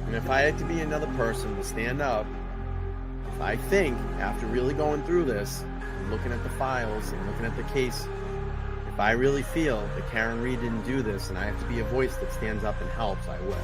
And if I had to be another person to stand up, if I think, after really going through this, and looking at the files and looking at the case, if I really feel that Karen Reed didn't do this and I have to be a voice that stands up and helps, I will.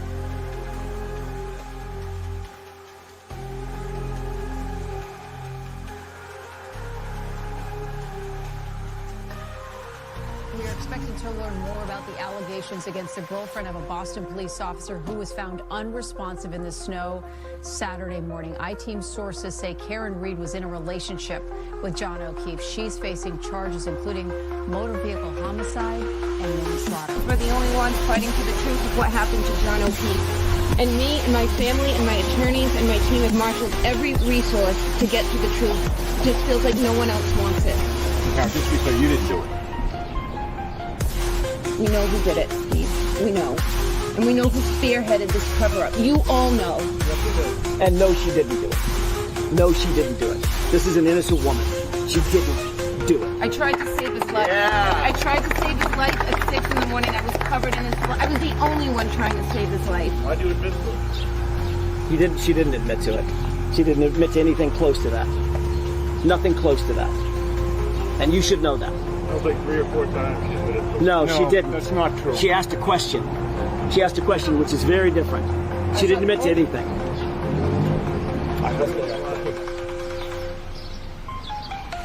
We are expecting to learn more about the allegations against the girlfriend of a Boston police officer who was found unresponsive in the snow Saturday morning. I-Team sources say Karen Reed was in a relationship with John O'Keefe. She's facing charges including motor vehicle homicide and manslaughter. We're the only ones fighting for the truth of what happened to John O'Keefe. And me and my family and my attorneys and my team have marshaled every resource to get to the truth. It just feels like no one else wants it. Now, just be clear, you didn't do it. We know who did it, Steve. We know. And we know who spearheaded this cover-up. You all know. And no, she didn't do it. No, she didn't do it. This is an innocent woman. She didn't do it. I tried to save his life. Yeah. I tried to save his life at 6 in the morning. I was covered in his blood. I was the only one trying to save his life. Why'd you admit to it? She didn't admit to it. She didn't admit to anything close to that. Nothing close to that. And you should know that. That was like 3 or 4 times she admitted to it. No, she didn't. That's not true. She asked a question. She asked a question, which is very different. She didn't admit to anything.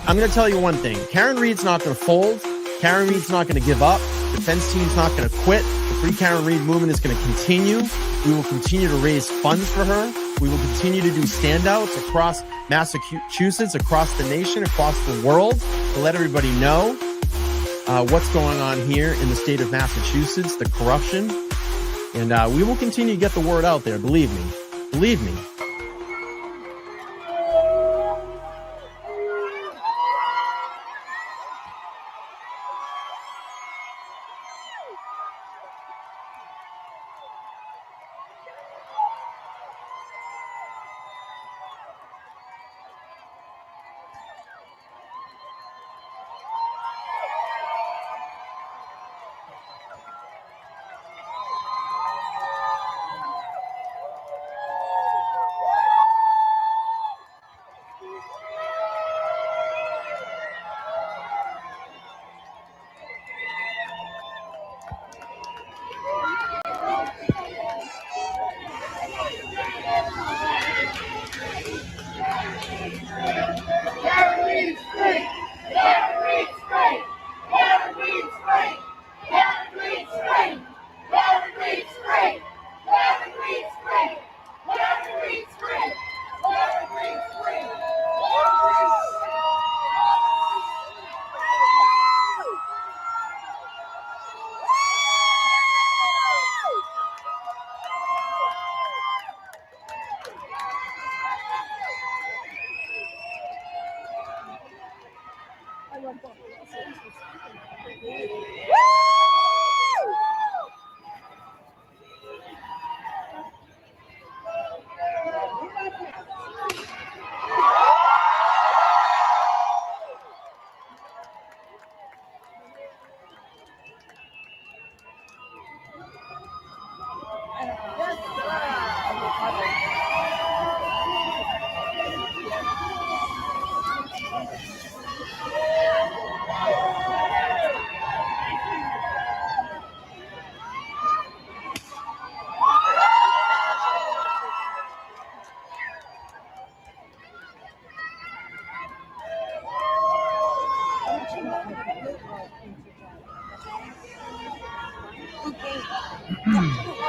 I'm going to tell you one thing. Karen Reed's not going to fold. Karen Reed's not going to give up. Defense team's not going to quit. The Free Karen Reed movement is going to continue. We will continue to raise funds for her. We will continue to do standouts across Massachusetts, across the nation, across the world to let everybody know what's going on here in the state of Massachusetts, the corruption. And we will continue to get the word out there. Believe me. Believe me.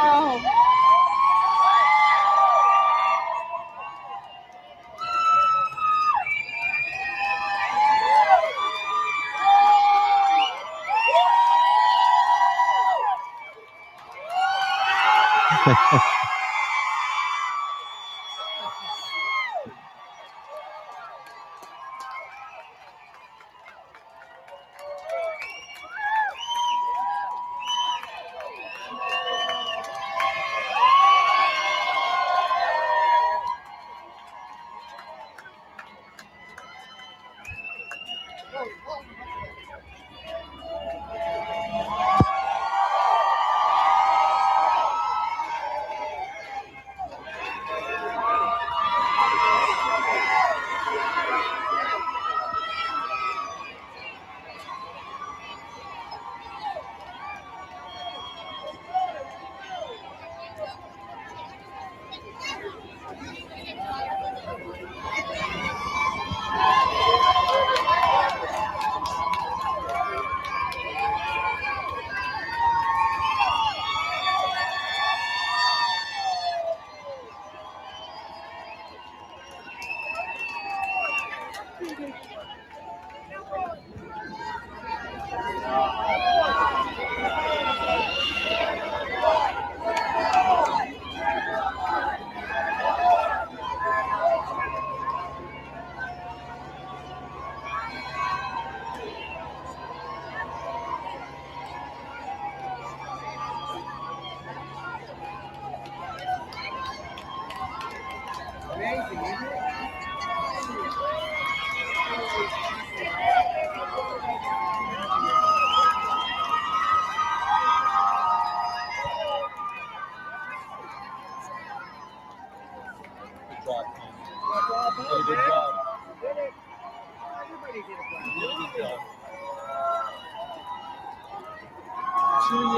Oh.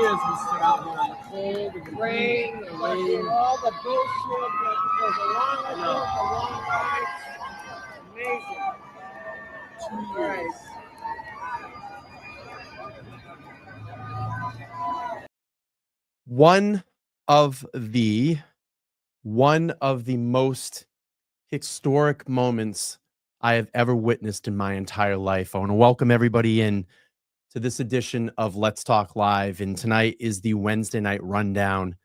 Years we stood out here in the cold and the rain, all the bullshit that goes along with it, the long nights. Amazing. 2 years. One of the most historic moments I have ever witnessed in my entire life. I want to welcome everybody in to this edition of Let's Talk Live. And tonight is the Wednesday night rundown.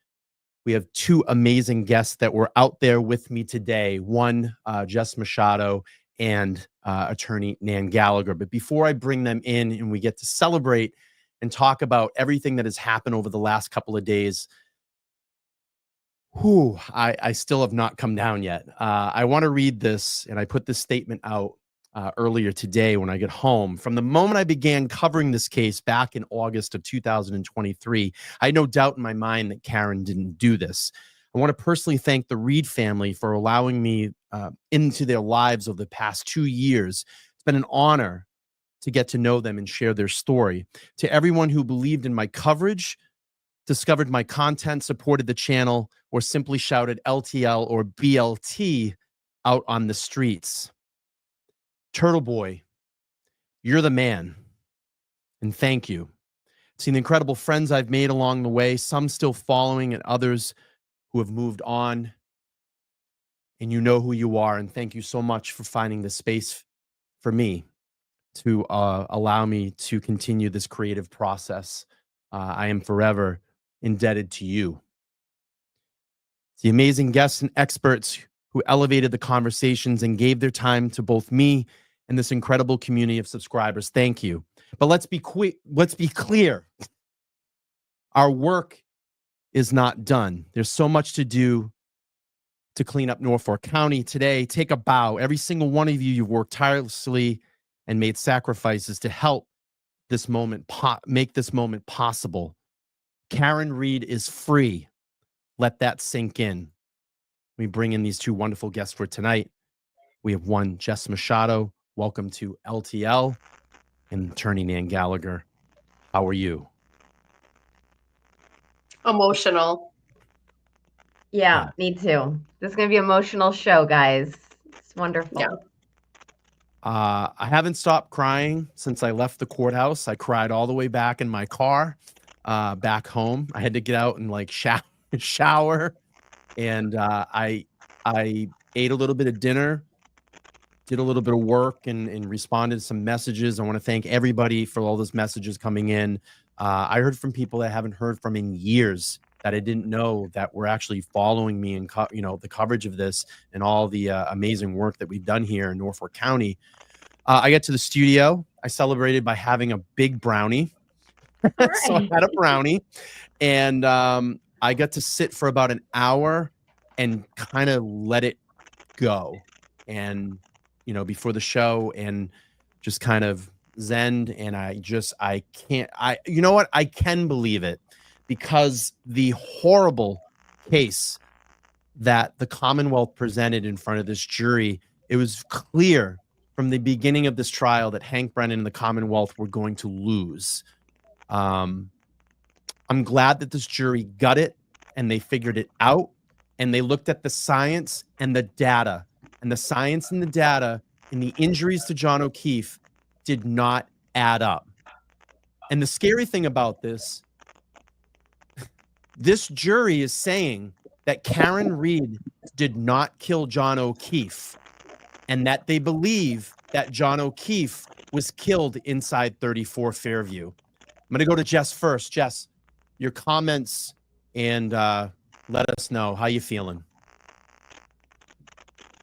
We have two amazing guests that were out there with me today. One, Jess Machado, and attorney Nan Gallagher. But before I bring them in and we get to celebrate and talk about everything that has happened over the last couple of days, I still have not come down yet. I want to read this, and I put this statement out earlier today when I get home. From the moment I began covering this case back in August of 2023, I had no doubt in my mind that Karen didn't do this. I want to personally thank the Reed family for allowing me into their lives over the past 2 years. It's been an honor to get to know them and share their story. To everyone who believed in my coverage, discovered my content, supported the channel, or simply shouted LTL or BLT out on the streets. Turtle Boy, you're the man. And thank you. Seen the incredible friends I've made along the way, some still following and others who have moved on. And you know who you are. And thank you so much for finding the space for me to allow me to continue this creative process. I am forever indebted to you. The amazing guests and experts who elevated the conversations and gave their time to both me and this incredible community of subscribers. Thank you. But let's be clear. Our work is not done. There's so much to do to clean up Norfolk County today. Take a bow. Every single one of you, you've worked tirelessly and made sacrifices to help this moment, make this moment possible. Karen Reed is free. Let that sink in. We bring in these two wonderful guests for tonight. We have one, Jess Machado. Welcome to LTL. And attorney Nan Gallagher. How are you? Emotional. Yeah, me too. This is going to be an emotional show, guys. It's wonderful. Yeah. I haven't stopped crying since I left the courthouse. I cried all the way back in my car, back home. I had to get out and like shower, and I ate a little bit of dinner, did a little bit of work, and responded to some messages. I want to thank everybody for all those messages coming in. I heard from people that I haven't heard from in years that I didn't know that were actually following me and the coverage of this and all the amazing work that we've done here in Norfolk County. I get to the studio. I celebrated by having a big brownie. Right. So I had a brownie, and I got to sit for about an hour and kind of let it go. And, before the show, and just kind of zen. And I can believe it, because the horrible case that the Commonwealth presented in front of this jury, it was clear from the beginning of this trial that Hank Brennan and the Commonwealth were going to lose. I'm glad that this jury got it and they figured it out, and they looked at the science and the data, and the science and the data and the injuries to John O'Keefe did not add up. And the scary thing about this jury is saying that Karen Reed did not kill John O'Keefe, and that they believe that John O'Keefe was killed inside 34 Fairview. I'm going to go to Jess first. Jess, your comments, and let us know how you feeling.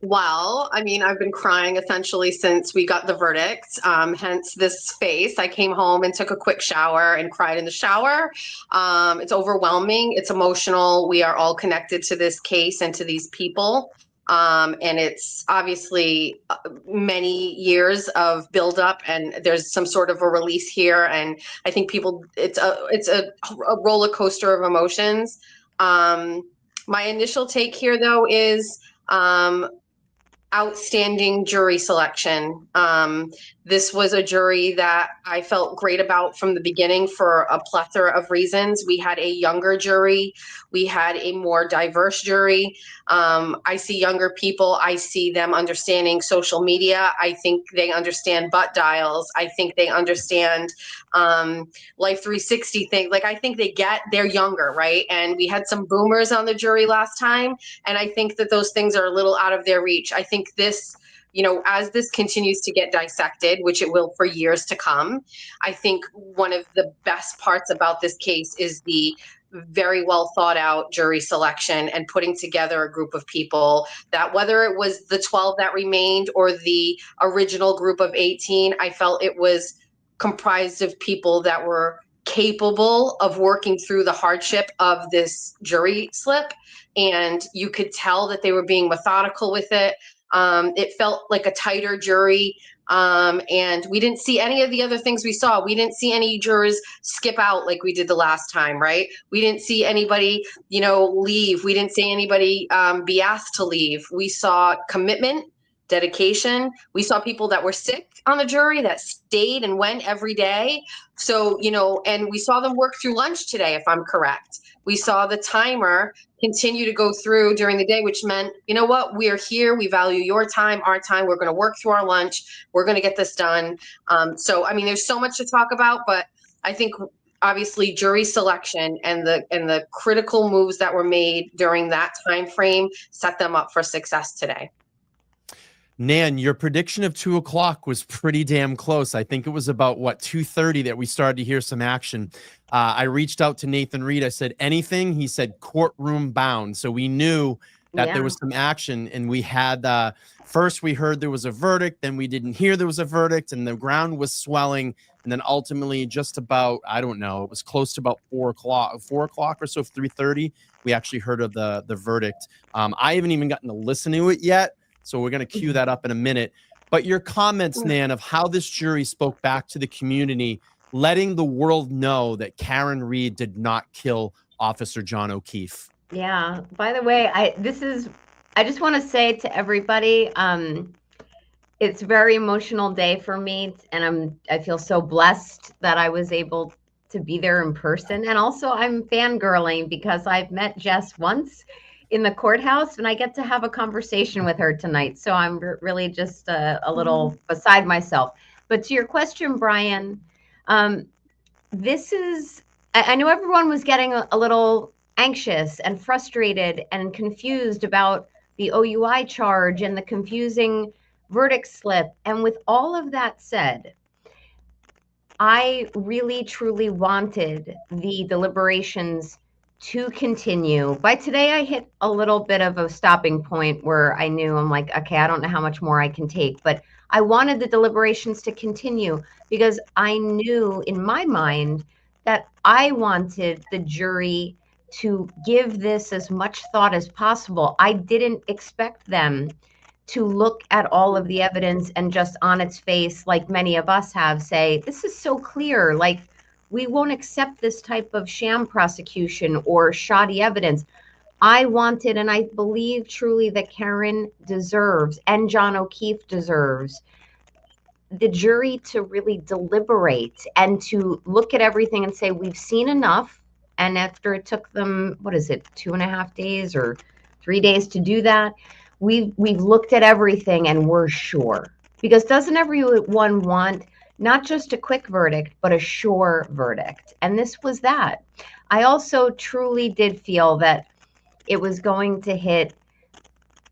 Well, I mean, I've been crying essentially since we got the verdict, hence this face. I came home and took a quick shower and cried in the shower. It's overwhelming. It's emotional. We are all connected to this case and to these people. And it's obviously many years of buildup, and there's some sort of a release here. And I think it's a roller coaster of emotions. My initial take here, though, is outstanding jury selection. This was a jury that I felt great about from the beginning for a plethora of reasons. We had a younger jury. We had a more diverse jury. I see younger people. I see them understanding social media. I think they understand butt dials. I think they understand Life 360 thing. Like, I think they're younger, right? And we had some boomers on the jury last time. And I think that those things are a little out of their reach. I think this, as this continues to get dissected, which it will for years to come, I think one of the best parts about this case is the very well thought out jury selection and putting together a group of people that, whether it was the 12 that remained or the original group of 18, I felt it was comprised of people that were capable of working through the hardship of this jury slip. And you could tell that they were being methodical with it. It felt like a tighter jury. And we didn't see any of the other things we saw. We didn't see any jurors skip out like we did the last time, right? We didn't see anybody, leave. We didn't see anybody be asked to leave. We saw commitment, dedication. We saw people that were sick on the jury that stayed and went every day. So, and we saw them work through lunch today, if I'm correct. We saw the timer continue to go through during the day, which meant, you know what, we are here. We value your time, our time. We're going to work through our lunch. We're going to get this done. So, I mean, there's so much to talk about, but I think obviously jury selection and the critical moves that were made during that time frame set them up for success today. Nan, your prediction of 2 o'clock was pretty damn close. I think it was about 2:30 that we started to hear some action. I reached out to Nathan Reed. I said, anything? He said, courtroom bound. So we knew that there was some action, and we had, first we heard there was a verdict, then we didn't hear there was a verdict, and the ground was swelling. And then ultimately just about, I don't know, it was close to about 4 o'clock or so, 3:30, we actually heard of the verdict. I haven't even gotten to listen to it yet. So we're going to cue that up in a minute. But your comments, Nan, of how this jury spoke back to the community, letting the world know that Karen Reed did not kill Officer John O'Keefe. Yeah. By the way, I just want to say to everybody, it's a very emotional day for me, and I feel so blessed that I was able to be there in person. And also I'm fangirling because I've met Jess once in the courthouse, and I get to have a conversation with her tonight. So I'm really just a little beside myself. But to your question, Brian, I know everyone was getting a little anxious and frustrated and confused about the OUI charge and the confusing verdict slip. And with all of that said, I really, truly wanted the deliberations to continue. By today, I hit a little bit of a stopping point where I knew, I'm like, okay, I don't know how much more I can take, but I wanted the deliberations to continue because I knew in my mind that I wanted the jury to give this as much thought as possible. I didn't expect them to look at all of the evidence and just on its face, like many of us have, say, this is so clear, like, we won't accept this type of sham prosecution or shoddy evidence. I wanted, and I believe truly that Karen deserves, and John O'Keefe deserves, the jury to really deliberate and to look at everything and say, we've seen enough. And after it took them, 2.5 days or 3 days to do that, we've looked at everything and we're sure. Because doesn't everyone want not just a quick verdict, but a sure verdict? And this was that. I also truly did feel that it was going to hit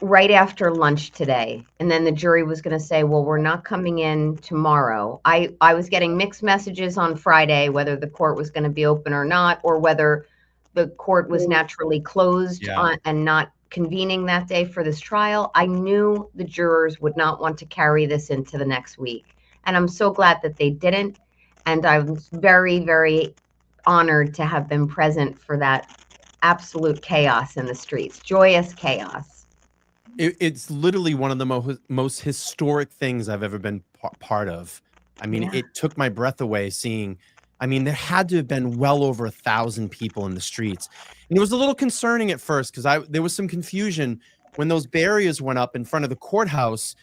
right after lunch today. And then the jury was going to say, well, we're not coming in tomorrow. I was getting mixed messages on Friday, whether the court was going to be open or not, or whether the court was naturally closed and not convening that day for this trial. I knew the jurors would not want to carry this into the next week. And I'm so glad that they didn't. And I'm very, very honored to have been present for that absolute chaos in the streets, joyous chaos. It's literally one of the most historic things I've ever been part of. I mean, it took my breath away seeing. I mean, there had to have been well over 1,000 people in the streets, and it was a little concerning at first because there was some confusion when those barriers went up in front of the courthouse.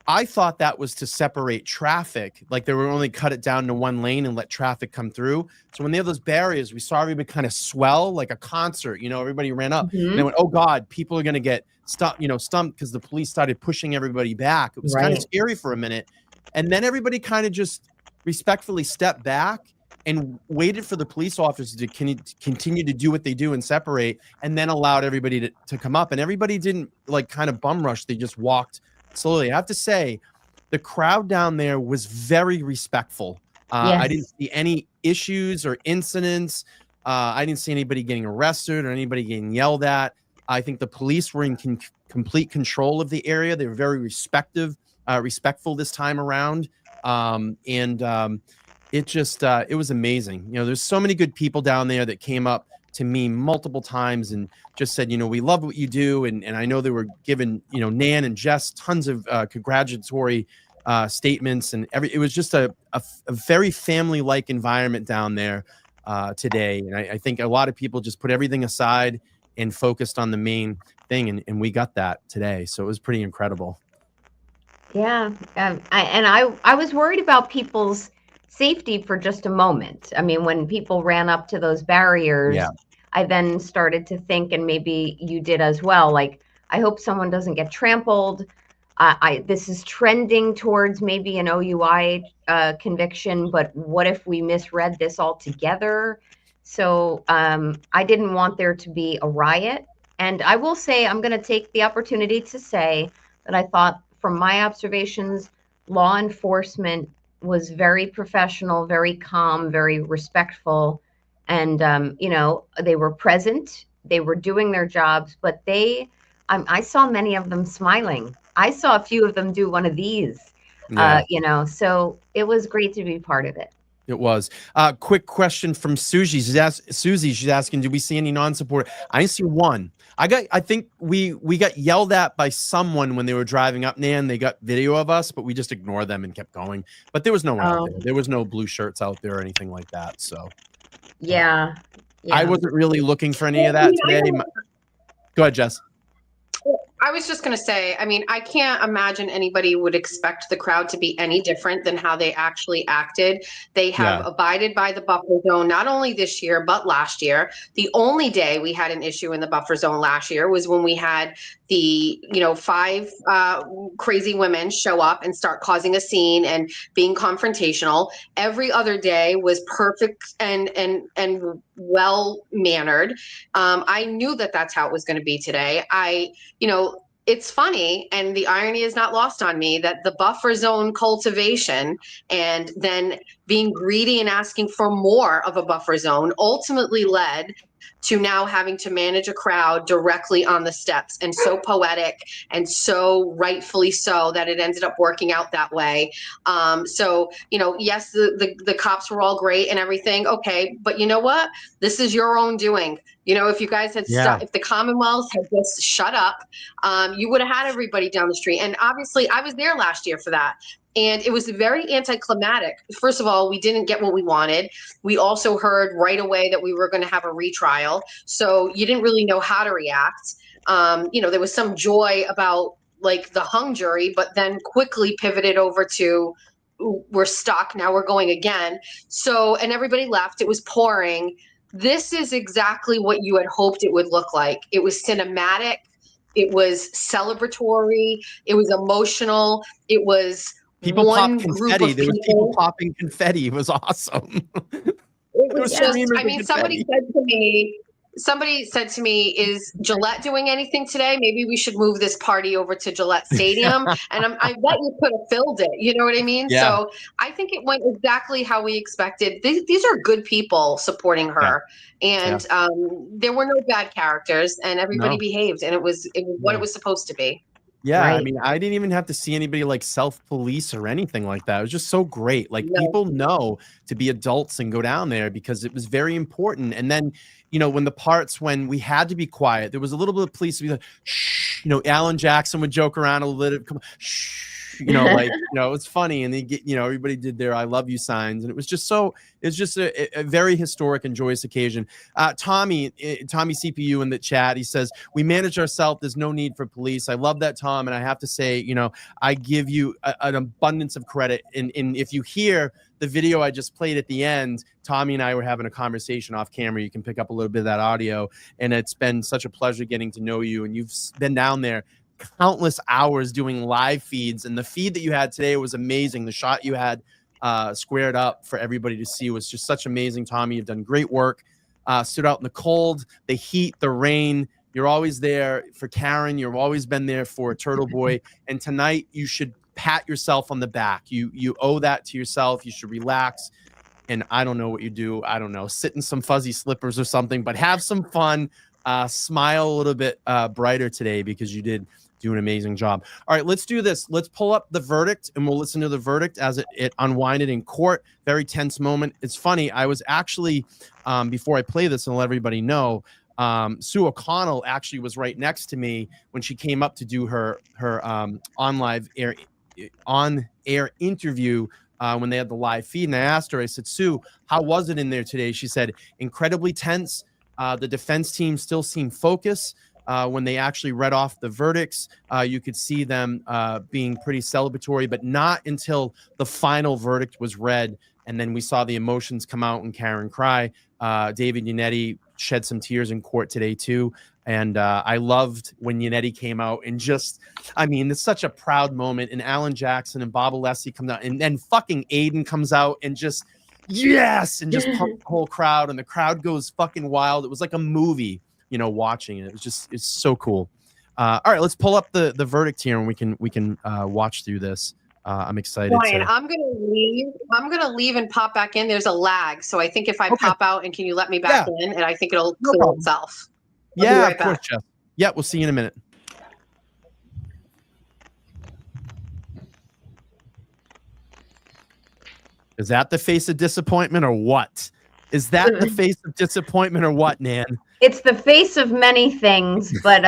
I thought that was to separate traffic, like they were only cut it down to one lane and let traffic come through. So when they have those barriers, we saw everybody kind of swell like a concert. Everybody ran up and they went, "Oh God, people are going to get stumped because the police started pushing everybody back." It was kind of scary for a minute, and then everybody kind of just respectfully stepped back and waited for the police officers to continue to do what they do and separate, and then allowed everybody to come up. And everybody didn't like kind of bum rush; they just walked slowly. I have to say, the crowd down there was very respectful. I didn't see any issues or incidents. I didn't see anybody getting arrested or anybody getting yelled at. I think the police were in complete control of the area. They were very respectful this time around. It was amazing. There's so many good people down there that came up to me multiple times and just said, we love what you do. And I know they were giving, Nan and Jess tons of congratulatory statements. And it was just a very family-like environment down there today. And I think a lot of people just put everything aside and focused on the main thing. And we got that today. So it was pretty incredible. Yeah. I was worried about people's safety for just a moment. I mean, when people ran up to those barriers, I then started to think, and maybe you did as well, like, I hope someone doesn't get trampled. This is trending towards maybe an OUI conviction, but what if we misread this altogether? So I didn't want there to be a riot. And I will say, I'm going to take the opportunity to say that I thought, from my observations, law enforcement was very professional, very calm, very respectful. And, they were present, they were doing their jobs, but I saw many of them smiling. I saw a few of them do one of these, so it was great to be part of it. It was. Quick question from Susie. She's asking, did we see any non-supporter? I didn't see one. I think we got yelled at by someone when they were driving up, Nan. They got video of us, but we just ignored them and kept going. But there was no one out there. There was no blue shirts out there or anything like that. So yeah. I wasn't really looking for any of that today. Go ahead, Jess. I was just going to say, I mean, I can't imagine anybody would expect the crowd to be any different than how they actually acted. They have abided by the buffer zone, not only this year, but last year. The only day we had an issue in the buffer zone last year was when we had the 5 crazy women show up and start causing a scene and being confrontational. Every other day was perfect and well mannered. I knew that that's how it was going to be today. It's funny, and the irony is not lost on me, that the buffer zone cultivation and then being greedy and asking for more of a buffer zone ultimately led to now having to manage a crowd directly on the steps, and so poetic and so rightfully so that it ended up working out that way. Yes, the cops were all great and everything. Okay. But you know what? This is your own doing. If you guys had if the Commonwealth had just shut up, you would have had everybody down the street. And obviously I was there last year for that. And it was very anticlimactic. First of all, we didn't get what we wanted. We also heard right away that we were going to have a retrial. So you didn't really know how to react. There was some joy about like the hung jury, but then quickly pivoted over to, we're stuck, now we're going again. So, and everybody left. It was pouring. This is exactly what you had hoped it would look like. It was cinematic. It was celebratory. It was emotional. It was people one popped group confetti. of There was people. people popping confetti. It was awesome. It was just, streamers I mean, of somebody said to me, is Gillette doing anything today? Maybe we should move this party over to Gillette Stadium. And I bet you could have filled it. You know what I mean? Yeah. So I think it went exactly how we expected. These are good people supporting her. Yeah. And there were no bad characters, and everybody behaved. And it was what it was supposed to be. Yeah, I Right. mean, I didn't even have to see anybody like self-police or anything like that. It was just so great. Like No. people know to be adults and go down there because it was very important. And then, you know, when the parts when we had to be quiet, there was a little bit of police to be like, shh, you know, Alan Jackson would joke around a little bit, come on, shh, you know, like, you know, it was funny. And they get, you know, everybody did their I love you signs. And it was just so, it's just a very historic and joyous occasion. Tommy CPU in the chat, he says, we manage ourselves. There's no need for police. I love that, Tom. And I have to say, you know, I give you an abundance of credit. And if you hear the video I just played at the end, Tommy and I were having a conversation off camera. You can pick up a little bit of that audio. And it's been such a pleasure getting to know you. And you've been down there countless hours doing live feeds. And the feed that you had today was amazing. The shot you had squared up for everybody to see was just such amazing. Tommy, you've done great work. Stood out in the cold, the heat, the rain. You're always there for Karen. You've always been there for Turtle Boy. And tonight you should pat yourself on the back. You owe that to yourself. You should relax. And I don't know what you do. I don't know, sit in some fuzzy slippers or something, but have some fun. Smile a little bit brighter today because you did do an amazing job. All right, let's do this. Let's pull up the verdict and we'll listen to the verdict as it unwinded in court. Very tense moment. It's funny. I was actually, before I play this and let everybody know, Sue O'Connell actually was right next to me when she came up to do her on-air interview when they had the live feed. And I asked her, I said, Sue, how was it in there today? She said, incredibly tense. The defense team still seemed focused. When they actually read off the verdicts, you could see them being pretty celebratory, but not until the final verdict was read. And then we saw the emotions come out and Karen cry. David Yannetti shed some tears in court today too. And I loved when Yannetti came out and just, I mean, it's such a proud moment. And Alan Jackson and Bob Alessi come out and then fucking Aiden comes out and just, yes, and just pump the whole crowd. And the crowd goes fucking wild. It was like a movie. You know, watching it, it's so cool. All right, let's pull up the verdict here and we can watch through this. I'm excited. Brian, I'm gonna leave and pop back in. There's a lag, so I think if I pop out and can you let me back in, and I think it'll clear itself. I'll be right of course, Jeff. Yeah, we'll see you in a minute. Is that the face of disappointment or what? Is that the face of disappointment or what, Nan? It's the face of many things, but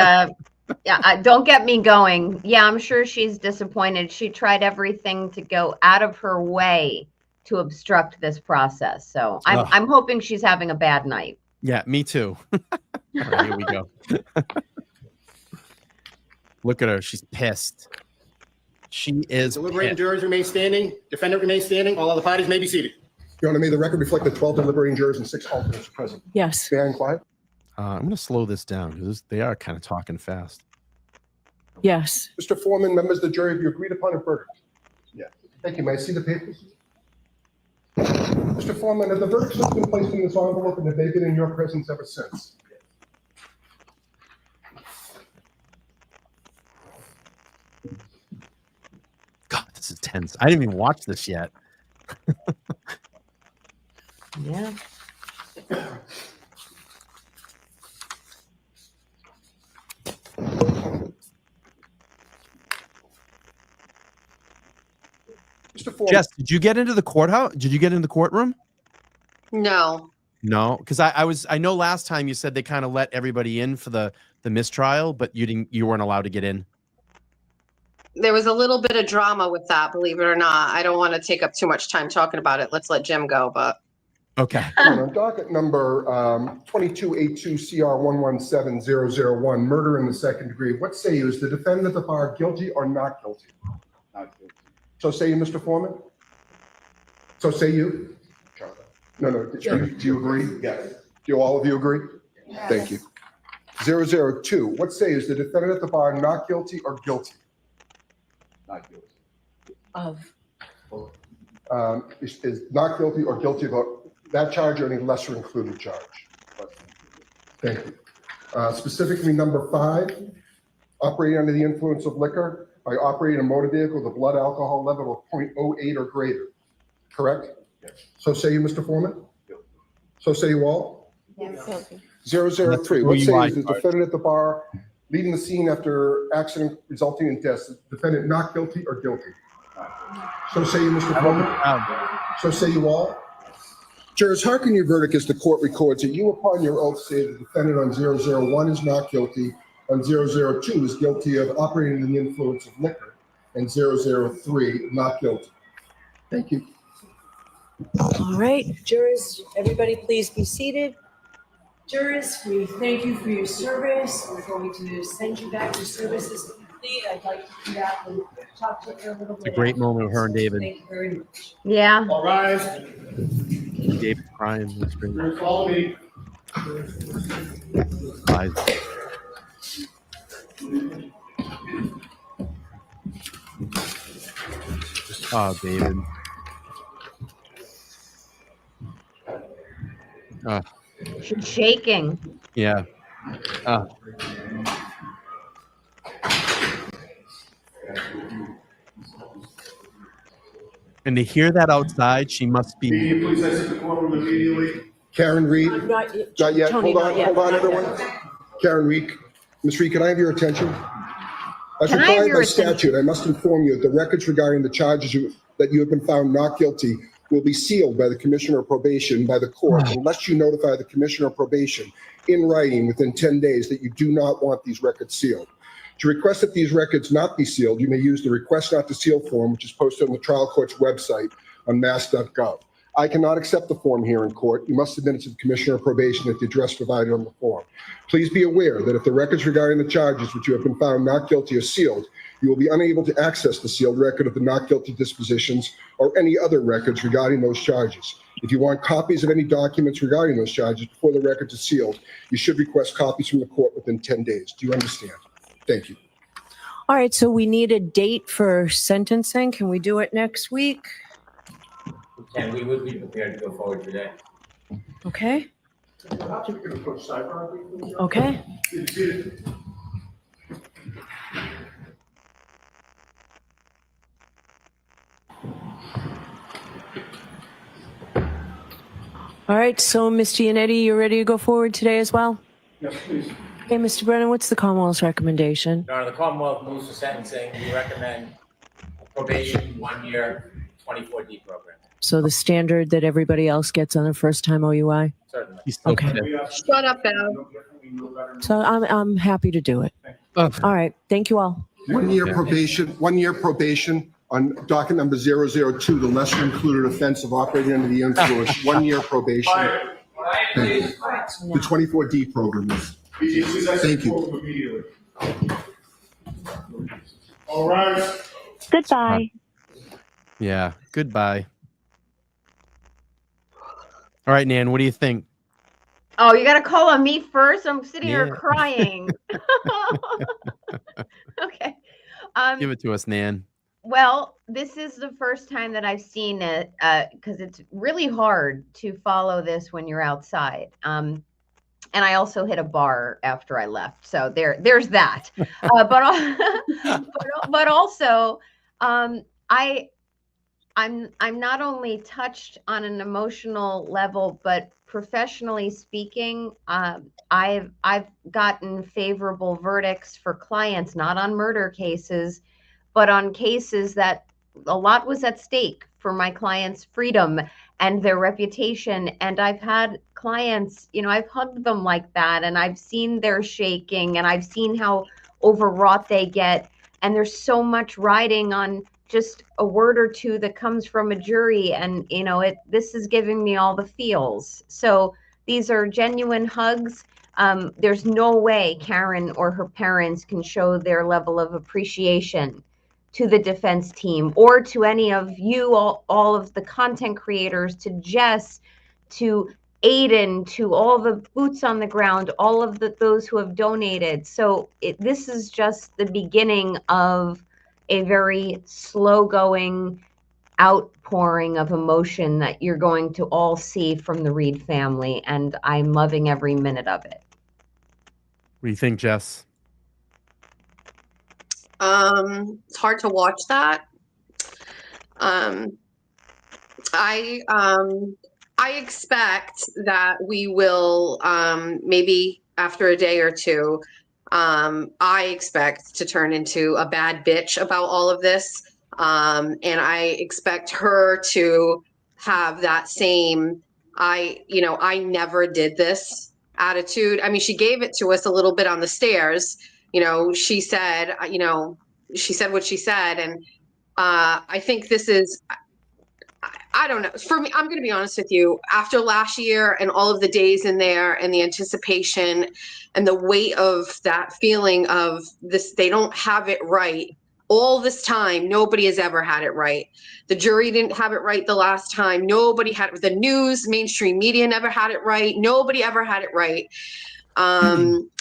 yeah, don't get me going. Yeah, I'm sure she's disappointed. She tried everything to go out of her way to obstruct this process. So I'm hoping she's having a bad night. Yeah, me too. All right, here we go. Look at her. She's pissed. She is. Deliberating jurors remain standing. Defendant remains standing. All other parties may be seated. Your Honor, may the record reflect that 12 deliberating jurors and 6 alternates are present. Yes. Fair and quiet. I'm going to slow this down because they are kind of talking fast. Yes. Mr. Foreman, members of the jury, have you agreed upon a verdict? Yeah. Thank you. May I see the papers? Mr. Foreman, have the verdicts been placed in this envelope and have they been in your presence ever since? God, this is tense. I didn't even watch this yet. Yeah. Mr. Foreman. Jess, did you get into the courthouse? Did you get into the courtroom? No. No, because I know last time you said they kind of let everybody in for the mistrial, but you weren't allowed to get in. There was a little bit of drama with that, believe it or not. I don't want to take up too much time talking about it. Let's let Jim go, but. Okay. On docket number 2282CR117001, murder in the second degree. What say you? Is the defendant at the bar guilty or not guilty? Not guilty. So say you, Mr. Foreman? So say you? No. Do you agree? Yes. Do all of you agree? Yes. Thank you. 002. What say you? Is the defendant at the bar not guilty or guilty? Not guilty. Of. Is not guilty or guilty about that charge or any lesser included charge? Thank you. Specifically, number 5, operating under the influence of liquor by operating a motor vehicle with a blood alcohol level of 0.08 or greater. Correct? Yes. So say you, Mr. Foreman? Guilty. So say you all? Yes. 003. What say is the defendant at the bar Leaving the scene after accident resulting in death, defendant not guilty or guilty? So say you, Mr. Foreman. So say you all. Jurors, hearken your verdict as the court records that you upon your oath say the defendant on 001 is not guilty, on 002 is guilty of operating in the influence of liquor, and 003 not guilty. Thank you. All right, jurors, everybody please be seated. Jurors, we thank you for your service. We're going to send you back. Your service is complete. I'd like to come back and talk to you a little bit. It's a great moment with her and David. Thank you very much. Yeah. All rise. David crying. That's great. Jurors, follow me. Eyes. Oh, David. She's shaking. Yeah. And to hear that outside, she must be. Please exit the courtroom immediately. Karen Reed. Not yet. Not yet. Tony, Hold on, not yet. hold on, Not yet. everyone. Karen Reed. Ms. Reed, can I have your attention? As Can I have required your by attention? statute, I must inform you that the records regarding the charges that you have been found not guilty will be sealed by the Commissioner of Probation by the court unless you notify the Commissioner of Probation in writing within 10 days that you do not want these records sealed. To request that these records not be sealed, you may use the request not to seal form, which is posted on the trial court's website on mass.gov. I cannot accept the form here in court. You must submit it to the Commissioner of Probation at the address provided on the form. Please be aware that if the records regarding the charges which you have been found not guilty are sealed, you will be unable to access the sealed record of the not guilty dispositions or any other records regarding those charges. If you want copies of any documents regarding those charges before the records are sealed, you should request copies from the court within 10 days. Do you understand? Thank you. All right, so we need a date for sentencing. Can we do it next week? And we would be prepared to go forward today. Okay. Okay. All right, so Ms. Giannetti, you're ready to go forward today as well? Yes, please. Okay, Mr. Brennan, what's the Commonwealth's recommendation? Your Honor, the Commonwealth moves for sentencing. We recommend probation 1 year, 24D program. So the standard that everybody else gets on their first time OUI? Certainly. Okay. Shut up, Bev. So I'm happy to do it. All right, thank you all. 1 year probation, 1 year probation on docket number 002, the lesser included offense of operating under the influence, 1 year probation. Thank you. The 24D program is. Thank you. All right. Goodbye. Yeah. Goodbye. All right, Nan, what do you think? Oh, you got to call on me first? I'm sitting here Yeah. crying. Okay. Give it to us, Nan. Well, this is the first time that I've seen it because it's really hard to follow this when you're outside. And I also hit a bar after I left, so there's that. But also, I'm not only touched on an emotional level, but professionally speaking, I've gotten favorable verdicts for clients, not on murder cases, but on cases that a lot was at stake for my clients' freedom and their reputation. And I've had clients, I've hugged them like that, and I've seen their shaking, and I've seen how overwrought they get. And there's so much riding on just a word or two that comes from a jury. And, this is giving me all the feels. So these are genuine hugs. There's no way Karen or her parents can show their level of appreciation to the defense team or to any of you, all of the content creators, to Jess, to Aiden, to all the boots on the ground, all of those who have donated. So this is just the beginning of a very slow going outpouring of emotion that you're going to all see from the Reed family. And I'm loving every minute of it. What do you think, Jess? It's hard to watch that. I expect that we will maybe after a day or two I expect to turn into a bad bitch about all of this. And I expect her to have that same, I never did this attitude. I mean, she gave it to us a little bit on the stairs. She said, she said what she said. And I think this is, I don't know. For me, I'm going to be honest with you. After last year and all of the days in there and the anticipation and the weight of that feeling of this, they don't have it right. All this time, nobody has ever had it right. The jury didn't have it right the last time. Nobody had it. The news, mainstream media never had it right. Nobody ever had it right.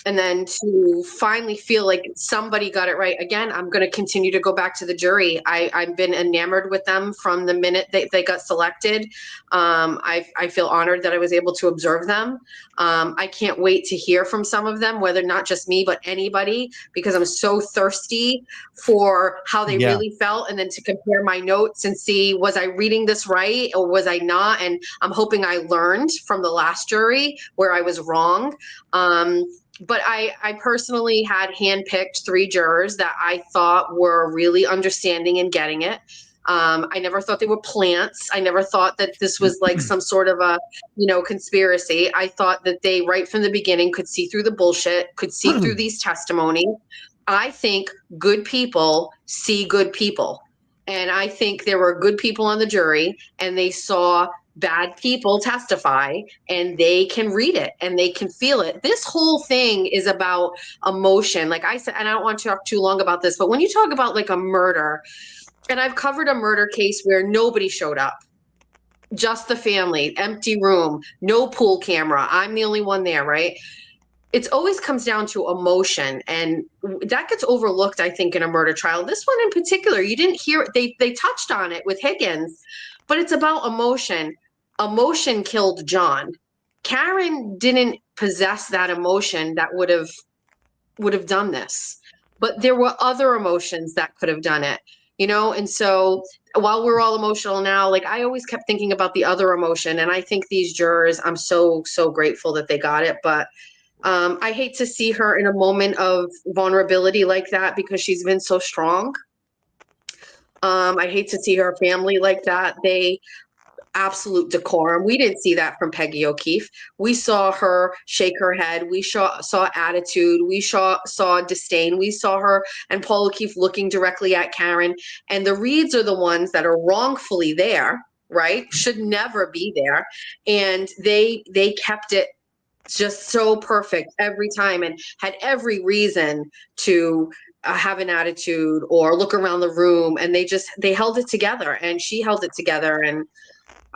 And then to finally feel like somebody got it right. Again, I'm going to continue to go back to the jury. I've been enamored with them from the minute they got selected. I feel honored that I was able to observe them. I can't wait to hear from some of them, whether not just me, but anybody, because I'm so thirsty for how they really felt, and then to compare my notes and see, was I reading this right or was I not? And I'm hoping I learned from the last jury where I was wrong. But I personally had handpicked 3 jurors that I thought were really understanding and getting it. I never thought they were plants. I never thought that this was like some sort of a, conspiracy. I thought that they, right from the beginning, could see through the bullshit, could see through these testimonies. I think good people see good people. And I think there were good people on the jury, and they saw bad people testify, and they can read it and they can feel it. This whole thing is about emotion. Like I said, and I don't want to talk too long about this, but when you talk about like a murder, and I've covered a murder case where nobody showed up, just the family, empty room, no pool camera. I'm the only one there, right? It always comes down to emotion, and that gets overlooked, I think, in a murder trial. This one in particular, you didn't hear it. They touched on it with Higgins, but it's about emotion. Emotion killed John. Karen didn't possess that emotion that would have done this, but there were other emotions that could have done it, and so while we're all emotional now, like I always kept thinking about the other emotion, and I think these jurors, I'm so grateful that they got it, but I hate to see her in a moment of vulnerability like that, because she's been so strong. I hate to see her family like that. They absolute decorum. We didn't see that from Peggy O'Keefe. We saw her shake her head. We saw attitude. We saw disdain. We saw her and Paul O'Keefe looking directly at Karen. And the Reeds are the ones that are wrongfully there, right? Should never be there. And they kept it just so perfect every time, and had every reason to have an attitude or look around the room. And they held it together, and she held it together. And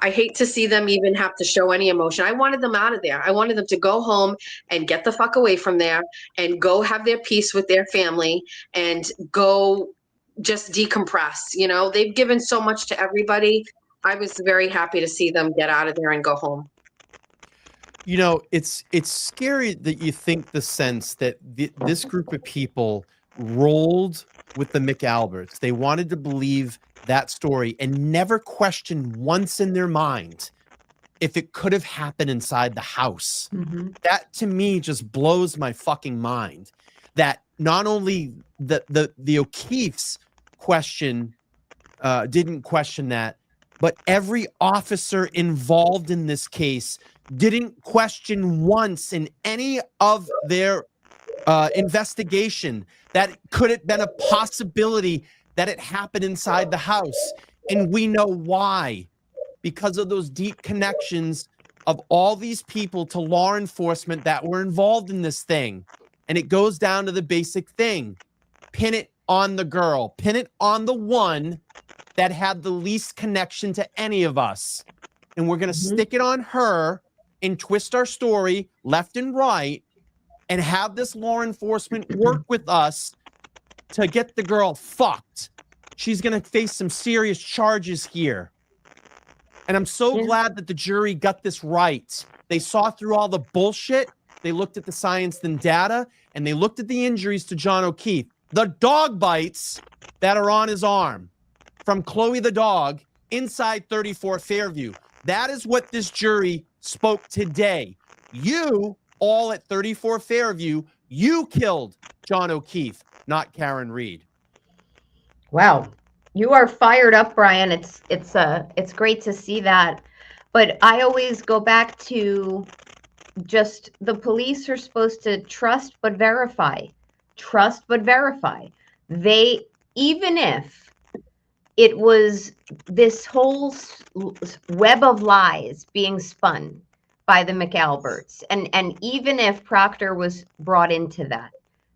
I hate to see them even have to show any emotion. I wanted them out of there. I wanted them to go home and get the fuck away from there and go have their peace with their family and go just decompress. They've given so much to everybody. I was very happy to see them get out of there and go home. It's scary that you think the sense that this group of people rolled with the McAlberts. They wanted to believe that story and never questioned once in their mind if it could have happened inside the house. That to me just blows my fucking mind. That not only the O'Keefe's didn't question that, but every officer involved in this case didn't question once in any of their investigation that could have been a possibility that it happened inside the house. And we know why. Because of those deep connections of all these people to law enforcement that were involved in this thing. And it goes down to the basic thing. Pin it on the girl. Pin it on the one that had the least connection to any of us. And we're going to stick it on her and twist our story left and right and have this law enforcement work with us to get the girl fucked. She's going to face some serious charges here. And I'm so glad that the jury got this right. They saw through all the bullshit. They looked at the science and data, and they looked at the injuries to John O'Keefe. The dog bites that are on his arm from Chloe the dog inside 34 Fairview. That is what this jury spoke today. You all at 34 Fairview You killed John O'Keefe, not Karen Reed. Wow, you are fired up, Brian. It's great to see that. But I always go back to just the police are supposed to trust but verify. Trust but verify. They, even if it was this whole web of lies being spun by the McAlberts, and even if Proctor was brought into that,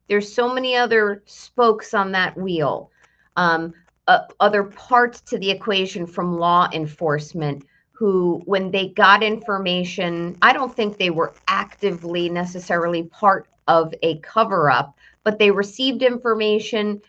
there's so many other spokes on that wheel, other parts to the equation from law enforcement who, when they got information, I don't think they were actively necessarily part of a cover-up, but they received information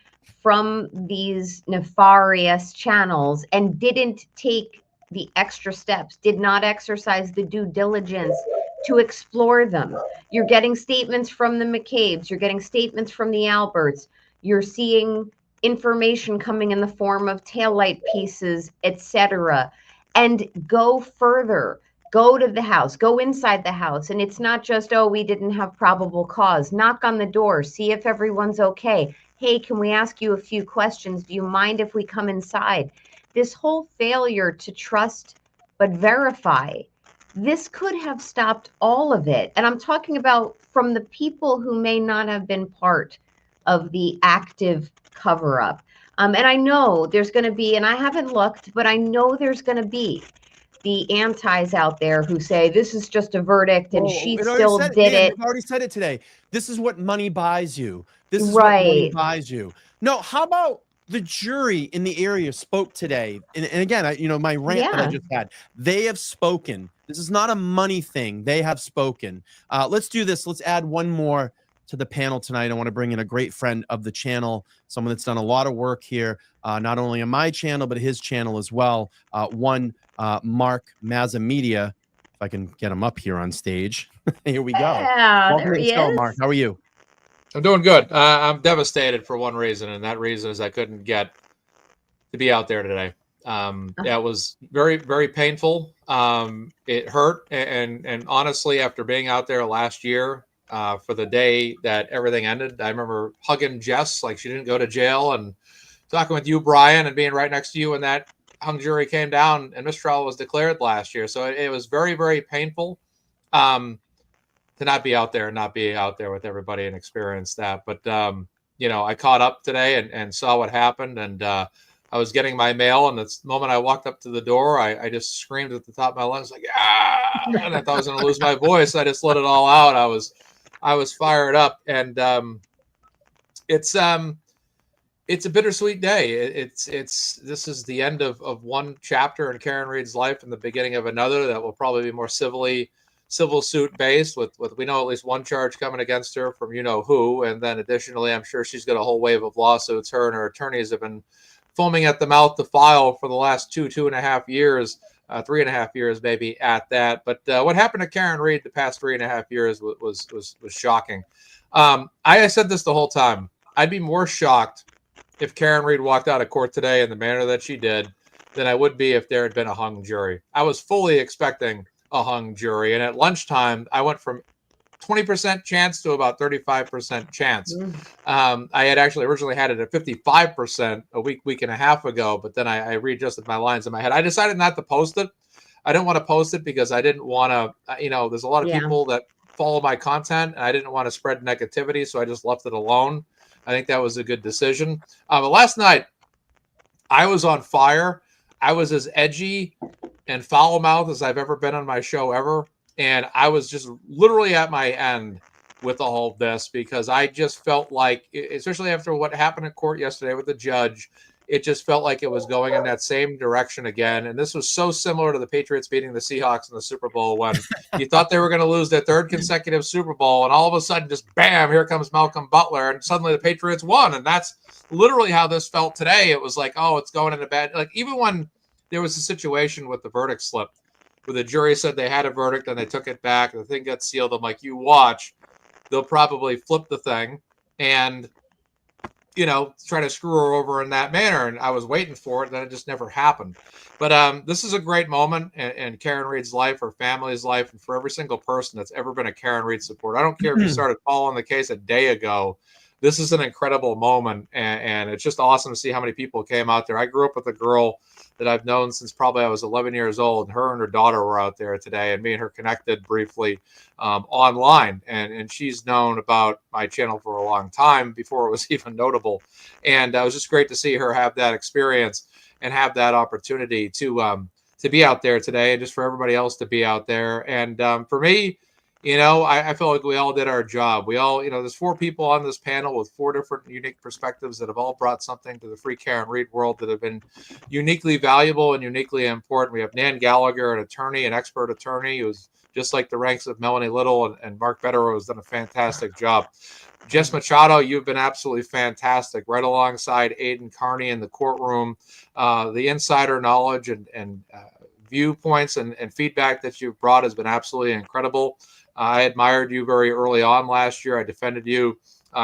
from these nefarious channels and didn't take the extra steps, did not exercise the due diligence to explore them. You're getting statements from the McCabe's, you're getting statements from the Alberts, you're seeing information coming in the form of taillight pieces, etc. And go further, go to the house, go inside the house. And it's not just, oh, we didn't have probable cause. Knock on the door, see if everyone's okay. Hey, can we ask you a few questions? Do you mind if we come inside? This whole failure to trust but verify, this could have stopped all of it. And I'm talking about from the people who may not have been part of the active cover-up. And I know there's going to be, and I haven't looked, but I know there's going to be the antis out there who say this is just a verdict and she still did it. We've already said it today. This is what money buys you. This is right. what money buys you. No, how about the jury in the area spoke today? And again, my rant that I just had, they have spoken. This is not a money thing. They have spoken. Let's do this. Let's add one more to the panel tonight. I want to bring in a great friend of the channel, someone that's done a lot of work here, not only on my channel, but his channel as well. Mark MazzaMedia, if I can get him up here on stage. Here we go. Yeah, welcome to the show, Mark. How are you? I'm doing good. I'm devastated for one reason, and that reason is I couldn't get to be out there today. That was very, very painful. It hurt, and honestly, after being out there last year, for the day that everything ended, I remember hugging Jess like she didn't go to jail, and talking with you, Brian, and being right next to you when that hung jury came down and mistrial was declared last year. So it was very, very painful to not be out there and not be out there with everybody and experience that. But I caught up today and saw what happened, and I was getting my mail, and the moment I walked up to the door, I just screamed at the top of my lungs like, ah! And I thought I was going to lose my voice. I just let it all out. I was fired up, and it's a bittersweet day. This is the end of one chapter in Karen Reed's life and the beginning of another that will probably be more civil suit based with we know at least one charge coming against her from who, and then additionally I'm sure she's got a whole wave of lawsuits her and her attorneys have been foaming at the mouth to file for the last 2.5 years, 3.5 years maybe at that. But what happened to Karen Reed the past 3.5 years was shocking. I said this the whole time. I'd be more shocked if Karen Reed walked out of court today in the manner that she did than I would be if there had been a hung jury. I was fully expecting a hung jury, and at lunchtime I went from 20% chance to about 35% chance. I had actually originally had it at 55% a week and a half ago, but then I readjusted my lines in my head. I decided not to post it. I didn't want to post it because I didn't want to, there's a lot of people that follow my content, and I didn't want to spread negativity, so I just left it alone. I think that was a good decision. But last night, I was on fire. I was as edgy and foul-mouthed as I've ever been on my show ever. And I was just literally at my end with all of this because I just felt like, especially after what happened in court yesterday with the judge, it just felt like it was going in that same direction again. And this was so similar to the Patriots beating the Seahawks in the Super Bowl when you thought they were going to lose their third consecutive Super Bowl. And all of a sudden, just bam, here comes Malcolm Butler. And suddenly the Patriots won. And that's literally how this felt today. It was like, oh, it's going in a bad, like even when there was a situation with the verdict slip where the jury said they had a verdict and they took it back, the thing got sealed. I'm like, you watch, they'll probably flip the thing. And try to screw her over in that manner. And I was waiting for it, and then it just never happened. But this is a great moment in Karen Read's life, her family's life, and for every single person that's ever been a Karen Read supporter. I don't care if you started following the case a day ago. This is an incredible moment, and it's just awesome to see how many people came out there. I grew up with a girl that I've known since probably I was 11 years old. Her and her daughter were out there today, and me and her connected briefly online. And she's known about my channel for a long time before it was even notable. And it was just great to see her have that experience and have that opportunity to be out there today, and just for everybody else to be out there. And for me, I feel like we all did our job. We all, there's 4 people on this panel with 4 different unique perspectives that have all brought something to the Free Karen Read world that have been uniquely valuable and uniquely important. We have Nan Gallagher, an attorney, an expert attorney, who's just like the ranks of Melanie Little, and Mark Betterow has done a fantastic job. Jess Machado, you've been absolutely fantastic, right alongside Aiden Carney in the courtroom. The insider knowledge and viewpoints and feedback that you've brought has been absolutely incredible. I admired you very early on last year. I defended you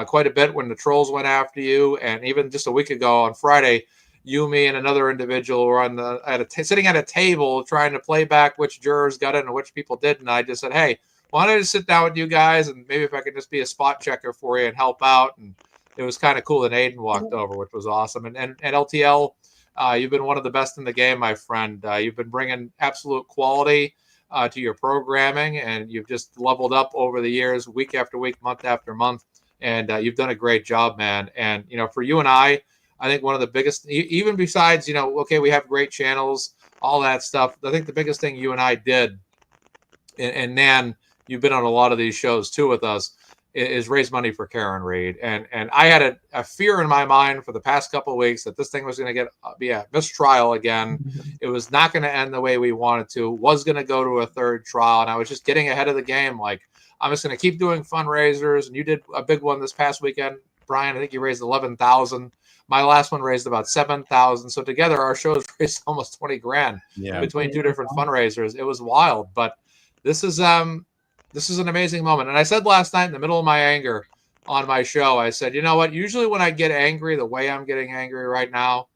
quite a bit when the trolls went after you. And even just a week ago on Friday, you, me, and another individual were sitting at a table trying to play back which jurors got in and which people didn't. I just said, hey, why don't I just sit down with you guys, and maybe if I could just be a spot checker for you and help out. And it was kind of cool that Aiden walked over, which was awesome. And LTL, you've been one of the best in the game, my friend. You've been bringing absolute quality to your programming, and you've just leveled up over the years, week after week, month after month, and you've done a great job, man. And for you and I think one of the biggest, even besides okay, we have great channels, all that stuff, I think the biggest thing you and I did, and Nan, you've been on a lot of these shows too with us, is raise money for Karen Read. And I had a fear in my mind for the past couple of weeks that this thing was going to be a mistrial again. It was not going to end the way we wanted to, was going to go to a 3rd trial. And I was just getting ahead of the game. Like, I'm just going to keep doing fundraisers. And you did a big one this past weekend, Brian. I think you raised $11,000. My last one raised about $7,000. So together our shows raised almost $20,000 between 2 different fundraisers. It was wild, but this is an amazing moment. And I said last night in the middle of my anger on my show, I said, you know what? Usually when I get angry, the way I'm getting angry right now,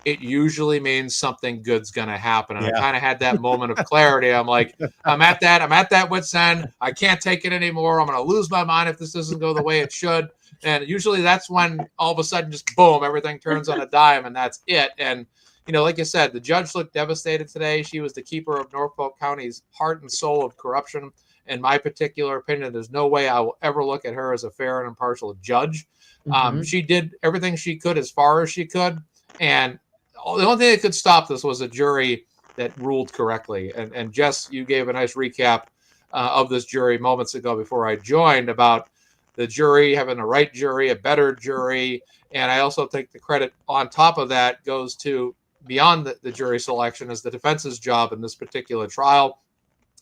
it usually means something good's going to happen. And I kind of had that moment of clarity. I'm like, I'm at that wit's end. I can't take it anymore. I'm going to lose my mind if this doesn't go the way it should. And usually that's when all of a sudden just boom, everything turns on a dime, and that's it. And like you said, the judge looked devastated today. She was the keeper of Norfolk County's heart and soul of corruption. In my particular opinion, there's no way I will ever look at her as a fair and impartial judge. She did everything she could as far as she could. And the only thing that could stop this was a jury that ruled correctly. And Jess, you gave a nice recap of this jury moments ago before I joined about the jury having a right jury, a better jury. And I also think the credit on top of that goes to beyond the jury selection as the defense's job in this particular trial.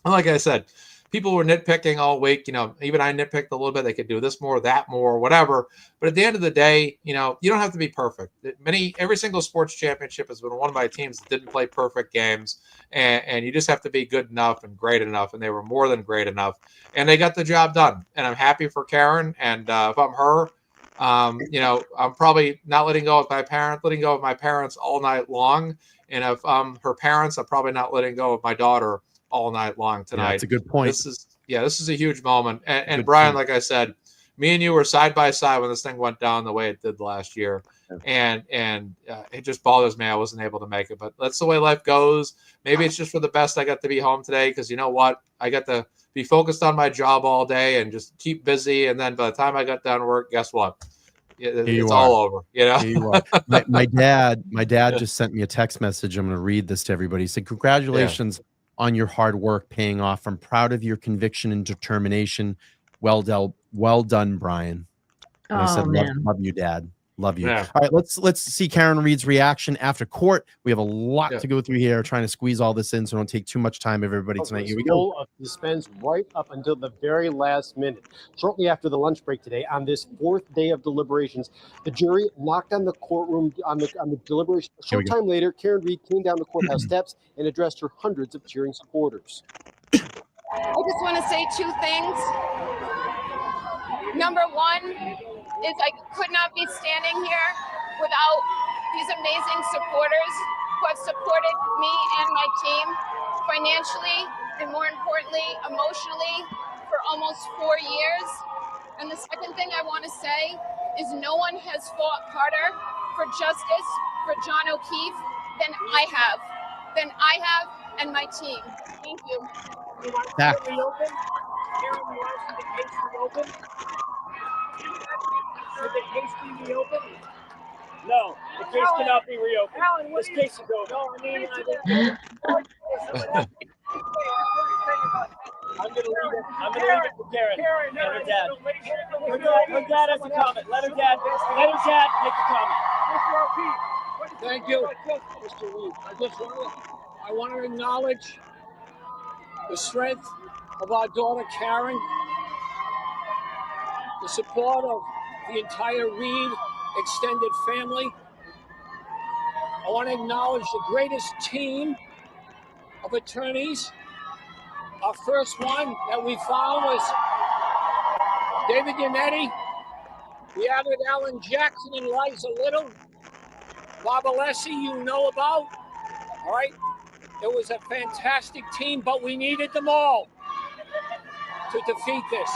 And like I said, people were nitpicking all week. Even I nitpicked a little bit. They could do this more, that more, whatever. But at the end of the day, you don't have to be perfect. Every single sports championship has been won by teams that didn't play perfect games. And you just have to be good enough and great enough. And they were more than great enough. And they got the job done. And I'm happy for Karen. And if I'm her, I'm probably not letting go of my parents all night long. And if I'm her parents, I'm probably not letting go of my daughter all night long tonight. Yeah, that's a good point. This is a huge moment. And Brian, like I said, me and you were side by side when this thing went down the way it did last year. And it just bothers me I wasn't able to make it. But that's the way life goes. Maybe it's just for the best I got to be home today, because you know what? I got to be focused on my job all day and just keep busy. And then by the time I got done work, guess what? It's all over. Here you are. My dad just sent me a text message. I'm going to read this to everybody. He said, congratulations on your hard work paying off. I'm proud of your conviction and determination. Well done, Brian. And I said, love you, Dad. Love you. Yeah. All right, let's see Karen Read's reaction after court. We have a lot to go through here, trying to squeeze all this in, so don't take too much time, everybody, tonight. Here we go. Of suspense right up until the very last minute. Shortly after the lunch break today, on this 4th day of deliberations, the jury knocked on the courtroom on the deliberation. A short time later, Karen Read came down the courthouse steps and addressed her hundreds of cheering supporters. I just want to say 2 things. Number 1 is I could not be standing here without these amazing supporters who have supported me and my team financially and, more importantly, emotionally for almost 4 years. And the second thing I want to say is no one has fought harder for justice for John O'Keefe than I have and my team. Thank you. You want to reopen? Karen, you want the case reopened? Should the case be reopened? No, the case cannot be reopened. Alan, this case is over. No, I mean, I'm gonna leave it for Karen and her dad. Her dad has a comment. Let her dad make a comment. Thank you, Mr. Reed. I want to acknowledge the strength of our daughter Karen, the support of the entire Reed extended family. I want to acknowledge the greatest team of attorneys. Our first one that we found was David Yannetti. We added Alan Jackson and Liza Little. Bob Alessi, you know about. All right. It was a fantastic team, but we needed them all to defeat this.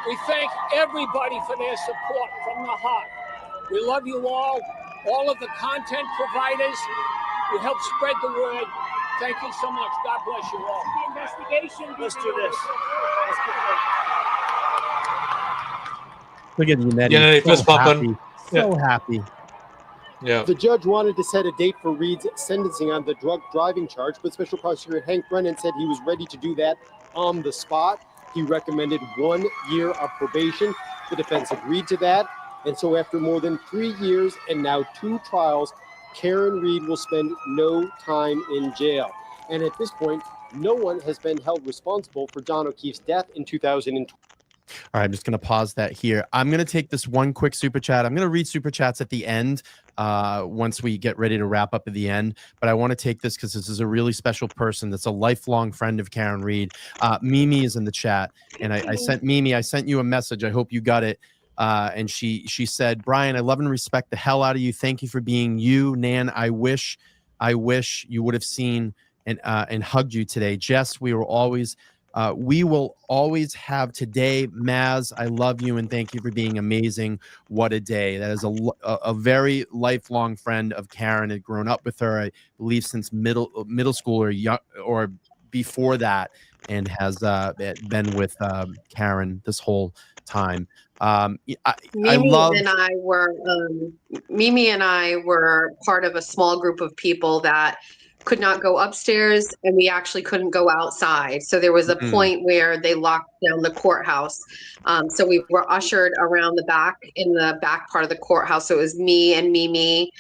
We thank everybody for their support from the heart. We love you all of the content providers who help spread the word. Thank you so much. God bless you all. The investigation. Let's do this. Look at Yannetti. Yannetti fist pumping. So happy. Yeah. The judge wanted to set a date for Reed's sentencing on the drug driving charge, but Special Prosecutor Hank Brennan said he was ready to do that on the spot. He recommended 1 year of probation. The defense agreed to that. And so after more than 3 years and now 2 trials, Karen Reed will spend no time in jail. And at this point, no one has been held responsible for John O'Keefe's death in 2020. All right, I'm just going to pause that here. I'm going to take this one quick super chat. I'm going to read super chats at the end once we get ready to wrap up at the end. But I want to take this because this is a really special person that's a lifelong friend of Karen Reed. Mimi is in the chat, and I sent Mimi, I sent you a message. I hope you got it. And she said, Brian, I love and respect the hell out of you. Thank you for being you. Nan, I wish you would have seen and hugged you today. Jess, we will always have today. Maz, I love you and thank you for being amazing. What a day. That is a very lifelong friend of Karen. Had grown up with her, I believe, since middle school or before that, and has been with Karen this whole time. Mimi and I were part of a small group of people that could not go upstairs, and we actually couldn't go outside. So there was a point where they locked down the courthouse. So we were ushered around the back, in the back part of the courthouse. So it was me and Mimi,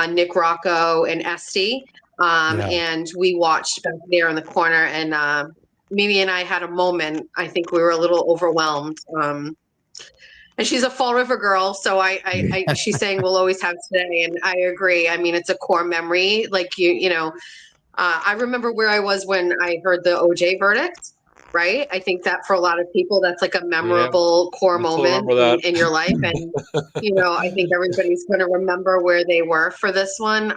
Nick Rocco, and Esty. And we watched back there in the corner, and Mimi and I had a moment. I think we were a little overwhelmed. And she's a Fall River girl, so she's saying we'll always have today, and I agree. I mean, it's a core memory. Like you know, I remember where I was when I heard the OJ verdict. Right? I think that for a lot of people, that's like a memorable core moment in your life, and you know, I think everybody's going to remember where they were for this one.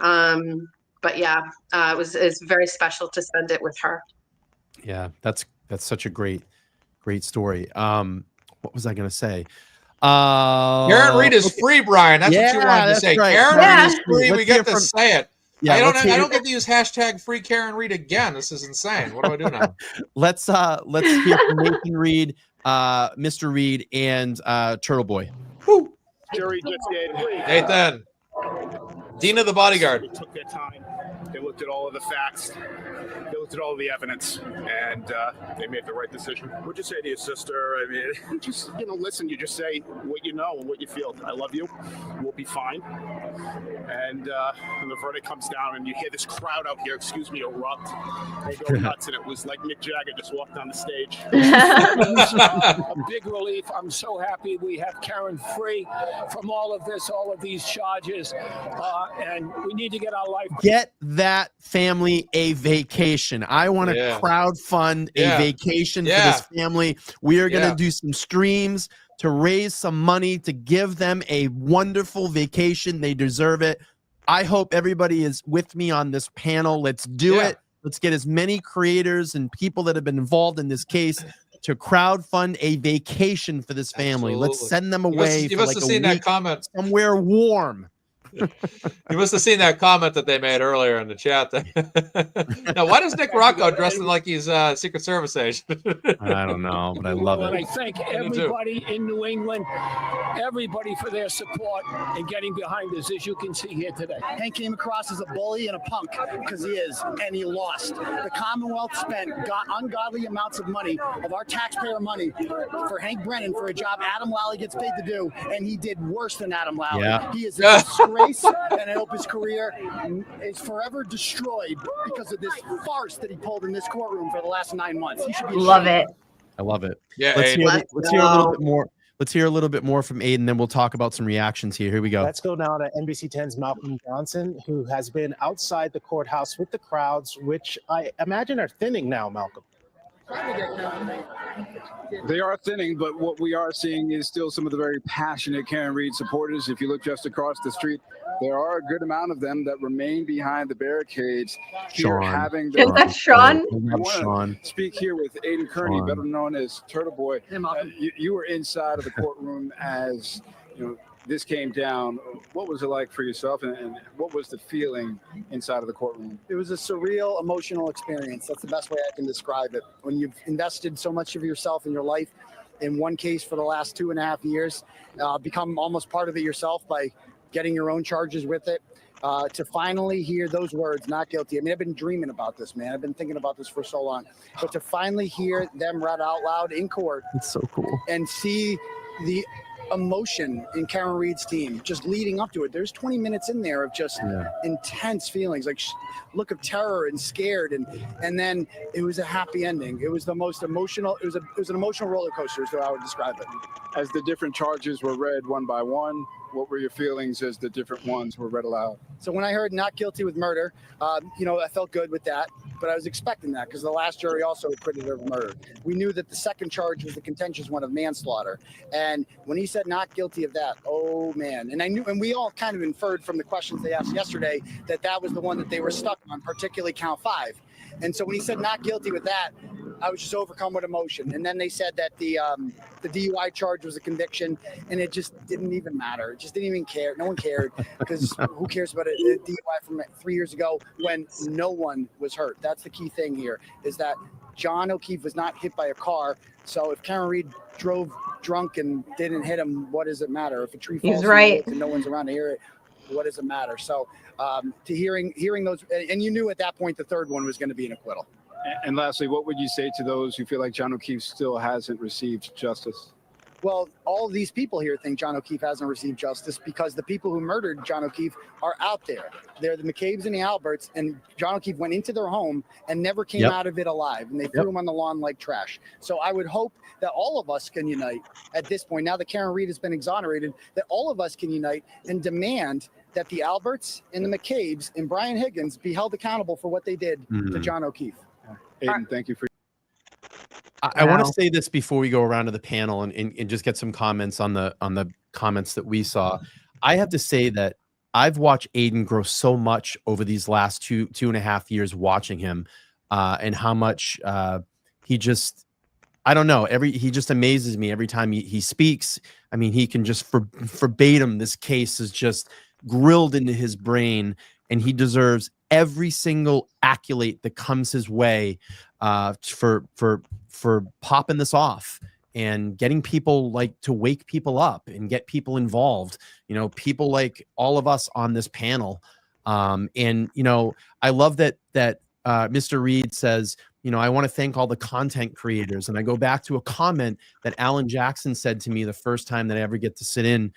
But yeah, it's very special to spend it with her. Yeah, that's such a great story. What was I going to say? Karen Reed is free, Brian. That's what you wanted to say. Right. Karen Reed is free. We get to say it. Yeah, I don't get to use hashtag free Karen Reed again. This is insane. What do I do now? Let's hear from Nathan Reed, Mr. Reed, and Turtle Boy. Whew. Jury just did. Nathan, Dean of the Bodyguard. They took their time. They looked at all of the facts. They looked at all of the evidence, and they made the right decision. What'd you say to your sister? I mean, just, listen, you just say what you know and what you feel. I love you. We'll be fine. And when the verdict comes down and you hear this crowd out here, erupt, they go nuts, and it was like Mick Jagger just walked on the stage. A big relief. I'm so happy we have Karen free from all of this, all of these charges, and we need to get our life. Get that family a vacation. I want to crowd fund a vacation for this family. We are going to do some streams to raise some money to give them a wonderful vacation. They deserve it. I hope everybody is with me on this panel. Let's do it. Let's get as many creators and people that have been involved in this case to crowdfund a vacation for this family. Absolutely. Let's send them away You for must like have a seen week that comment. somewhere warm. You must have seen that comment that they made earlier in the chat. Now, why does Nick Rocco dressing like he's a Secret Service agent? I don't know, but I love And I it. thank everybody in New England, everybody for their support and getting behind us, as you can see here today. Hank came across as a bully and a punk, because he is, and he lost. The Commonwealth spent ungodly amounts of money, of our taxpayer money, for Hank Brennan for a job Adam Lally gets paid to do, and he did worse than Adam Lally. Yeah. He is a disgrace, and I hope his career is forever destroyed because of this farce that he pulled in this courtroom for the last 9 months. He should be Love ashamed. it. I love it. Yeah, let's Aiden. hear a little bit more. Let's hear a little bit more from Aiden, then we'll talk about some reactions here. Here we go. Let's go now to NBC 10's Malcolm Johnson, who has been outside the courthouse with the crowds, which I imagine are thinning now, Malcolm. They are thinning, but what we are seeing is still some of the very passionate Karen Read supporters. If you look just across the street, there are a good amount of them that remain behind the barricades here, Sean. having Is that Sean? I love Sean. Speak here with Aiden Kearney, Sean. better known as Turtle Boy. You were inside of the courtroom as this came down. What was it like for yourself, and what was the feeling inside of the courtroom? It was a surreal, emotional experience. That's the best way I can describe it. When you've invested so much of yourself in your life in one case for the last 2.5 years, become almost part of it yourself by getting your own charges with it, to finally hear those words, not guilty. I mean, I've been dreaming about this, man. I've been thinking about this for so long. But to finally hear them read out loud in court, it's so cool, and see the emotion in Karen Read's team just leading up to it. There's 20 minutes in there of just intense feelings, like look of terror and scared, and then it was a happy ending. It was the most emotional. It was an emotional roller coaster, is how I would describe it. As the different charges were read one by one, what were your feelings as the different ones were read aloud? So when I heard not guilty with murder, I felt good with that, but I was expecting that because the last jury also acquitted her of murder. We knew that the second charge was the contentious one of manslaughter. And when he said not guilty of that, oh man. And I knew, and we all kind of inferred from the questions they asked yesterday that that was the one that they were stuck on, particularly count 5. And so when he said not guilty with that, I was just overcome with emotion. And then they said that the DUI charge was a conviction, and it just didn't even matter. It just didn't even care. No one cared, because who cares about a DUI from 3 years ago when no one was hurt? That's the key thing here, is that John O'Keefe was not hit by a car. So if Karen Read drove drunk and didn't hit him, what does it matter? If a tree falls and no one's around to hear it, what does it matter? So to hearing those, and you knew at that point the third one was going to be an acquittal. And lastly, what would you say to those who feel like John O'Keefe still hasn't received justice? Well, all of these people here think John O'Keefe hasn't received justice because the people who murdered John O'Keefe are out there. They're the McCabe's and the Alberts, and John O'Keefe went into their home and never came out of it alive, and they threw him on the lawn like trash. So I would hope that all of us can unite at this point, now that Karen Read has been exonerated, that all of us can unite and demand that the Alberts and the McCabe's and Brian Higgins be held accountable for what they did to John O'Keefe. Aiden, thank you for. I want to say this before we go around to the panel and just get some comments on the comments that we saw. I have to say that I've watched Aiden grow so much over these last two and a half years watching him, and how much he just, I don't know, he just amazes me every time he speaks. I mean, he can just verbatim, this case is just grilled into his brain, and he deserves every single accolade that comes his way for popping this off and getting people to wake people up and get people involved, people like all of us on this panel. And I love that Mr. Reed says, I want to thank all the content creators. And I go back to a comment that Alan Jackson said to me the first time that I ever get to sit in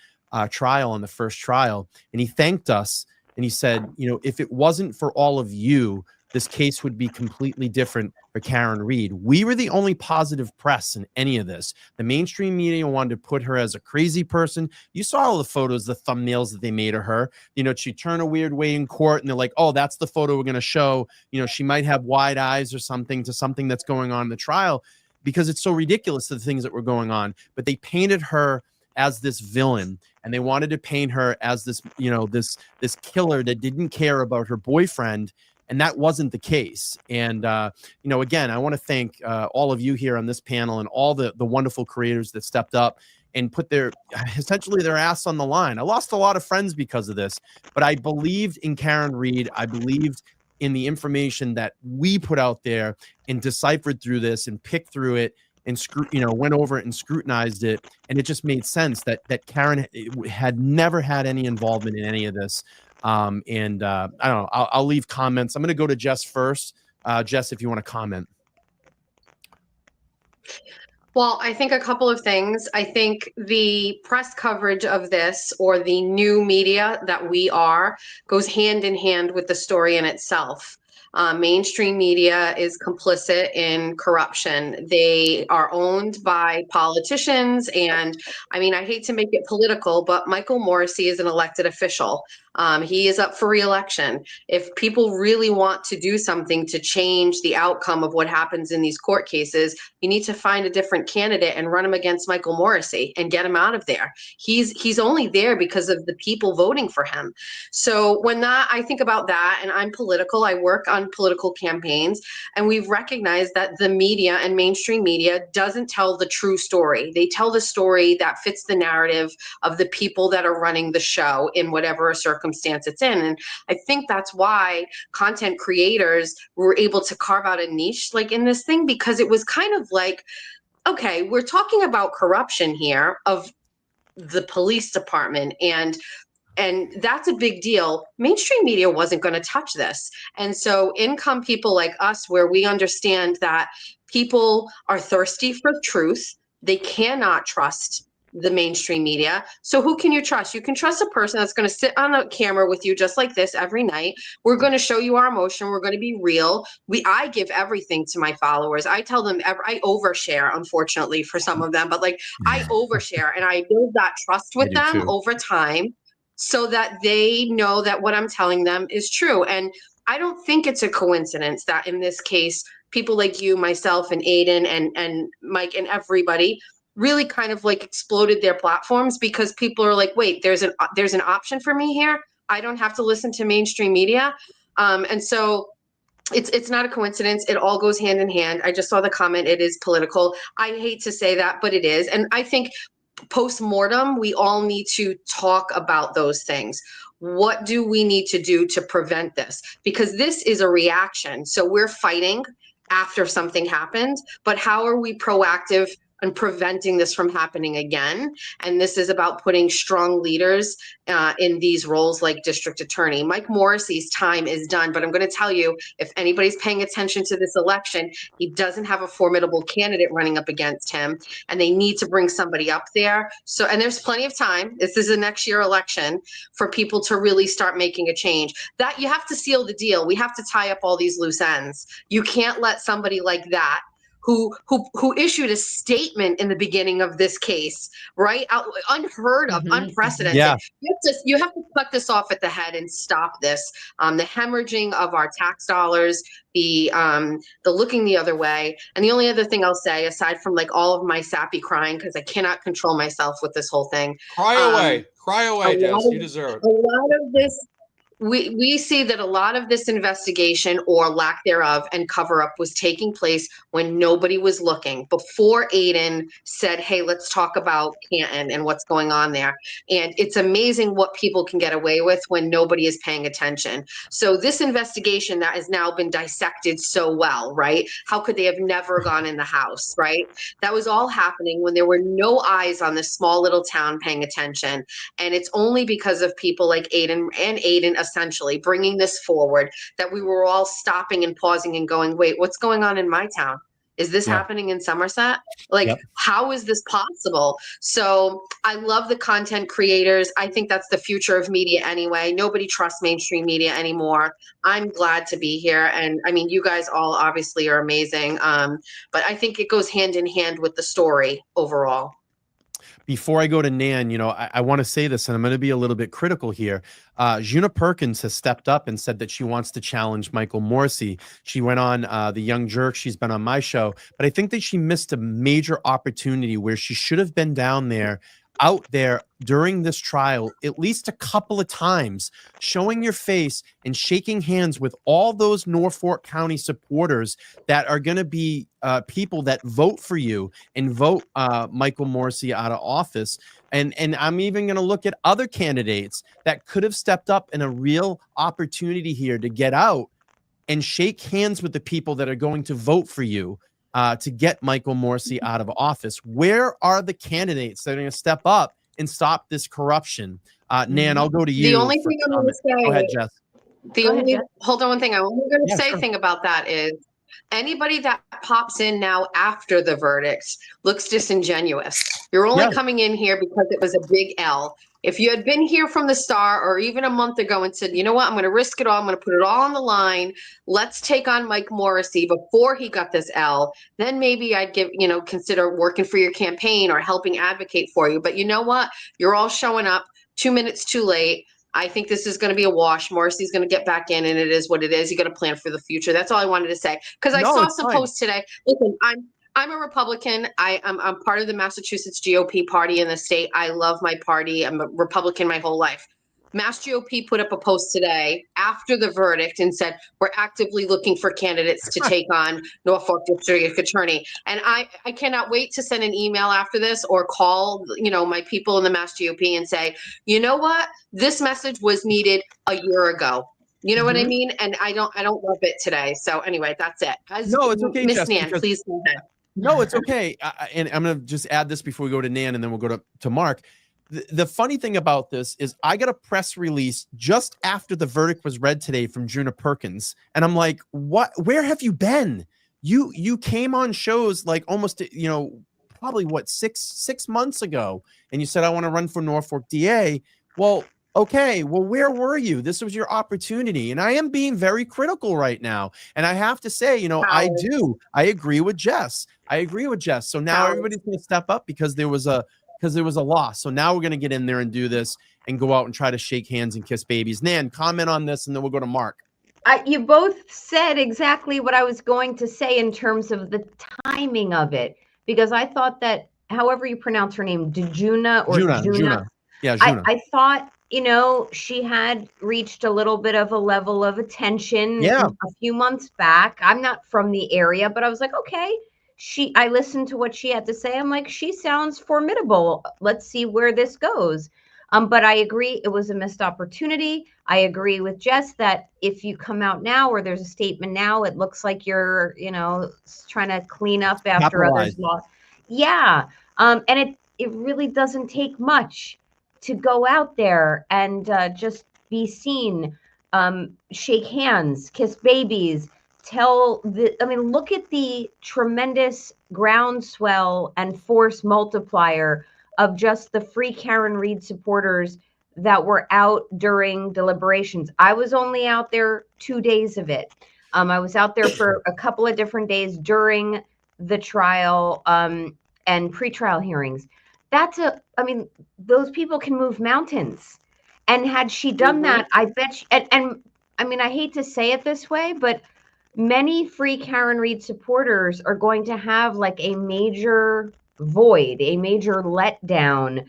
trial on the first trial. And he thanked us. And he said, if it wasn't for all of you, this case would be completely different for Karen Read. We were the only positive press in any of this. The mainstream media wanted to put her as a crazy person. You saw all the photos, the thumbnails that they made of her. She turned a weird way in court, and they're like, oh, that's the photo we're going to show. She might have wide eyes or something to something that's going on in the trial. because it's so ridiculous, the things that were going on. But they painted her as this villain, and they wanted to paint her as this, you know, this killer that didn't care about her boyfriend. And that wasn't the case. And, you know, again, I want to thank all of you here on this panel and all the wonderful creators that stepped up and put essentially their ass on the line. I lost a lot of friends because of this, but I believed in Karen Read. I believed in the information that we put out there and deciphered through this and picked through it and went over it and scrutinized it. And it just made sense that Karen had never had any involvement in any of this. I don't know, I'll leave comments. I'm going to go to Jess first. Jess, if you want to comment. Well, I think a couple of things. I think the press coverage of this, or the new media that we are, goes hand in hand with the story in itself. Mainstream media is complicit in corruption. They are owned by politicians. And I mean, I hate to make it political, but Michael Morrissey is an elected official. He is up for re-election. If people really want to do something to change the outcome of what happens in these court cases, you need to find a different candidate and run him against Michael Morrissey and get him out of there. He's only there because of the people voting for him. So when I think about that, and I'm political, I work on political campaigns, and we've recognized that the media and mainstream media doesn't tell the true story. They tell the story that fits the narrative of the people that are running the show in whatever circumstance it's in. And I think that's why content creators were able to carve out a niche like in this thing, because it was kind of like, okay, we're talking about corruption here of the police department, and that's a big deal. Mainstream media wasn't going to touch this. And so in come people like us, where we understand that people are thirsty for truth. They cannot trust the mainstream media. So who can you trust? You can trust a person that's going to sit on a camera with you just like this every night. We're going to show you our emotion. We're going to be real. I give everything to my followers. I tell them, I overshare, unfortunately for some of them, but like I overshare, and I build that trust with them over time so that they know that what I'm telling them is true. And I don't think it's a coincidence that in this case, people like you, myself, and Aiden and Mike and everybody really kind of like exploded their platforms, because people are like, wait, there's an option for me here. I don't have to listen to mainstream media. And so it's not a coincidence. It all goes hand in hand. I just saw the comment. It is political. I hate to say that, but it is. And I think post-mortem, we all need to talk about those things. What do we need to do to prevent this? Because this is a reaction. So we're fighting after something happened, but how are we proactive and preventing this from happening again? And this is about putting strong leaders in these roles like district attorney. Mike Morrissey's time is done, but I'm going to tell you, if anybody's paying attention to this election, he doesn't have a formidable candidate running up against him, and they need to bring somebody up there. So, and there's plenty of time. This is a next year election for people to really start making a change. That you have to seal the deal. We have to tie up all these loose ends. You can't let somebody like that, who issued a statement in the beginning of this case, right? Unheard of, unprecedented. Yeah. You have to cut this off at the head and stop this. The hemorrhaging of our tax dollars, the looking the other way. And the only other thing I'll say, aside from like all of my sappy crying, because I cannot control myself with this whole thing. Cry away, Jess. You deserve it. A lot of this. We see that a lot of this investigation, or lack thereof, and cover up was taking place when nobody was looking, before Aiden said, hey, let's talk about Canton and what's going on there. And it's amazing what people can get away with when nobody is paying attention. So this investigation that has now been dissected so well, right? How could they have never gone in the house, right? That was all happening when there were no eyes on this small little town paying attention. And it's only because of people like Aiden essentially bringing this forward that we were all stopping and pausing and going, wait, what's going on in my town? Is this happening in Somerset? Like, how is this possible? So I love the content creators. I think that's the future of media anyway. Nobody trusts mainstream media anymore. I'm glad to be here. And I mean, you guys all obviously are amazing. But I think it goes hand in hand with the story overall. before I go to Nan, I want to say this, and I'm going to be a little bit critical here. Juna Perkins has stepped up and said that she wants to challenge Michael Morrissey. She went on The Young Jerk. She's been on my show, but I think that she missed a major opportunity where she should have been out there during this trial at least a couple of times, showing your face and shaking hands with all those Norfolk County supporters that are going to be people that vote for you and vote Michael Morrissey out of office. And I'm even going to look at other candidates that could have stepped up in a real opportunity here to get out and shake hands with the people that are going to vote for you to get Michael Morrissey out of office. Where are the candidates that are going to step up and stop this corruption? Nan, I'll go to you. The only thing I'm going to say. Go ahead, Jess. Hold on one thing. I'm only going to say thing about that is anybody that pops in now after the verdict looks disingenuous. You're only coming in here because it was a big L. If you had been here from the start or even a month ago and said, you know what, I'm going to risk it all. I'm going to put it all on the line. Let's take on Mike Morrissey before he got this L. Then maybe I'd consider working for your campaign or helping advocate for you. But you know what? You're all showing up 2 minutes too late. I think this is going to be a wash. Morrissey's going to get back in, and it is what it is. You got to plan for the future. That's all I wanted to say. Because I saw some posts today. Listen, I'm a Republican. I'm part of the Massachusetts GOP party in the state. I love my party. I'm a Republican my whole life. Mass GOP put up a post today after the verdict and said, we're actively looking for candidates to take on Norfolk District Attorney. And I cannot wait to send an email after this or call, my people in the Mass GOP and say, you know what? This message was needed a year ago. You know what I mean? And I don't love it today. So anyway, that's it. No, it's okay, Miss Jess, Nan, please go ahead. No, it's okay. And I'm going to just add this before we go to Nan, and then we'll go to Mark. The funny thing about this is I got a press release just after the verdict was read today from Juna Perkins. And I'm like, what? Where have you been? You came on shows like almost, probably what, six months ago. And you said, I want to run for Norfolk DA. Well, okay, well, where were you? This was your opportunity. And I am being very critical right now. And I have to say, I agree with Jess. So now everybody's going to step up because there was a loss. So now we're going to get in there and do this and go out and try to shake hands and kiss babies. Nan, comment on this, and then we'll go to Mark. You both said exactly what I was going to say in terms of the timing of it, because I thought that however you pronounce her name, Juna. Yeah, Juna. I thought, she had reached a little bit of a level of attention a few months back. I'm not from the area, but I was like, okay. I listened to what she had to say. I'm like, she sounds formidable. Let's see where this goes. But I agree it was a missed opportunity. I agree with Jess that if you come out now or there's a statement now, it looks like you're, trying to clean up after others lost. Yeah. And it really doesn't take much to go out there and just be seen, shake hands, kiss babies, look at the tremendous groundswell and force multiplier of just the Free Karen Read supporters that were out during deliberations. I was only out there 2 days of it. I was out there for a couple of different days during the trial and pretrial hearings. Those people can move mountains. And had she done that, I bet I hate to say it this way, but many Free Karen Read supporters are going to have like a major void, a major letdown.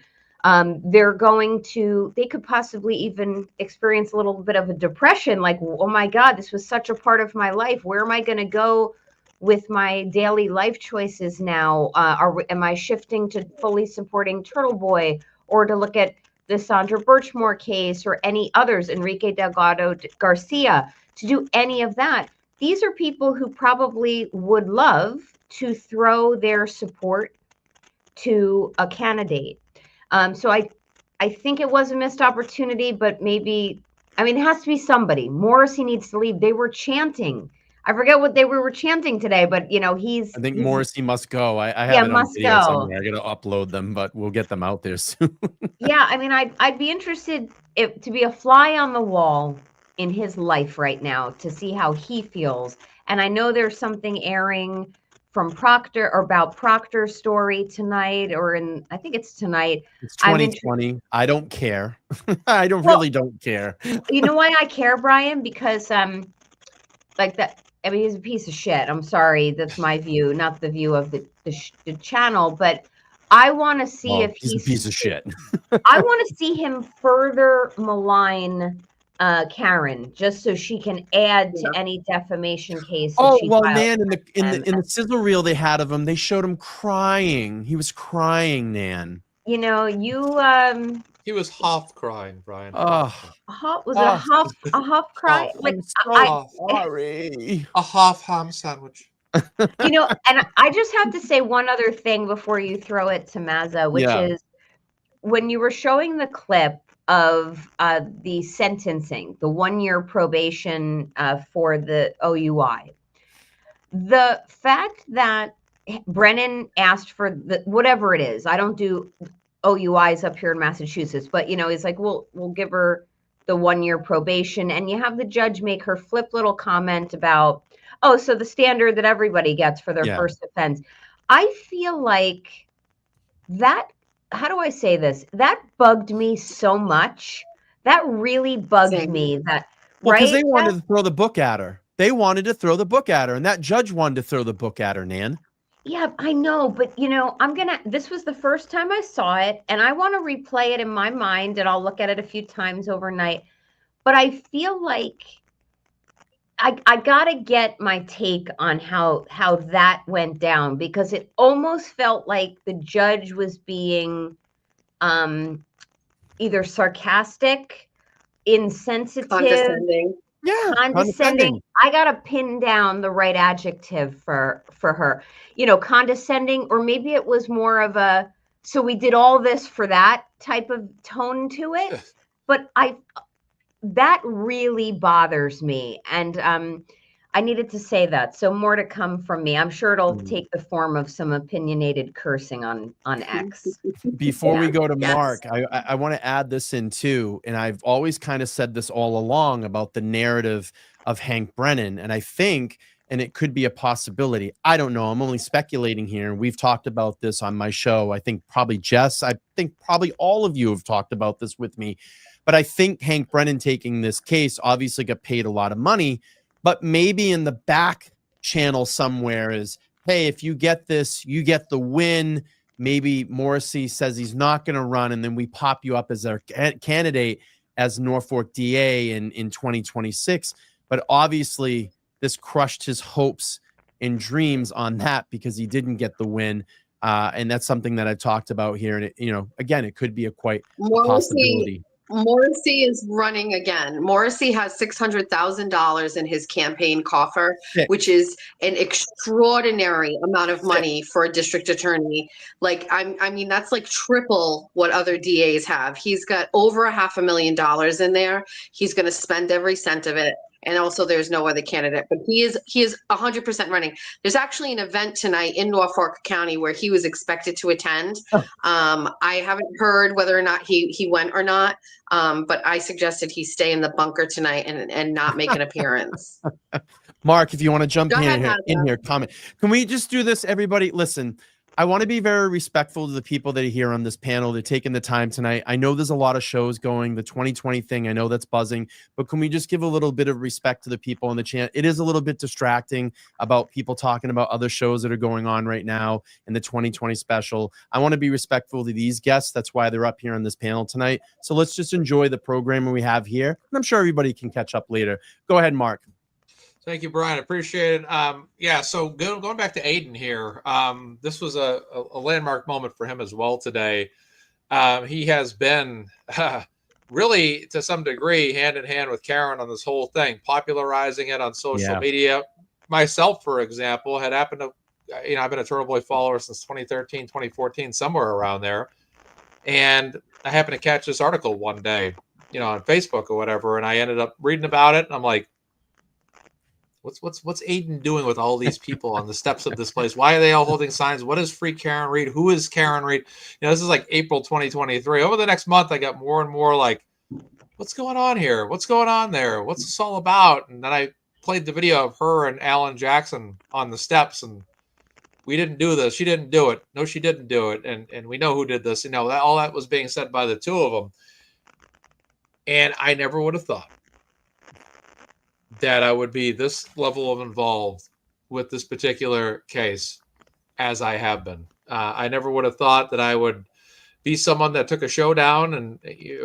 They could possibly even experience a little bit of a depression, like, oh my God, this was such a part of my life. Where am I going to go with my daily life choices now? Am I shifting to fully supporting Turtle Boy, or to look at the Sandra Birchmore case or any others, Enrique Delgado Garcia, to do any of that? These are people who probably would love to throw their support to a candidate. So I think it was a missed opportunity, but maybe, it has to be somebody. Morrissey needs to leave. They were chanting. I forget what they were chanting today, but I think Morrissey must go. I have it on video somewhere. I got to upload them, but we'll get them out there soon. Yeah, I'd be interested to be a fly on the wall in his life right now to see how he feels. And I know there's something airing from Proctor or about Proctor's story tonight, or I think it's tonight. It's 2020. I don't care. I really don't care. You know why I care, Brian? Because like that. I mean, he's a piece of shit. I'm sorry. That's my view, not the view of the channel. But I want to see if he's a piece of shit. I want to see him further malign Karen, just so she can add to any defamation case. Oh well, Nan, in the sizzle reel they had of him, they showed him crying. He was crying, Nan. You know, you He was half crying, Brian. Oh, was it a huff cry? I'm so sorry. A half ham sandwich. You know, and I just have to say one other thing before you throw it to Mazza, which is when you were showing the clip of the sentencing, the 1-year probation for the OUI, the fact that Brennan asked for whatever it is, I don't do OUIs up here in Massachusetts, but you know, he's like, we'll give her the 1-year probation, and you have the judge make her flip little comment about, oh, so the standard that everybody gets for their first offense. I feel like that, how do I say this? That bugged me so much. That really bugged me. That because they wanted to throw the book at her. They wanted to throw the book at her, and that judge wanted to throw the book at her, Nan. Yeah, I know, but you know, this was the first time I saw it, and I want to replay it in my mind, and I'll look at it a few times overnight. But I feel like I gotta get my take on how that went down, because it almost felt like the judge was being either sarcastic, insensitive, condescending. I gotta pin down the right adjective for her. You know, condescending, or maybe it was more of a, so we did all this for that type of tone to it. But that really bothers me, and I needed to say that. So more to come from me. I'm sure it'll take the form of some opinionated cursing on X. Before we go to Mark, I want to add this in too, and I've always kind of said this all along about the narrative of Hank Brennan, and I think, and it could be a possibility, I don't know, I'm only speculating here, and we've talked about this on my show. I think probably Jess, I think probably all of you have talked about this with me. But I think Hank Brennan taking this case obviously got paid a lot of money, but maybe in the back channel somewhere is, hey, if you get this, you get the win. Maybe Morrissey says he's not going to run, and then we pop you up as our candidate as Norfolk DA in 2026. But obviously, this crushed his hopes and dreams on that because he didn't get the win. And that's something that I talked about here. And, you know, again, it could be a possibility. Morrissey is running again. Morrissey has $600,000 in his campaign coffer, which is an extraordinary amount of money for a district attorney. Like, I mean, that's like triple what other DAs have. He's got over $500,000 in there. He's going to spend every cent of it. And also there's no other candidate, but he is 100% running. There's actually an event tonight in Norfolk County where he was expected to attend. I haven't heard whether or not he went or not, but I suggested he stay in the bunker tonight and not make an appearance. Mark, if you want to jump in here, comment. Can we just do this, everybody? Listen, I want to be very respectful to the people that are here on this panel. They're taking the time tonight. I know there's a lot of shows going, the 2020 thing, I know that's buzzing, but can we just give a little bit of respect to the people on the channel? It is a little bit distracting about people talking about other shows that are going on right now in the 2020 special. I want to be respectful to these guests. That's why they're up here on this panel tonight. So let's just enjoy the programming we have here. And I'm sure everybody can catch up later. Go ahead, Mark. Thank you, Brian. Appreciate it. Yeah, so going back to Aiden here, this was a landmark moment for him as well today. He has been really, to some degree, hand in hand with Karen on this whole thing, popularizing it on social media. Myself, for example, had happened to, I've been a Turtle Boy follower since 2013, 2014, somewhere around there. And I happened to catch this article one day, on Facebook or whatever, and I ended up reading about it, and I'm like, What's Aiden doing with all these people on the steps of this place? Why are they all holding signs? What is Free Karen Reed? Who is Karen Reed? This is like April 2023. Over the next month, I got more and more like, what's going on here? What's going on there? What's this all about? And then I played the video of her and Alan Jackson on the steps, and we didn't do this. She didn't do it. No, she didn't do it. And we know who did this. All that was being said by the two of them. And I never would have thought that I would be this level of involved with this particular case as I have been. I never would have thought that I would be someone that took a show down and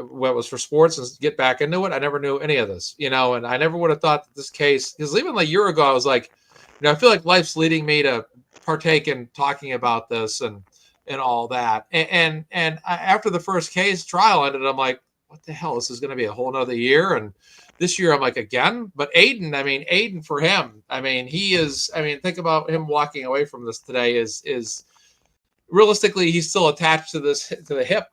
what was for sports and get back into it. I never knew any of this, and I never would have thought that this case, because even like a year ago, I was like, I feel like life's leading me to partake in talking about this and all that. And after the first case trial ended, I'm like, what the hell? This is going to be a whole nother year. And this year I'm like, again, but Aiden for him, he is, think about him walking away from this today is realistically, he's still attached to the hip,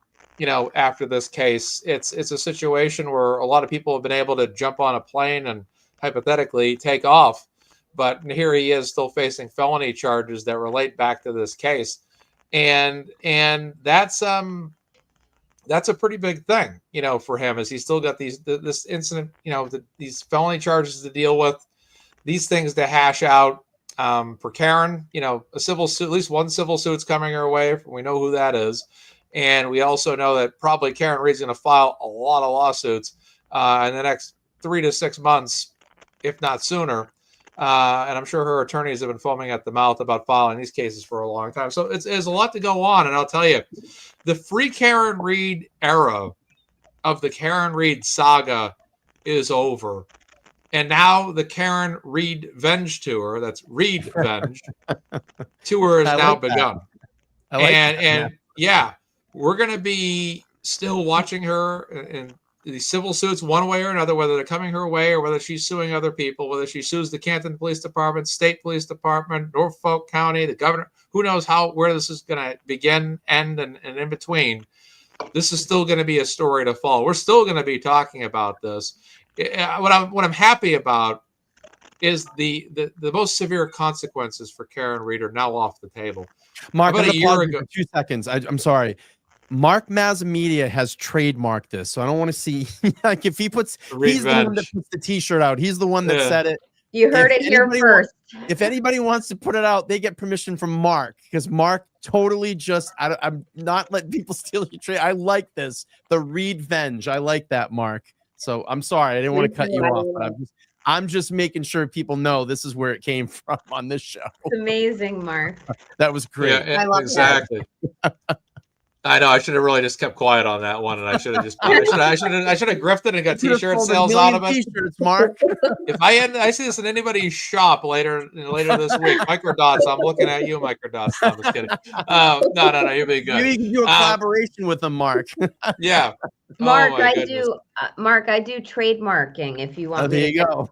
after this case. It's a situation where a lot of people have been able to jump on a plane and hypothetically take off. But here he is still facing felony charges that relate back to this case. And that's a pretty big thing, for him, as he's still got this incident, these felony charges to deal with, these things to hash out. For Karen, a civil suit, at least one civil suit's coming her way. We know who that is. And we also know that probably Karen Reed's going to file a lot of lawsuits in the next 3 to 6 months, if not sooner. And I'm sure her attorneys have been foaming at the mouth about filing these cases for a long time. So there's a lot to go on. And I'll tell you, the free Karen Reed era of the Karen Reed saga is over. And now the Karen Reed Venge Tour, that's Reed Venge, tour has now begun. And we're going to be still watching her in these civil suits one way or another, whether they're coming her way or whether she's suing other people, whether she sues the Canton Police Department, State Police Department, Norfolk County, the governor. Who knows where this is going to begin, end, and in between. This is still going to be a story to follow. We're still going to be talking about this. What I'm happy about is the most severe consequences for Karen Reed are now off the table. Mark, about a year ago, 2 seconds. I'm sorry. Mark MazzaMedia has trademarked this, so I don't want to see like if he puts. He's the one that puts the T-shirt out. He's the one that said it. You heard it here first. If anybody wants to put it out, they get permission from Mark, because Mark totally just. I'm not letting people steal your trade. I like this. The Reed Venge. I like that, Mark. So I'm sorry, I didn't want to cut you off, but I'm just making sure people know this is where it came from on this show. It's amazing, Mark. That was great. Yeah, I love exactly. I know. I should have really just kept quiet on that one, and I should have just. I should have grifted and got T-shirt sales out of it. T-shirts, Mark. If I see this in anybody's shop later this week, Microdots. I'm looking at you, Microdots. No, I'm just kidding. No. You'll be good. You can do a collaboration with them, Mark. Yeah. Mark, Mark, I do trademarking if you want. Oh, there you go.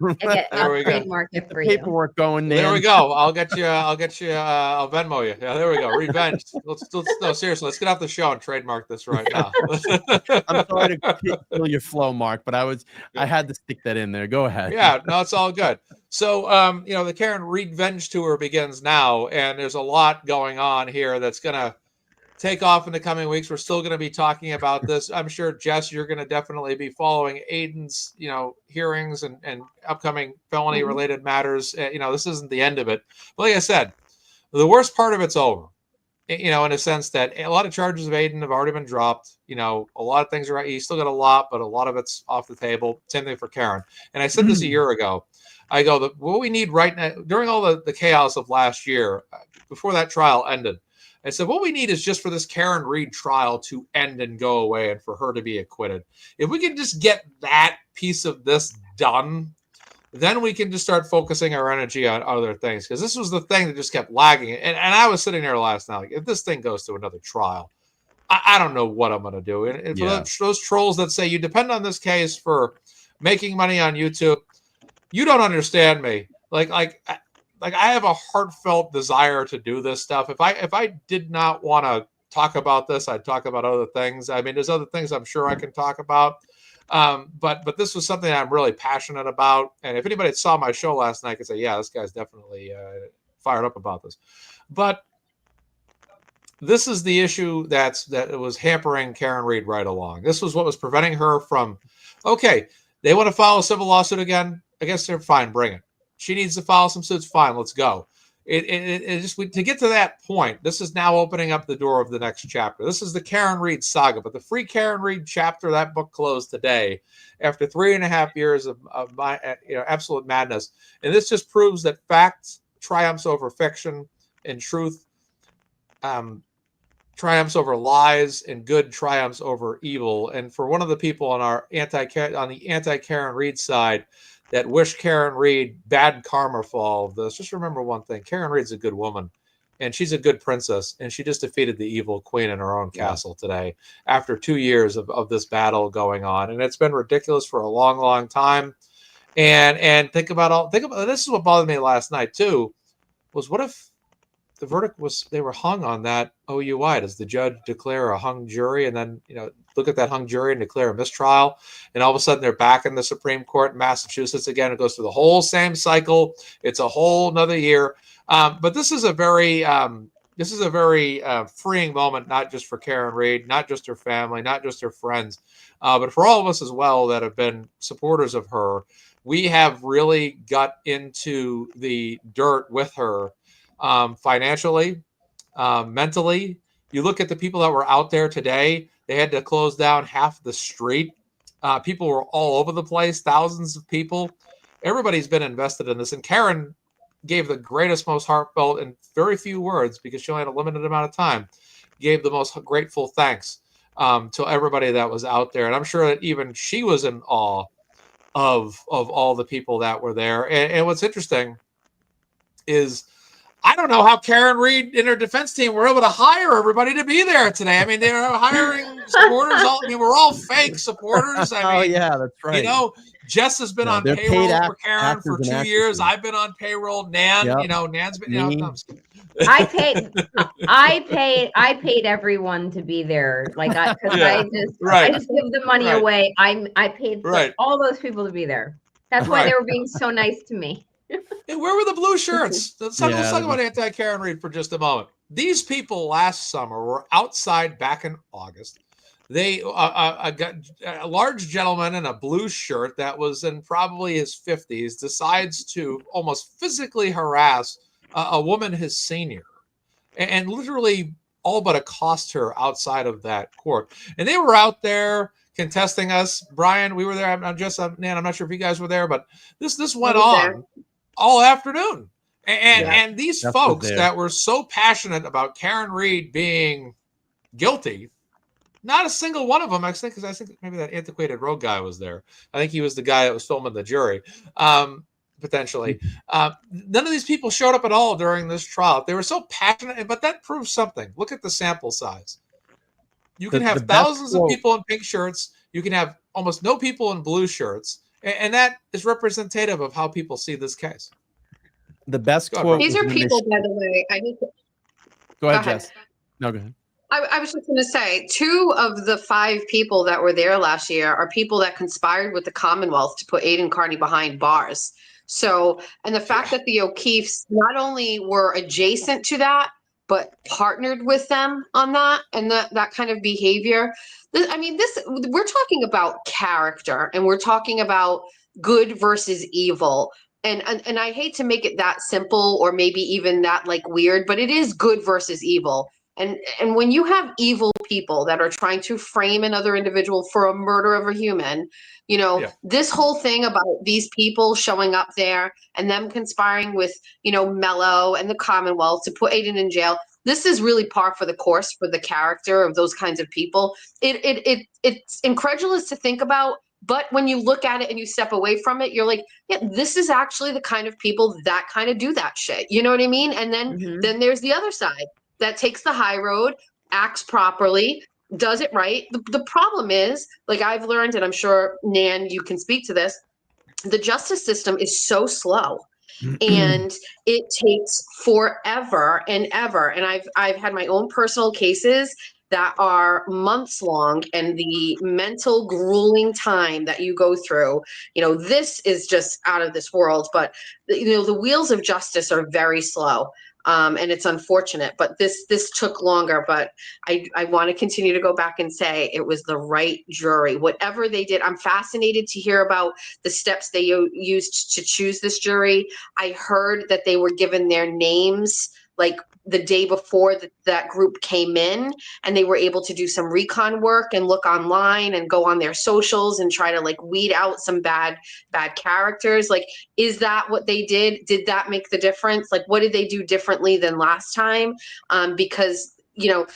I'll trademark it for you. Paperwork going there. There we go. I'll get you. I'll Venmo you. Yeah, there we go. Revenge. No, seriously. Let's get off the show and trademark this right now. I'm sorry to kill your flow, Mark, but I had to stick that in there. Go ahead. Yeah, no, it's all good. So, the Karen Reed Venge Tour begins now, and there's a lot going on here that's going to take off in the coming weeks. We're still going to be talking about this. I'm sure, Jess, you're going to definitely be following Aiden's, hearings and upcoming felony related matters. This isn't the end of it. But like I said, the worst part of it's over, in a sense that a lot of charges of Aiden have already been dropped. A lot of things are, he's still got a lot, but a lot of it's off the table. Same thing for Karen. And I said this a year ago. I go, what we need right now, during all the chaos of last year, before that trial ended, I said, what we need is just for this Karen Reed trial to end and go away and for her to be acquitted. If we can just get that piece of this done, then we can just start focusing our energy on other things. Because this was the thing that just kept lagging. And I was sitting there last night, like, if this thing goes to another trial, I don't know what I'm going to do. And for those trolls that say you depend on this case for making money on YouTube, you don't understand me. Like I have a heartfelt desire to do this stuff. If I did not want to talk about this, I'd talk about other things. There's other things I'm sure I can talk about. But this was something I'm really passionate about. And if anybody saw my show last night, could say, yeah, this guy's definitely fired up about this. But this is the issue that was hampering Karen Reed right along. This was what was preventing her from, okay, they want to file a civil lawsuit again. I guess they're fine. Bring it. She needs to file some suits. Fine, let's go. it just to get to that point. This is now opening up the door of the next chapter. This is the Karen Read saga, but the Free Karen Read chapter, that book closed today after 3.5 years of absolute madness. And this just proves that fact triumphs over fiction, and truth triumphs over lies, and good triumphs over evil. And for one of the people on the anti-Karen Read side that wish Karen Read bad karma for all of this, just remember one thing: Karen Read's a good woman, and she's a good princess, and she just defeated the evil queen in her own castle today after 2 years of this battle going on. And it's been ridiculous for a long, long time. And think about this is what bothered me last night too, was what if the verdict was they were hung on that OUI? Does the judge declare a hung jury and then, look at that hung jury and declare a mistrial, and all of a sudden they're back in the Supreme Court in Massachusetts again? It goes through the whole same cycle. It's a whole another year. But this is a very freeing moment, not just for Karen Read, not just her family, not just her friends, but for all of us as well that have been supporters of her. We have really got into the dirt with her, financially, mentally. You look at the people that were out there today, they had to close down half the street. People were all over the place, thousands of people. Everybody's been invested in this. And Karen gave the greatest, most heartfelt, and very few words, because she only had a limited amount of time, gave the most grateful thanks to everybody that was out there. And I'm sure that even she was in awe of all the people that were there. And what's interesting is, I don't know how Karen Read and her defense team were able to hire everybody to be there today. I mean, they were hiring supporters. We're all fake supporters. That's right. Jess has been on payroll for Karen for 2 years. I've been on payroll. Nan, Nan's been. I paid everyone to be there. I just give the money away. I paid for all those people to be there. That's why they were being so nice to me. And where were the blue shirts? Let's talk about anti-Karen Read for just a moment. These people last summer were outside back in August. They a large gentleman in a blue shirt that was in probably his 50s decides to almost physically harass a woman his senior, and literally all but accost her outside of that court. And they were out there contesting us. Brian, we were there. I'm not sure if you guys were there, but this went on all afternoon. And these folks that were so passionate about Karen Read being guilty, not a single one of them, I think maybe that antiquated road guy was there. I think he was the guy that was filming the jury, potentially. None of these people showed up at all during this trial. They were so passionate, but that proves something. Look at the sample size. You can have thousands of people in pink shirts. You can have almost no people in blue shirts. And that is representative of how people see this case. The best quote. These are people, by the way. Go ahead, Jess. No, go ahead. I was just going to say, 2 of the 5 people that were there last year are people that conspired with the Commonwealth to put Aidan Carney behind bars. So, and the fact that the O'Keefes not only were adjacent to that, but partnered with them on that, and that kind of behavior. We're talking about character, and we're talking about good versus evil. And I hate to make it that simple, or maybe even that weird, but it is good versus evil. And when you have evil people that are trying to frame another individual for a murder of a human, this whole thing about these people showing up there and them conspiring with, Mello and the Commonwealth to put Aidan in jail, this is really par for the course for the character of those kinds of people. It's incredulous to think about, but when you look at it and you step away from it, you're like, yeah, this is actually the kind of people that kind of do that shit. You know what I mean? And then there's the other side that takes the high road, acts properly, does it right. The problem is, I've learned, and I'm sure, Nan, you can speak to this, the justice system is so slow. And it takes forever and ever. And I've had my own personal cases that are months long, and the mental grueling time that you go through, this is just out of this world. But the wheels of justice are very slow. And it's unfortunate, but this took longer. But I want to continue to go back and say it was the right jury. Whatever they did, I'm fascinated to hear about the steps they used to choose this jury. I heard that they were given their names like the day before that group came in, and they were able to do some recon work and look online and go on their socials and try to like weed out some bad characters. Like, is that what they did? Did that make the difference? Like, what did they do differently than last time? Because, you know,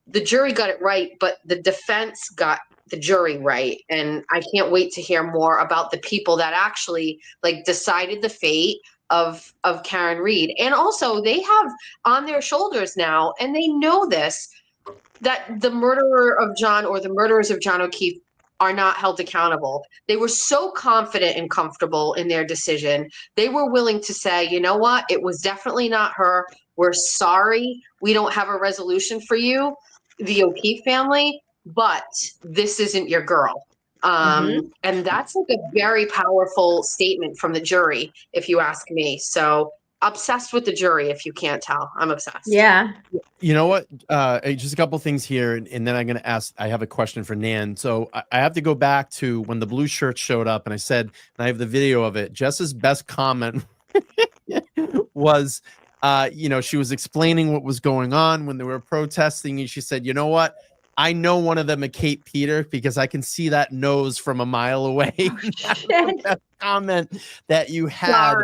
the jury got it right, but the defense got the jury right. And I can't wait to hear more about the people that actually like decided the fate of Karen Read. And also they have on their shoulders now, and they know this, that the murderer of John or the murderers of John O'Keefe are not held accountable. They were so confident and comfortable in their decision. They were willing to say, you know what, it was definitely not her. We're sorry. We don't have a resolution for you, the O'Keefe family, but this isn't your girl. And that's like a very powerful statement from the jury, if you ask me. So obsessed with the jury, if you can't tell. I'm obsessed. Yeah. You know what? Just a couple things here, and then I'm going to ask. I have a question for Nan. So I have to go back to when the blue shirts showed up, and I said, and I have the video of it. Jess's best comment was, you know, she was explaining what was going on when they were protesting, and she said, you know what? I know one of them at Cape Peter because I can see that nose from a mile away. That comment that you had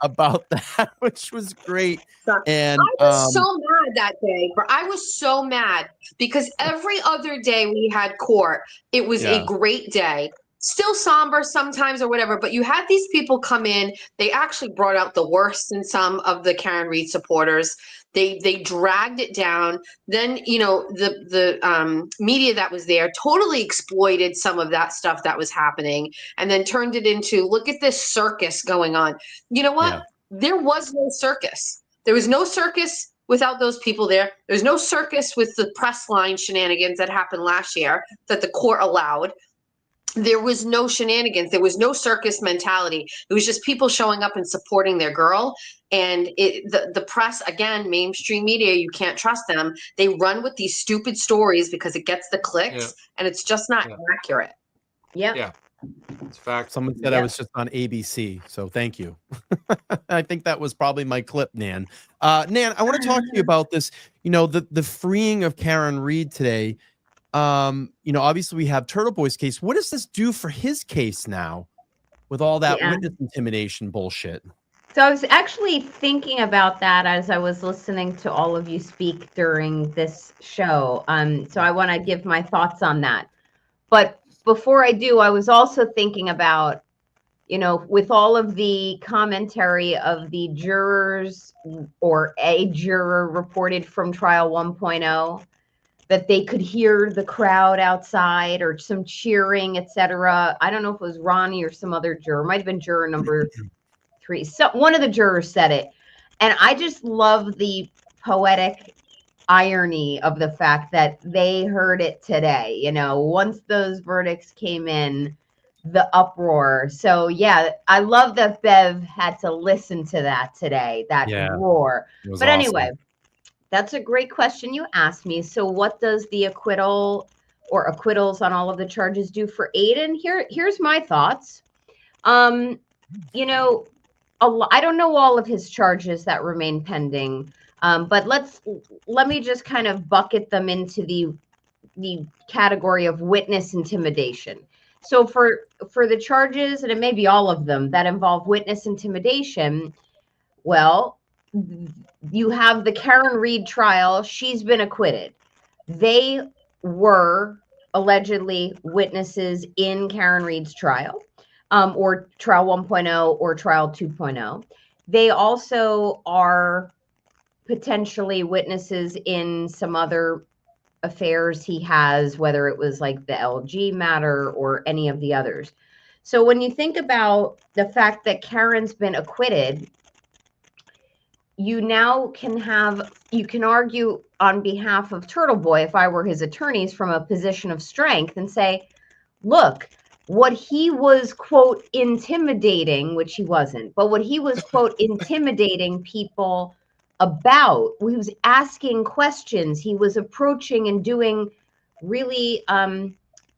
about that, which was great. And I was so mad that day. I was so mad because every other day we had court, it was a great day. Still somber sometimes or whatever, but you had these people come in. They actually brought out the worst in some of the Karen Read supporters. They dragged it down. Then, you know, the media that was there totally exploited some of that stuff that was happening and then turned it into, look at this circus going on. You know what? There was no circus. There was no circus without those people there. There's no circus with the press line shenanigans that happened last year that the court allowed. There was no shenanigans. There was no circus mentality. It was just people showing up and supporting their girl. And the press, again, mainstream media, you can't trust them. They run with these stupid stories because it gets the clicks, and it's just not accurate. Yeah. It's fact. Someone said I was just on ABC, so thank you. I think that was probably my clip, Nan. Nan, I want to talk to you about this. You know, the freeing of Karen Read today. You know, obviously we have Turtle Boy's case. What does this do for his case now with all that witness intimidation bullshit? So I was actually thinking about that as I was listening to all of you speak during this show. So I want to give my thoughts on that. But before I do, I was also thinking about, you know, with all of the commentary of the jurors or a juror reported from trial 1.0, that they could hear the crowd outside or some cheering, etc. I don't know if it was Ronnie or some other juror. It might have been juror number 3. So one of the jurors said it. And I just love the poetic irony of the fact that they heard it today. You know, once those verdicts came in, the uproar. So yeah, I love that Bev had to listen to that today, that roar. But anyway, that's a great question you asked me. So what does the acquittal or acquittals on all of the charges do for Aiden? Here's my thoughts. You know, I don't know all of his charges that remain pending, but let me just kind of bucket them into the category of witness intimidation. So for the charges, and it may be all of them that involve witness intimidation, well, you have the Karen Read trial. She's been acquitted. They were allegedly witnesses in Karen Read's trial, or trial 1.0 or trial 2.0. They also are potentially witnesses in some other affairs he has, whether it was like the LG matter or any of the others. So when you think about the fact that Karen's been acquitted, you now can argue on behalf of Turtle Boy, if I were his attorneys, from a position of strength and say, look, what he was, quote, intimidating, which he wasn't, but what he was, quote, intimidating people about, he was asking questions, he was approaching and doing really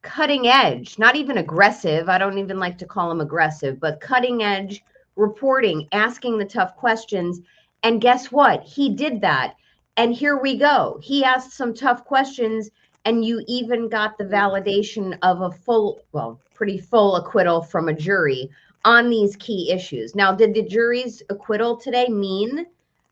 cutting edge, not even aggressive. I don't even like to call him aggressive, but cutting edge reporting, asking the tough questions. And guess what? He did that. And here we go. He asked some tough questions, and you even got the validation of a pretty full acquittal from a jury on these key issues. Now, did the jury's acquittal today mean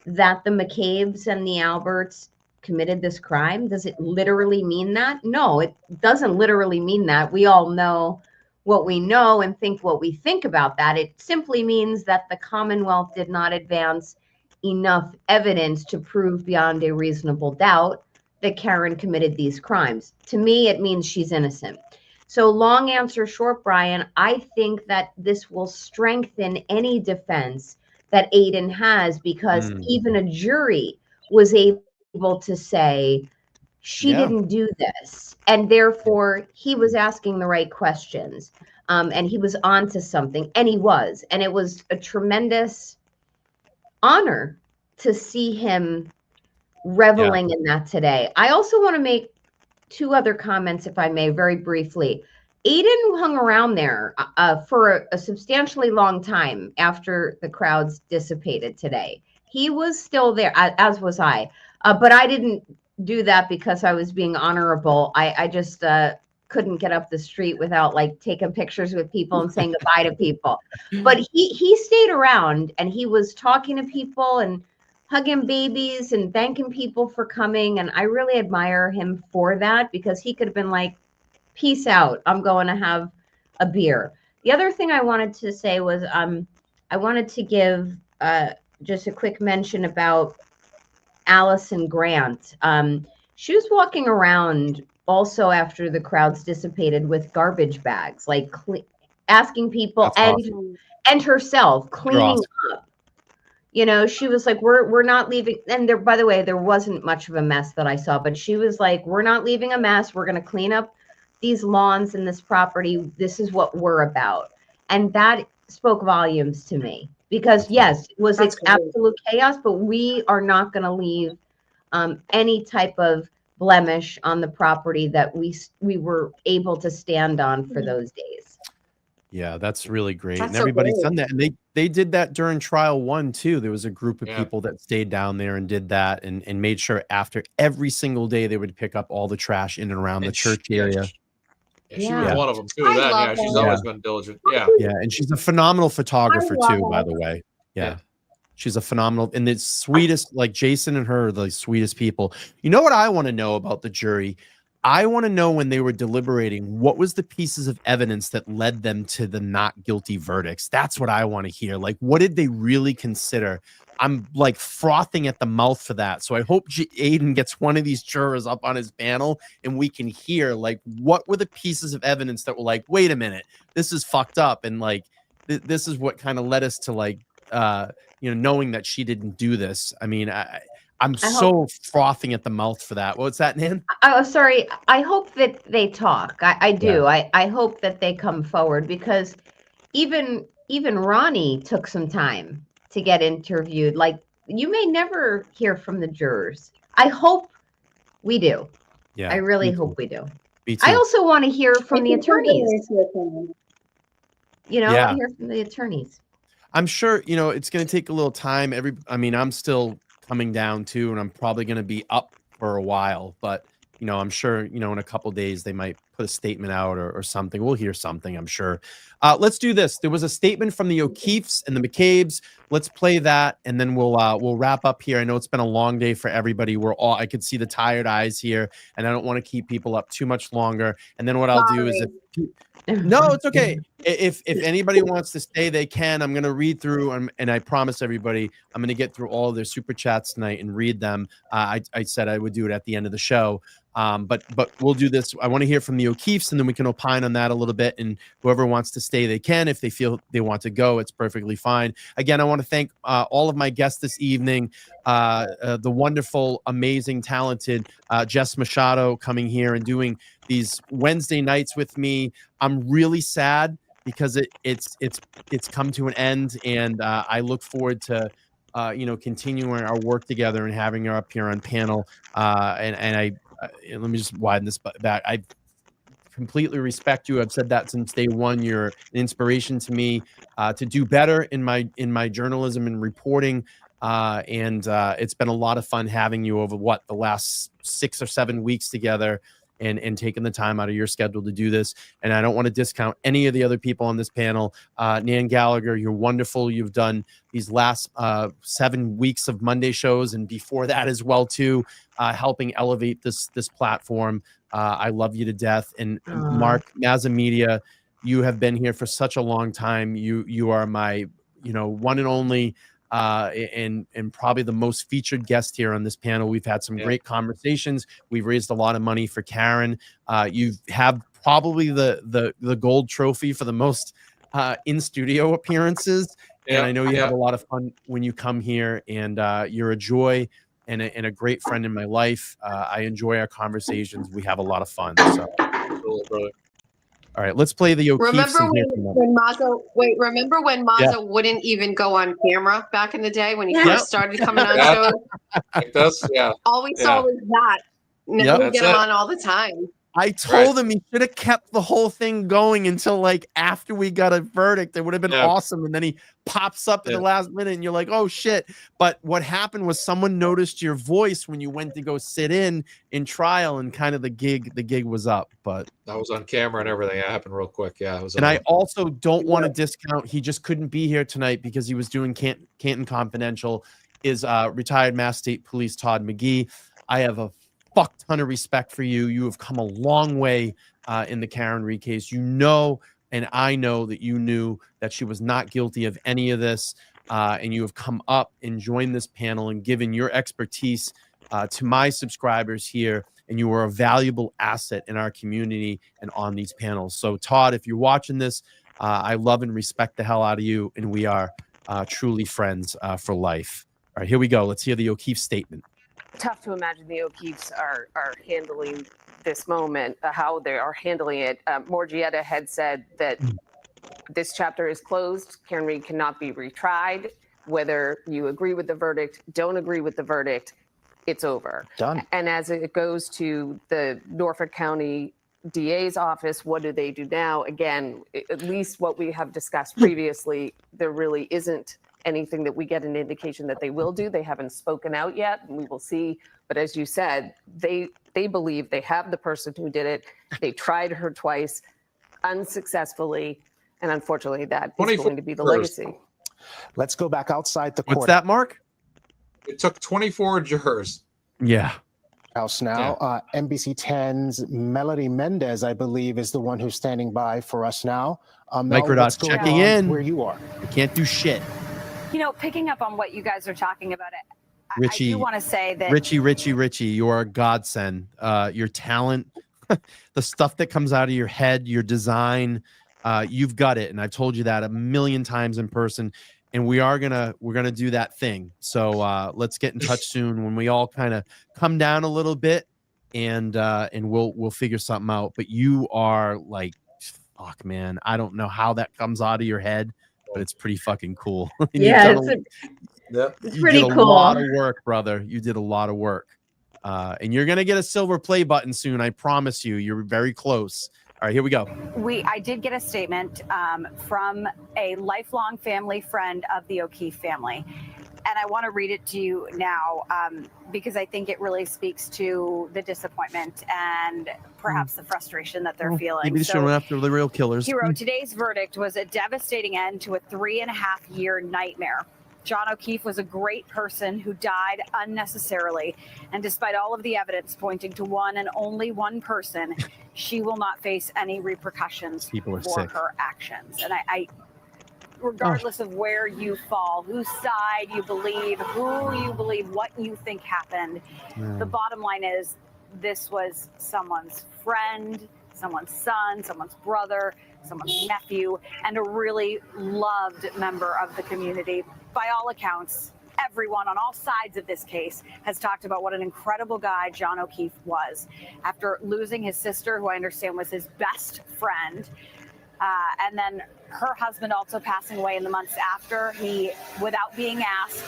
that the McCabe's and the Alberts committed this crime? Does it literally mean that? No, it doesn't literally mean that. We all know what we know and think what we think about that. It simply means that the Commonwealth did not advance enough evidence to prove beyond a reasonable doubt that Karen committed these crimes. To me, it means she's innocent. So long answer short, Brian, I think that this will strengthen any defense that Aiden has, because even a jury was able to say she didn't do this, and therefore he was asking the right questions, and he was onto something, and he was, and it was a tremendous honor to see him reveling in that today. I also want to make two other comments, if I may, very briefly. Aiden hung around there for a substantially long time after the crowds dissipated today. He was still there, as was I. But I didn't do that because I was being honorable. I just couldn't get up the street without like taking pictures with people and saying goodbye to people. But he stayed around, and he was talking to people and hugging babies and thanking people for coming. And I really admire him for that, because he could have been like, peace out, I'm going to have a beer. The other thing I wanted to say was I wanted to give just a quick mention about Allison Grant. She was walking around also after the crowds dissipated with garbage bags, like asking people and herself cleaning up. You know, she was like, we're not leaving. And there, by the way, there wasn't much of a mess that I saw, but she was like, we're not leaving a mess. We're going to clean up these lawns and this property. This is what we're about. And that spoke volumes to me, because yes, it's absolute chaos, but we are not going to leave any type of blemish on the property that we were able to stand on for those days. Yeah, that's really great. That's And so everybody's great. done that. And they did that during trial 1 too. There was a group of people that stayed down there and did that, and made sure after every single day they would pick up all the trash in and around the church area. She was one of them too. She's always been diligent. Yeah. And she's a phenomenal photographer too, by the way. Yeah. She's a phenomenal, and the sweetest, like Jason and her are the sweetest people. You know what I want to know about the jury? I want to know, when they were deliberating, what was the pieces of evidence that led them to the not guilty verdicts? That's what I want to hear. Like, what did they really consider? I'm like frothing at the mouth for that. So I hope Aiden gets one of these jurors up on his panel and we can hear, like, what were the pieces of evidence that were like, wait a minute, this is fucked up. And like, this is what kind of led us to like, knowing that she didn't do this. I mean, I'm so frothing at the mouth for that. What's that, Nan? Oh, sorry. I hope that they talk. I do. Yeah. I hope that they come forward, because even Ronnie took some time to get interviewed. Like, you may never hear from the jurors. I hope we do. Yeah. I really hope we do. Me too. I also want to hear from the attorneys. You know, I want to hear from the attorneys. I'm sure, it's going to take a little time. I'm still coming down too, and I'm probably going to be up for a while, but I'm sure, in a couple days they might put a statement out or something. We'll hear something, I'm sure. Let's do this. There was a statement from the O'Keefes and the McCabe's. Let's play that, and then we'll wrap up here. I know it's been a long day for everybody. I could see the tired eyes here, and I don't want to keep people up too much longer. And then what I'll do is, no, it's okay. If anybody wants to stay, they can. I'm going to read through, and I promise everybody, I'm going to get through all of their super chats tonight and read them. I said I would do it at the end of the show. But we'll do this. I want to hear from the O'Keefes, and then we can opine on that a little bit. And whoever wants to stay, they can. If they feel they want to go, it's perfectly fine. Again, I want to thank all of my guests this evening. The wonderful, amazing, talented Jess Machado coming here and doing these Wednesday nights with me. I'm really sad because it's come to an end, and I look forward to continuing our work together and having her up here on panel. And let me just widen this back. I completely respect you. I've said that since day one. You're an inspiration to me to do better in my journalism and reporting. And it's been a lot of fun having you over the last 6 or 7 weeks together and taking the time out of your schedule to do this. And I don't want to discount any of the other people on this panel. Nan Gallagher, you're wonderful. You've done these last 7 weeks of Monday shows and before that as well too, helping elevate this platform. I love you to death. And Mark, MazzaMedia, you have been here for such a long time. You are my one and only and probably the most featured guest here on this panel. We've had some great conversations. We've raised a lot of money for Karen. You have probably the gold trophy for the most in studio appearances. And I know you have a lot of fun when you come here, and you're a joy and a great friend in my life. I enjoy our conversations. We have a lot of fun. So, all right, let's play the O'Keefe's. Remember when Mazza wouldn't even go on camera back in the day when he first started coming on shows? Like this, All we saw was that. Now we get him on all the time. I told him he should have kept the whole thing going until like after we got a verdict. It would have been awesome. And then he pops up at the last minute and you're like, oh shit. But what happened was someone noticed your voice when you went to go sit in trial, and kind of the gig was up. But I was on camera and everything. It happened real quick. Yeah. It was. And I also don't want to discount. He just couldn't be here tonight because he was doing Canton Confidential. Is retired Mass State Police Todd McGee. I have a fuck ton of respect for you. You have come a long way in the Karen Reed case. And I know that you knew that she was not guilty of any of this, and you have come up and joined this panel and given your expertise to my subscribers here, and you are a valuable asset in our community and on these panels. So Todd, if you're watching this, I love and respect the hell out of you, and we are truly friends for life. All right, here we go. Let's hear the O'Keefe statement. Tough to imagine the O'Keefes are handling this moment, how they are handling it. Morgietta had said that this chapter is closed. Karen Reed cannot be retried. Whether you agree with the verdict, don't agree with the verdict, it's over. Done. And as it goes to the Norfolk County DA's office, what do they do now? Again, at least what we have discussed previously, there really isn't anything that we get an indication that they will do. They haven't spoken out yet, and we will see. But as you said, they believe they have the person who did it. They tried her twice unsuccessfully, and unfortunately that is going to be the legacy. Let's go back outside the court. What's that, Mark? It took 24 jurors. Yeah. House now. NBC 10's Melody Mendez, I believe, is the one who's standing by for us now. Microdot's checking in. Where you are. You can't do shit. Picking up on what you guys are talking about, Richie, I do want to say that Richie, you are a godsend. Your talent, the stuff that comes out of your head, your design, you've got it. And I've told you that a million times in person. And we're gonna do that thing. So let's get in touch soon when we all kind of come down a little bit, and we'll figure something out. But you are like, fuck, man. I don't know how that comes out of your head, but it's pretty fucking cool. Yeah, it's pretty cool. You did a lot of work, brother. You did a lot of work. And you're going to get a silver play button soon. I promise you. You're very close. All right, here we go. I did get a statement from a lifelong family friend of the O'Keefe family. And I want to read it to you now because I think it really speaks to the disappointment and perhaps the frustration that they're feeling. Maybe they should run after the real killers. He wrote, today's verdict was a devastating end to a 3.5-year nightmare. John O'Keefe was a great person who died unnecessarily. And despite all of the evidence pointing to one and only one person, she will not face any repercussions for her actions. And I regardless of where you fall, whose side you believe, who you believe, what you think happened, the bottom line is this was someone's friend, someone's son, someone's brother, someone's nephew, and a really loved member of the community. By all accounts, everyone on all sides of this case has talked about what an incredible guy John O'Keefe was. After losing his sister, who I understand was his best friend, And then her husband also passing away in the months after. He, without being asked,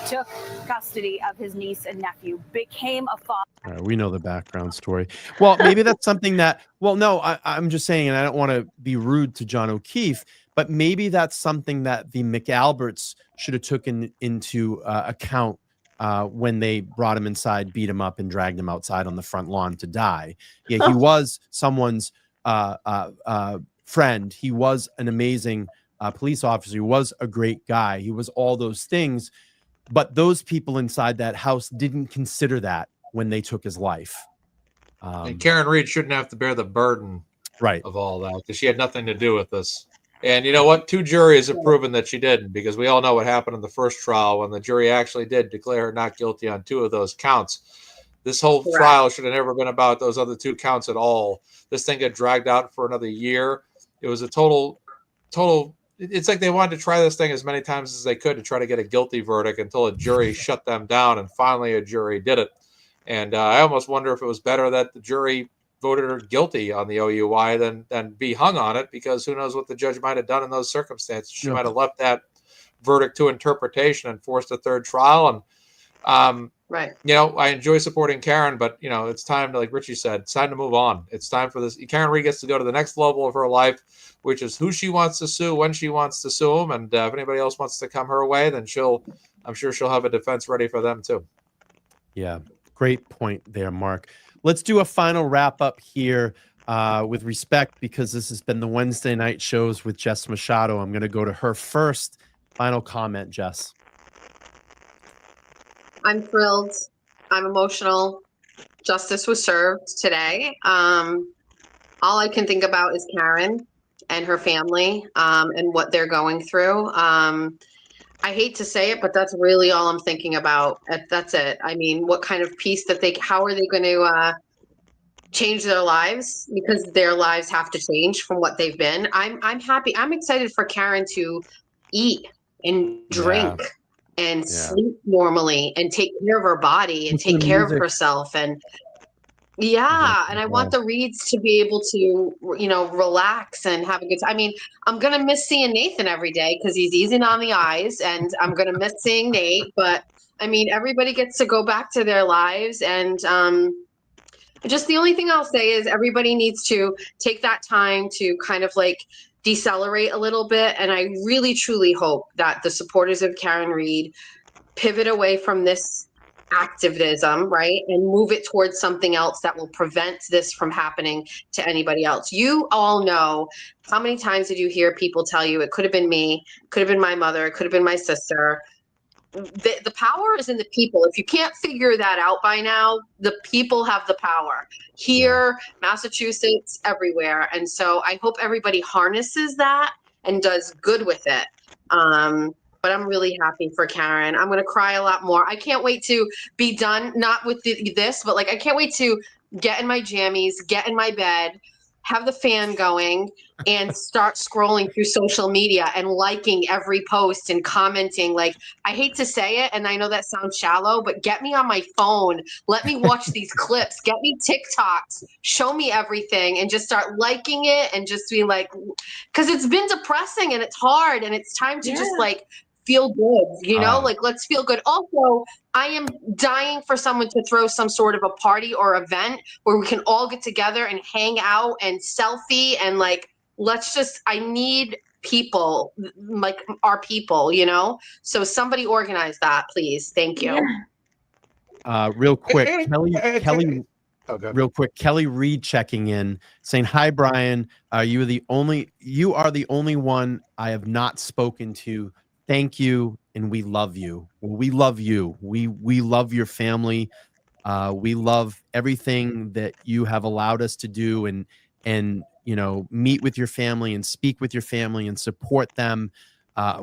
took custody of his niece and nephew, became a father. All right, we know the background story. Well, maybe that's something that, well, no, I'm just saying, and I don't want to be rude to John O'Keefe, but maybe that's something that the McAlberts should have taken into account when they brought him inside, beat him up, and dragged him outside on the front lawn to die. Yeah, he was someone's friend. He was an amazing police officer. He was a great guy. He was all those things. But those people inside that house didn't consider that when they took his life. And Karen Reed shouldn't have to bear the burden of all that, because she had nothing to do with this. And you know what? 2 juries have proven that she didn't, because we all know what happened in the first trial when the jury actually did declare her not guilty on 2 of those counts. This whole trial should have never been about those other 2 counts at all. This thing got dragged out for another year. It was a total. It's like they wanted to try this thing as many times as they could to try to get a guilty verdict until a jury shut them down, and finally a jury did it. And I almost wonder if it was better that the jury voted her guilty on the OUI than be hung on it, because who knows what the judge might have done in those circumstances. She might have left that verdict to interpretation and forced a 3rd trial. And you know, I enjoy supporting Karen, but you know, it's time to, like Richie said, it's time to move on. It's time for this. Karen Reed gets to go to the next level of her life, which is who she wants to sue, when she wants to sue them. And if anybody else wants to come her way, then I'm sure she'll have a defense ready for them too. Yeah. Great point there, Mark. Let's do a final wrap up here with respect, because this has been the Wednesday night shows with Jess Machado. I'm going to go to her first. Final comment, Jess. I'm thrilled. I'm emotional. Justice was served today. All I can think about is Karen and her family and what they're going through. I hate to say it, but that's really all I'm thinking about. That's it. I mean, what kind of peace how are they going to change their lives? Because their lives have to change from what they've been. I'm happy. I'm excited for Karen to eat and drink and sleep normally and take care of her body and take care of herself. And and I want the Reeds to be able to, you know, relax and have a good time. I mean, I'm going to miss seeing Nathan every day because he's easy on the eyes, and I'm going to miss seeing Nate. But I mean, everybody gets to go back to their lives. And just the only thing I'll say is everybody needs to take that time to kind of like decelerate a little bit. And I really, truly hope that the supporters of Karen Reed pivot away from this activism, right, and move it towards something else that will prevent this from happening to anybody else. You all know, how many times did you hear people tell you it could have been me, could have been my mother, it could have been my sister? The power is in the people. If you can't figure that out by now, the people have the power here, Massachusetts, everywhere. And so I hope everybody harnesses that and does good with it. But I'm really happy for Karen. I'm going to cry a lot more. I can't wait to be done, not with this, but like, I can't wait to get in my jammies, get in my bed, have the fan going, and start scrolling through social media and liking every post and commenting. Like, I hate to say it, and I know that sounds shallow, but get me on my phone. Let me watch these clips. Get me TikToks. Show me everything, and just start liking it and just be like, because it's been depressing and it's hard, and it's time to just like feel good, you know, like let's feel good. Also, I am dying for someone to throw some sort of a party or event where we can all get together and hang out and selfie and like, I need people, like our people, you know? So somebody organize that, please. Thank you. Real quick, Kelly Reed checking in saying, hi, Brian. You are the only one I have not spoken to. Thank you, and we love you. We love you. We love your family. We love everything that you have allowed us to do, and you know, meet with your family and speak with your family and support them.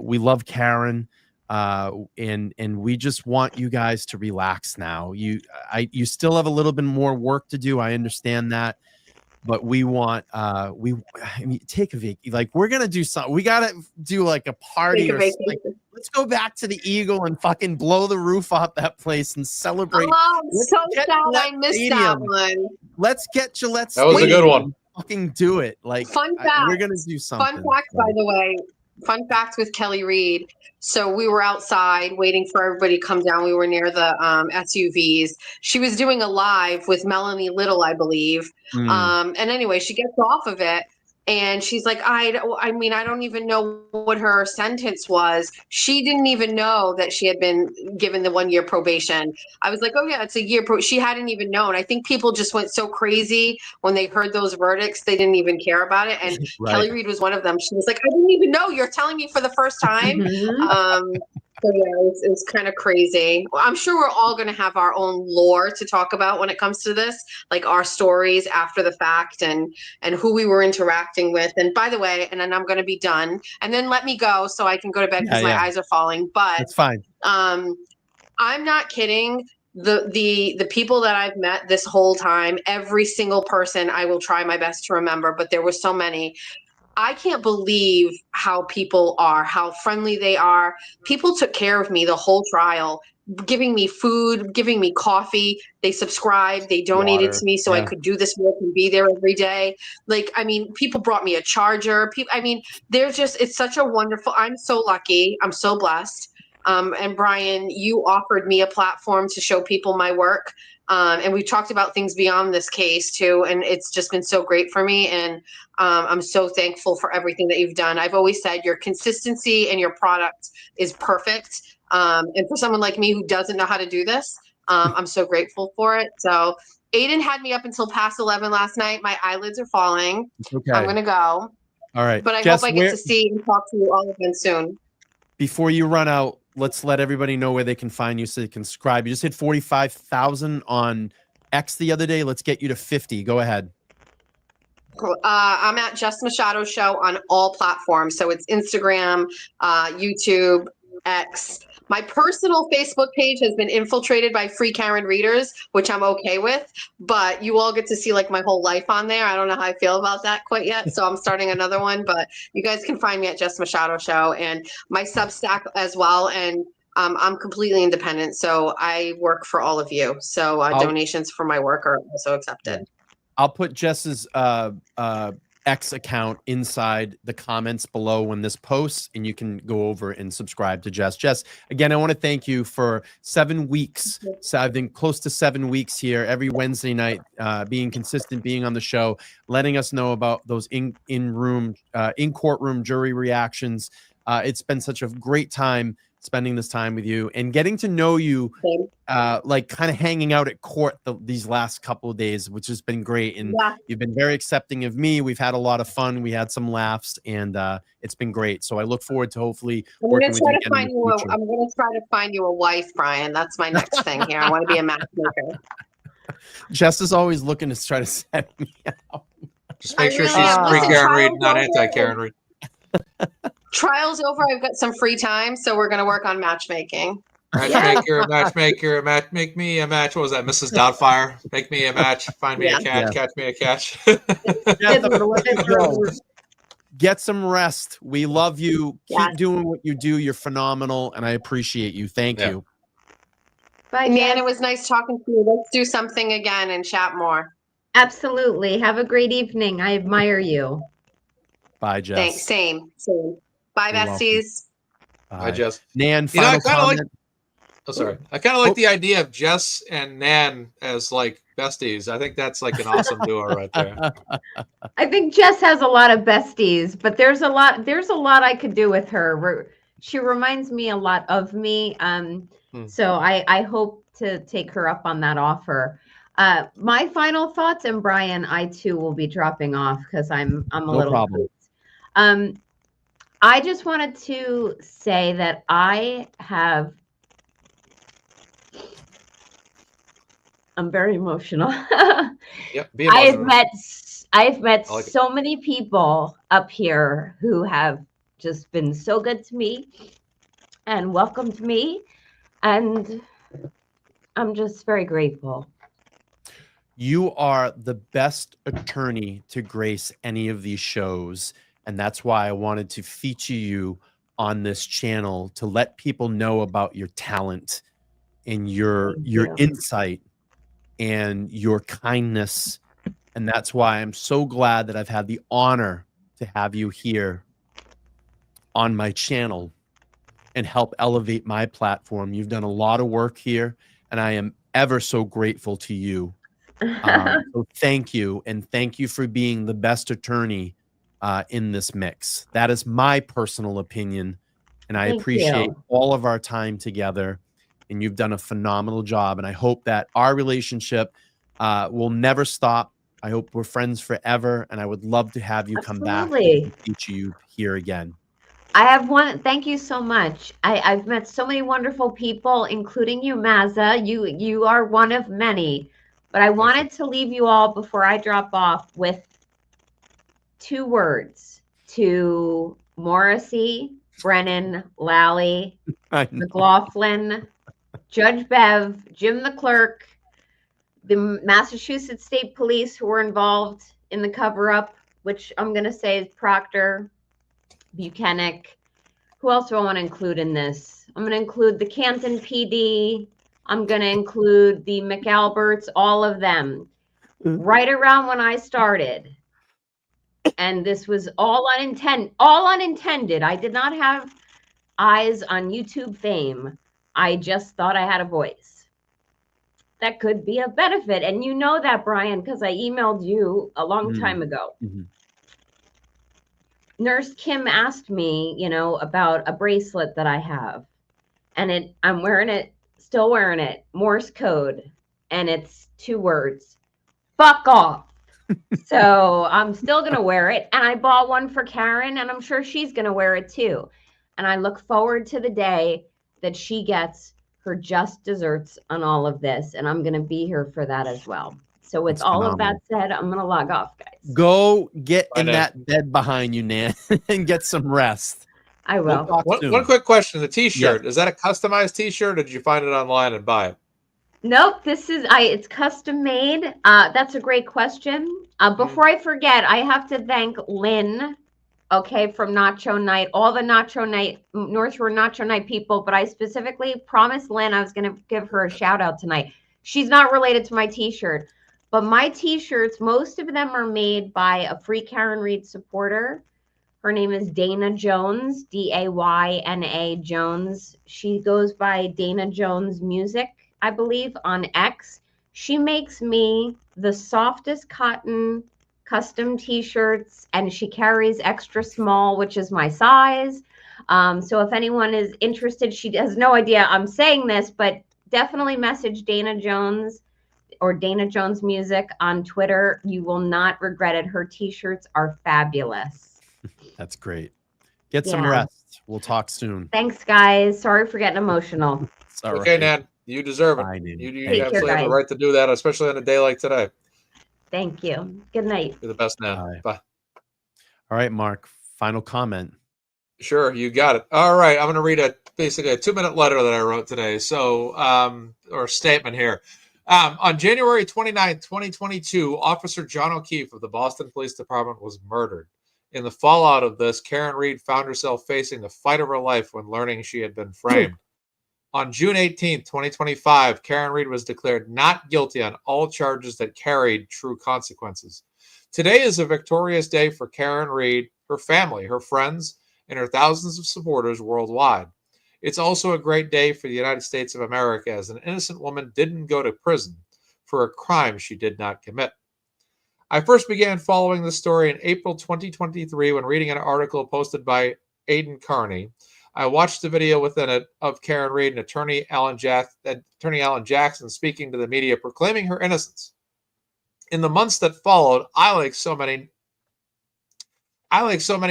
We love Karen, and we just want you guys to relax now. You still have a little bit more work to do. I understand that. But we want take a vacation. Like, we're gonna do something. We gotta do like a party or like, let's go back to the Eagle and fucking blow the roof off that place and celebrate. Oh, I'm so sad I missed that one. Let's get Gillette. That was a good one. fucking do it. Like, Fun fact. we're gonna do something. Fun fact, by the way. Fun fact with Kelly Reed. So we were outside waiting for everybody to come down. We were near the SUVs. She was doing a live with Melanie Little, I believe. And anyway, she gets off of it. And she's like, I mean, I don't even know what her sentence was. She didn't even know that she had been given the 1-year probation. I was like, oh yeah, it's a year. She hadn't even known. I think people just went so crazy when they heard those verdicts. They didn't even care about it. And Right. Kelly Reed was one of them. She was like, I didn't even know. You're telling me for the first time. So yeah, it was kind of crazy. I'm sure we're all going to have our own lore to talk about when it comes to this, like our stories after the fact and who we were interacting with. And by the way, and then I'm going to be done and then let me go so I can go to bed because my eyes are falling. But it's fine. I'm not kidding. The people that I've met this whole time, every single person I will try my best to remember, but there were so many. I can't believe how people are, how friendly they are. People took care of me the whole trial, giving me food, giving me coffee. They subscribed, they donated Water, to me so I could do this work and be there every day. Like, I mean, people brought me a charger. I mean, it's such a wonderful, I'm so lucky. I'm so blessed. And Brian, you offered me a platform to show people my work. And we talked about things beyond this case too. And it's just been so great for me. And I'm so thankful for everything that you've done. I've always said your consistency and your product is perfect. And for someone like me who doesn't know how to do this, I'm so grateful for it. So Aiden had me up until past 11 last night. My eyelids are falling. Okay. I'm going to go. All right. But I Jess, hope I get to see and talk to you all again soon. Before you run out, let's let everybody know where they can find you so they can subscribe. You just hit 45,000 on X the other day. Let's get you to 50. Go ahead. I'm at Jess Machado Show on all platforms. So it's Instagram, YouTube, X. My personal Facebook page has been infiltrated by free Karen readers, which I'm okay with, but you all get to see like my whole life on there. I don't know how I feel about that quite yet. So I'm starting another one, but you guys can find me at Jess Machado Show and my Substack as well. And I'm completely independent. So I work for all of you. So donations for my work are also accepted. I'll put Jess's X account inside the comments below when this posts, and you can go over and subscribe to Jess. Jess, again, I want to thank you for 7 weeks. So I've been close to 7 weeks here every Wednesday night, being consistent, being on the show, letting us know about those in courtroom jury reactions. It's been such a great time spending this time with you and getting to know you, like kind of hanging out at court these last couple of days, which has been great. And you've been very accepting of me. We've had a lot of fun. We had some laughs, and it's been great. So I look forward to hopefully working with you again in the future. I'm going to try to find you a wife, Brian. That's my next thing here. I want to be a matchmaker. Jess is always looking to try to set me out. Just make sure she's free Karen Reed, not anti-Karen Reed. Trial's over. I've got some free time, so we're going to work on matchmaking. Matchmaker, make me a match. What was that, Mrs. Doubtfire? Make me a match. Find me a catch. Catch me a catch. Get some rest. We love you. Keep doing what you do. You're phenomenal, and I appreciate you. Thank you. Bye, Nan. It was nice talking to you. Let's do something again and chat more. Absolutely. Have a great evening. I admire you. Bye, Jess. Thanks. Same. Bye, You're besties. Hi, Jess. Nan, final comment. I kind of like the idea of Jess and Nan as like besties. I think that's like an awesome duo right there. I think Jess has a lot of besties, but there's a lot I could do with her. She reminds me a lot of me. So I hope to take her up on that offer. My final thoughts, and Brian, I too will be dropping off because I'm a No little problem. I just wanted to say that I'm very emotional. Yep, be emotional. I've met I like so many people up here who have just been so good to me and welcomed me, and I'm just very grateful. You are the best attorney to grace any of these shows, and that's why I wanted to feature you on this channel to let people know about your talent and your insight and your kindness And that's why I'm so glad that I've had the honor to have you here on my channel and help elevate my platform. You've done a lot of work here, and I am ever so grateful to you. So thank you, and thank you for being the best attorney in this mix. That is my personal opinion, and I Thank appreciate you. all of our time together, and you've done a phenomenal job, and I hope that our relationship will never stop. I hope we're friends forever, and I would love to have you come back Absolutely. and teach you here again. I have one. Thank you so much. I've met so many wonderful people, including you, Mazza. You are one of many. But I wanted to leave you all before I drop off with 2 words to Morrissey, Brennan, Lally, McLaughlin, Judge Bev, Jim the clerk, the Massachusetts State Police who were involved in the cover-up, which I'm going to say is Proctor, Buchanan. Who else do I want to include in this? I'm going to include the Canton PD. I'm going to include the McAlberts, all of them. Right around when I started. And this was all unintended. I did not have eyes on YouTube fame. I just thought I had a voice. That could be a benefit. And you know that, Brian, because I emailed you a long time ago. Nurse Kim asked me, you know, about a bracelet that I have. And I'm wearing it, still wearing it, Morse code. And it's 2 words, fuck off. So I'm still going to wear it. And I bought one for Karen, and I'm sure she's going to wear it too. And I look forward to the day that she gets her just desserts on all of this. And I'm going to be here for that as well. So with all of that said, I'm going to log off, guys. Go get in that bed behind you, Nan, and get some rest. I will. One quick question. The t-shirt, is that a customized t-shirt, or did you find it online and buy it? Nope, this is it's custom made. That's a great question. Before I forget, I have to thank Lynn, okay, from Nacho Night, all the Nacho Night, North Shore Nacho Night people, but I specifically promised Lynn I was going to give her a shout out tonight. She's not related to my t-shirt, but my t-shirts, most of them are made by a Free Karen Reed supporter. Her name is Dana Jones, Dayna Jones. She goes by Dana Jones Music, I believe, on X. She makes me the softest cotton custom t-shirts, and she carries extra small, which is my size. So if anyone is interested, she has no idea I'm saying this, but definitely message Dana Jones or Dana Jones Music on Twitter. You will not regret it. Her t-shirts are fabulous. That's great. Get some rest. We'll talk soon. Thanks, guys. Sorry for getting emotional. It's all Okay, right. Nan, you deserve it. Fine, You Take care, absolutely have the guys. right to do that, especially on a day like today. Thank you. Good night. You're the best, Nan. Bye. All right, Mark, final comment. Sure, you got it. All right, I'm going to read basically a 2-minute letter that I wrote today. So, or statement here. On January 29, 2022, Officer John O'Keefe of the Boston Police Department was murdered. In the fallout of this, Karen Reed found herself facing the fight of her life when learning she had been framed. On June 18, 2025, Karen Reed was declared not guilty on all charges that carried true consequences. Today is a victorious day for Karen Reed, her family, her friends, and her thousands of supporters worldwide. It's also a great day for the United States of America, as an innocent woman didn't go to prison for a crime she did not commit. I first began following this story in April 2023 when reading an article posted by Aidan Carney. I watched the video within it of Karen Reed and Attorney Alan Jackson speaking to the media, proclaiming her innocence. In the months that followed, I, like so many,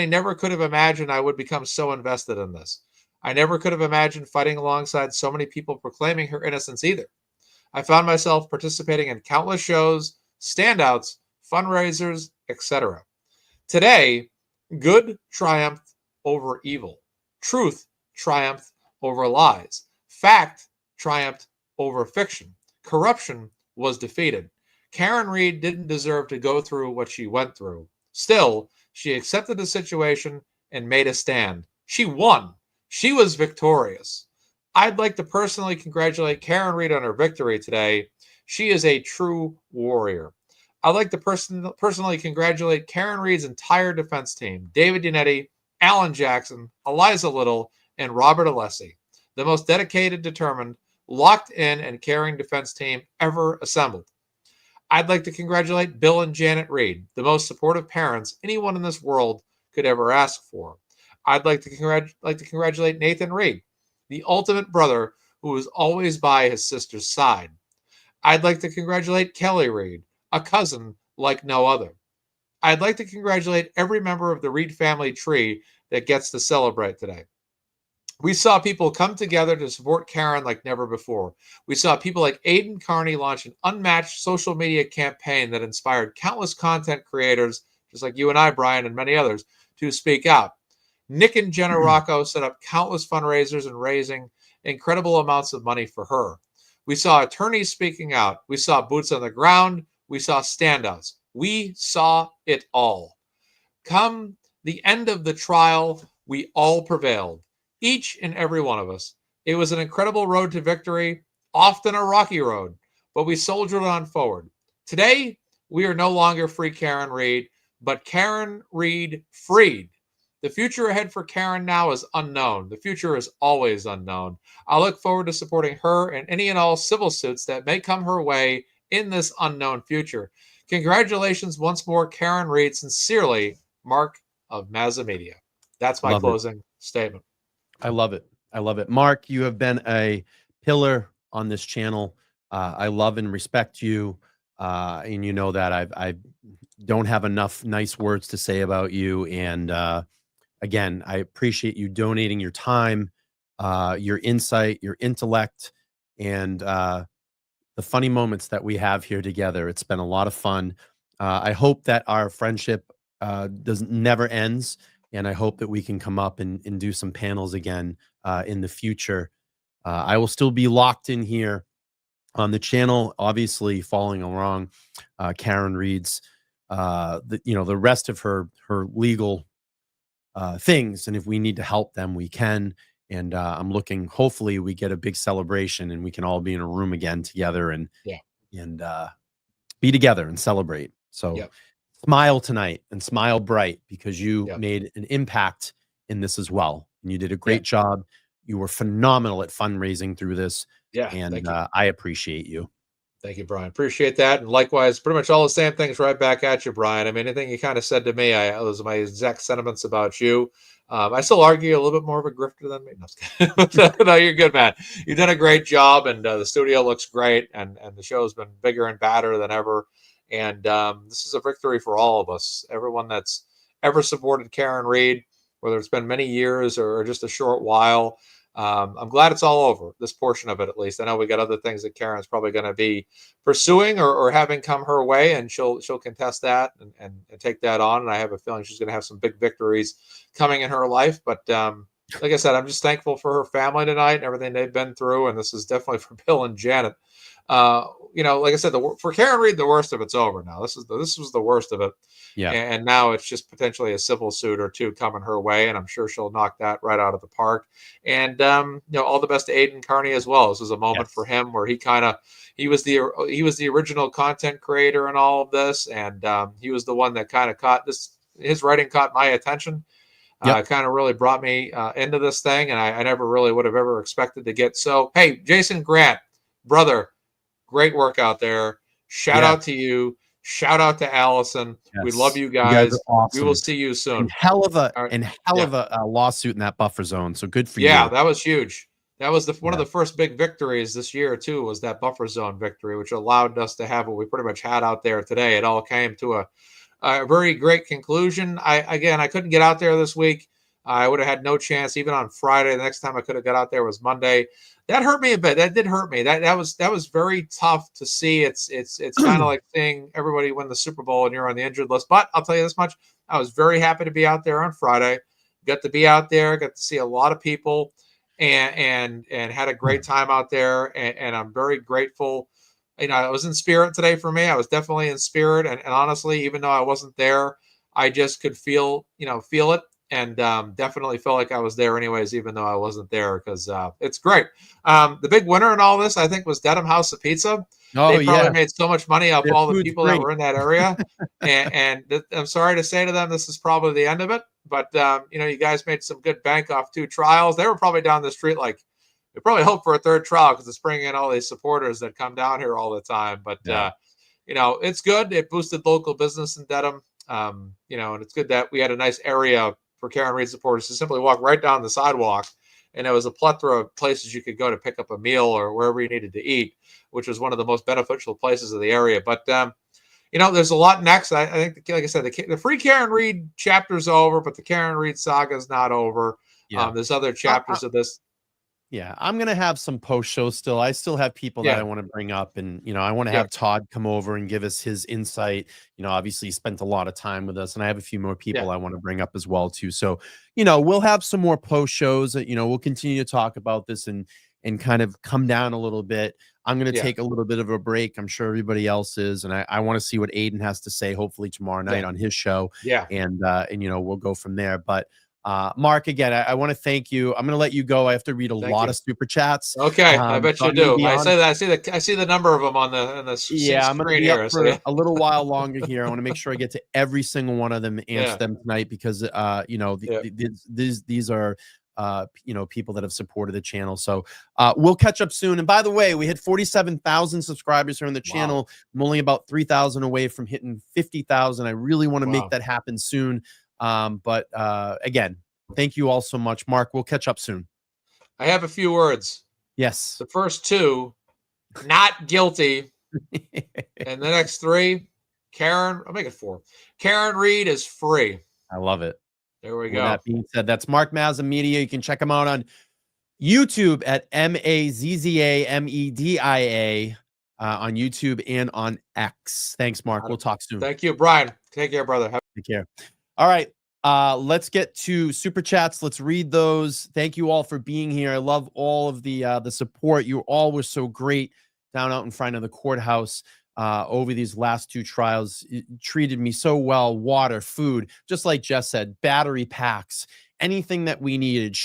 never could have imagined I would become so invested in this. I never could have imagined fighting alongside so many people proclaiming her innocence either. I found myself participating in countless shows, standouts, fundraisers, etc. Today, good triumphed over evil. Truth triumphed over lies. Fact triumphed over fiction. Corruption was defeated. Karen Reed didn't deserve to go through what she went through. Still, she accepted the situation and made a stand. She won. She was victorious. I'd like to personally congratulate Karen Reed on her victory today. She is a true warrior. I'd like to personally congratulate Karen Reed's entire defense team, David Yannetti, Alan Jackson, Eliza Little, and Robert Alessi, the most dedicated, determined, locked in, and caring defense team ever assembled. I'd like to congratulate Bill and Janet Reed, the most supportive parents anyone in this world could ever ask for. I'd like to congratulate Nathan Reed, the ultimate brother who was always by his sister's side. I'd like to congratulate Kelly Reed, a cousin like no other. I'd like to congratulate every member of the Reed family tree that gets to celebrate today. We saw people come together to support Karen like never before. We saw people like Aidan Carney launch an unmatched social media campaign that inspired countless content creators, just like you and I, Brian, and many others, to speak out. Nick and Jenna Rocco set up countless fundraisers and raising incredible amounts of money for her. We saw attorneys speaking out. We saw boots on the ground. We saw standouts. We saw it all. Come the end of the trial, we all prevailed. Each and every one of us. It was an incredible road to victory, often a rocky road, but we soldiered on forward. Today, we are no longer free Karen Reed, but Karen Reed freed. The future ahead for Karen now is unknown. The future is always unknown. I look forward to supporting her and any and all civil suits that may come her way in this unknown future. Congratulations once more, Karen Reed. Sincerely, Mark of MazzaMedia. That's my closing statement. I love it. I love it. Mark, you have been a pillar on this channel. I love and respect you. And you know that I don't have enough nice words to say about you. And again, I appreciate you donating your time, your insight, your intellect, and the funny moments that we have here together. It's been a lot of fun. I hope that our friendship never ends. And I hope that we can come up and do some panels again in the future. I will still be locked in here on the channel, obviously following along Karen Reed's, the rest of her legal things. And if we need to help them, we can. And I'm looking, hopefully we get a big celebration and we can all be in a room again together and be together and celebrate. So smile tonight and smile bright, because you made an impact in this as well. And you did a great job. You were phenomenal at fundraising through this. And I appreciate you. Thank you, Brian. Appreciate that. And likewise, pretty much all the same things right back at you, Brian. I mean, anything you kind of said to me, those are my exact sentiments about you. I still argue a little bit more of a grifter than me. No, no, you're good, man. You've done a great job, and the studio looks great, and the show's been bigger and badder than ever. And this is a victory for all of us. Everyone that's ever supported Karen Reed, whether it's been many years or just a short while. I'm glad it's all over, this portion of it at least. I know we got other things that Karen's probably going to be pursuing or having come her way, and she'll contest that and take that on. And I have a feeling she's going to have some big victories coming in her life. But like I said, I'm just thankful for her family tonight and everything they've been through. And this is definitely for Bill and Janet. Like I said, for Karen Reed, the worst of it's over now. This was the worst of it. Yeah. And now it's just potentially a civil suit or two coming her way, and I'm sure she'll knock that right out of the park. And all the best to Aidan Carney as well. This was a moment for him where he was the original content creator in all of this, and he was the one that kind of caught this. His writing caught my attention. Kind of really brought me into this thing, and I never really would have ever expected to get. So, hey, Jason Grant, brother, great work out there. Shout out to you. Shout out to Allison. We love you guys. are awesome. We will see you soon. And hell of a lawsuit in that buffer zone. So good for you. Yeah, that was huge. That was one of the first big victories this year too, was that buffer zone victory, which allowed us to have what we pretty much had out there today. It all came to a very great conclusion. I couldn't get out there this week. I would have had no chance even on Friday. The next time I could have got out there was Monday. That hurt me a bit. That did hurt me. That was very tough to see. It's kind of like seeing everybody win the Super Bowl and you're on the injured list. But I'll tell you this much: I was very happy to be out there on Friday. Got to be out there. Got to see a lot of people, and had a great time out there. And I'm very grateful. It was in spirit today for me. I was definitely in spirit. And honestly, even though I wasn't there, I just could feel it. And definitely felt like I was there anyways, even though I wasn't there, because it's great. The big winner in all this, I think, was Dedham House of Pizza. Oh, they probably yeah. made so much money off Their all the food's people that great. were in that area. I'm sorry to say to them, this is probably the end of it. But, you guys made some good bank off 2 trials. They were probably down the street like, we probably hope for a 3rd trial because it's bringing in all these supporters that come down here all the time. But, it's good. It boosted local business in Dedham. And it's good that we had a nice area for Karen Reed supporters to simply walk right down the sidewalk. And there was a plethora of places you could go to pick up a meal or wherever you needed to eat, which was one of the most beneficial places of the area. But, there's a lot next. I think, like I said, the free Karen Reed chapter's over, but the Karen Reed saga is not over. Yeah. There's other chapters of this. Yeah, I'm going to have some post shows still. I still have people that I want to bring up, and, I want to have Todd come over and give us his insight. Obviously he spent a lot of time with us, and I have a few more people I want to bring up as well too. So, we'll have some more post shows. We'll continue to talk about this and kind of come down a little bit. I'm going to take a little bit of a break. I'm sure everybody else is, and I want to see what Aiden has to say, hopefully tomorrow night on his show. Yeah. And we'll go from there. But Mark, again, I want to thank you. I'm going to let you go. I have to read a lot of super chats. Okay, I bet so you do. I see the number of them on the yeah, I'm going to screen be here. up for a little while longer here. I want to make sure I get to every single one of them, answer them tonight, because these are people that have supported the channel. So we'll catch up soon. And by the way, we hit 47,000 subscribers here on the channel. I'm only about 3,000 away from hitting 50,000. I really want to make that happen soon. But again, thank you all so much. Mark, we'll catch up soon. I have a few words. Yes. The first 2, not guilty. And the next 3, Karen, I'll make it 4. Karen Reed is free. I love it. There we With go. that being said, that's Mark MazzaMedia. You can check him out on YouTube at MazzaMedia on YouTube and on X. Thanks, Mark. We'll talk soon. Thank you, Brian. Take care, brother. Take care. All right. Let's get to super chats. Let's read those. Thank you all for being here. I love all of the support. You all were so great down out in front of the courthouse over these last 2 trials. It treated me so well. Water, food, just like Jess said, battery packs, anything that we needed.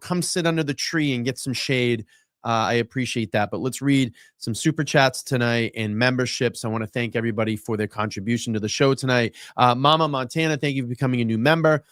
Come sit under the tree and get some shade. I appreciate that. But let's read some super chats tonight and memberships. I want to thank everybody for their contribution to the show tonight. Mama Montana, thank you for becoming a new member.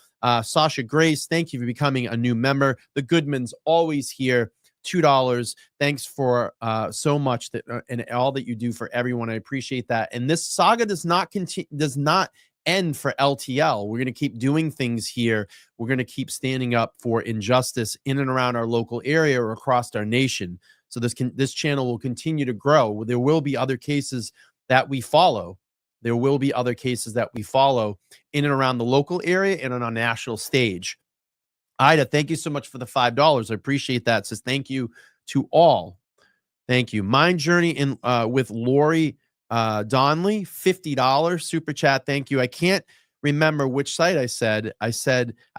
Sasha Grace, thank you for becoming a new member. The Goodmans, always here. $2. Thanks for so much and all that you do for everyone. I appreciate that. And this saga does not end for LTL. We're going to keep doing things here. We're going to keep standing up for injustice in and around our local area or across our nation. So this channel will continue to grow. There will be other cases that we follow. There will be other cases that we follow in and around the local area and on a national stage. Ida, thank you so much for the $5. I appreciate that. Says thank you to all. Thank you. Mind Journey with Lori Donley, $50 super chat. Thank you. I can't remember which site I said. I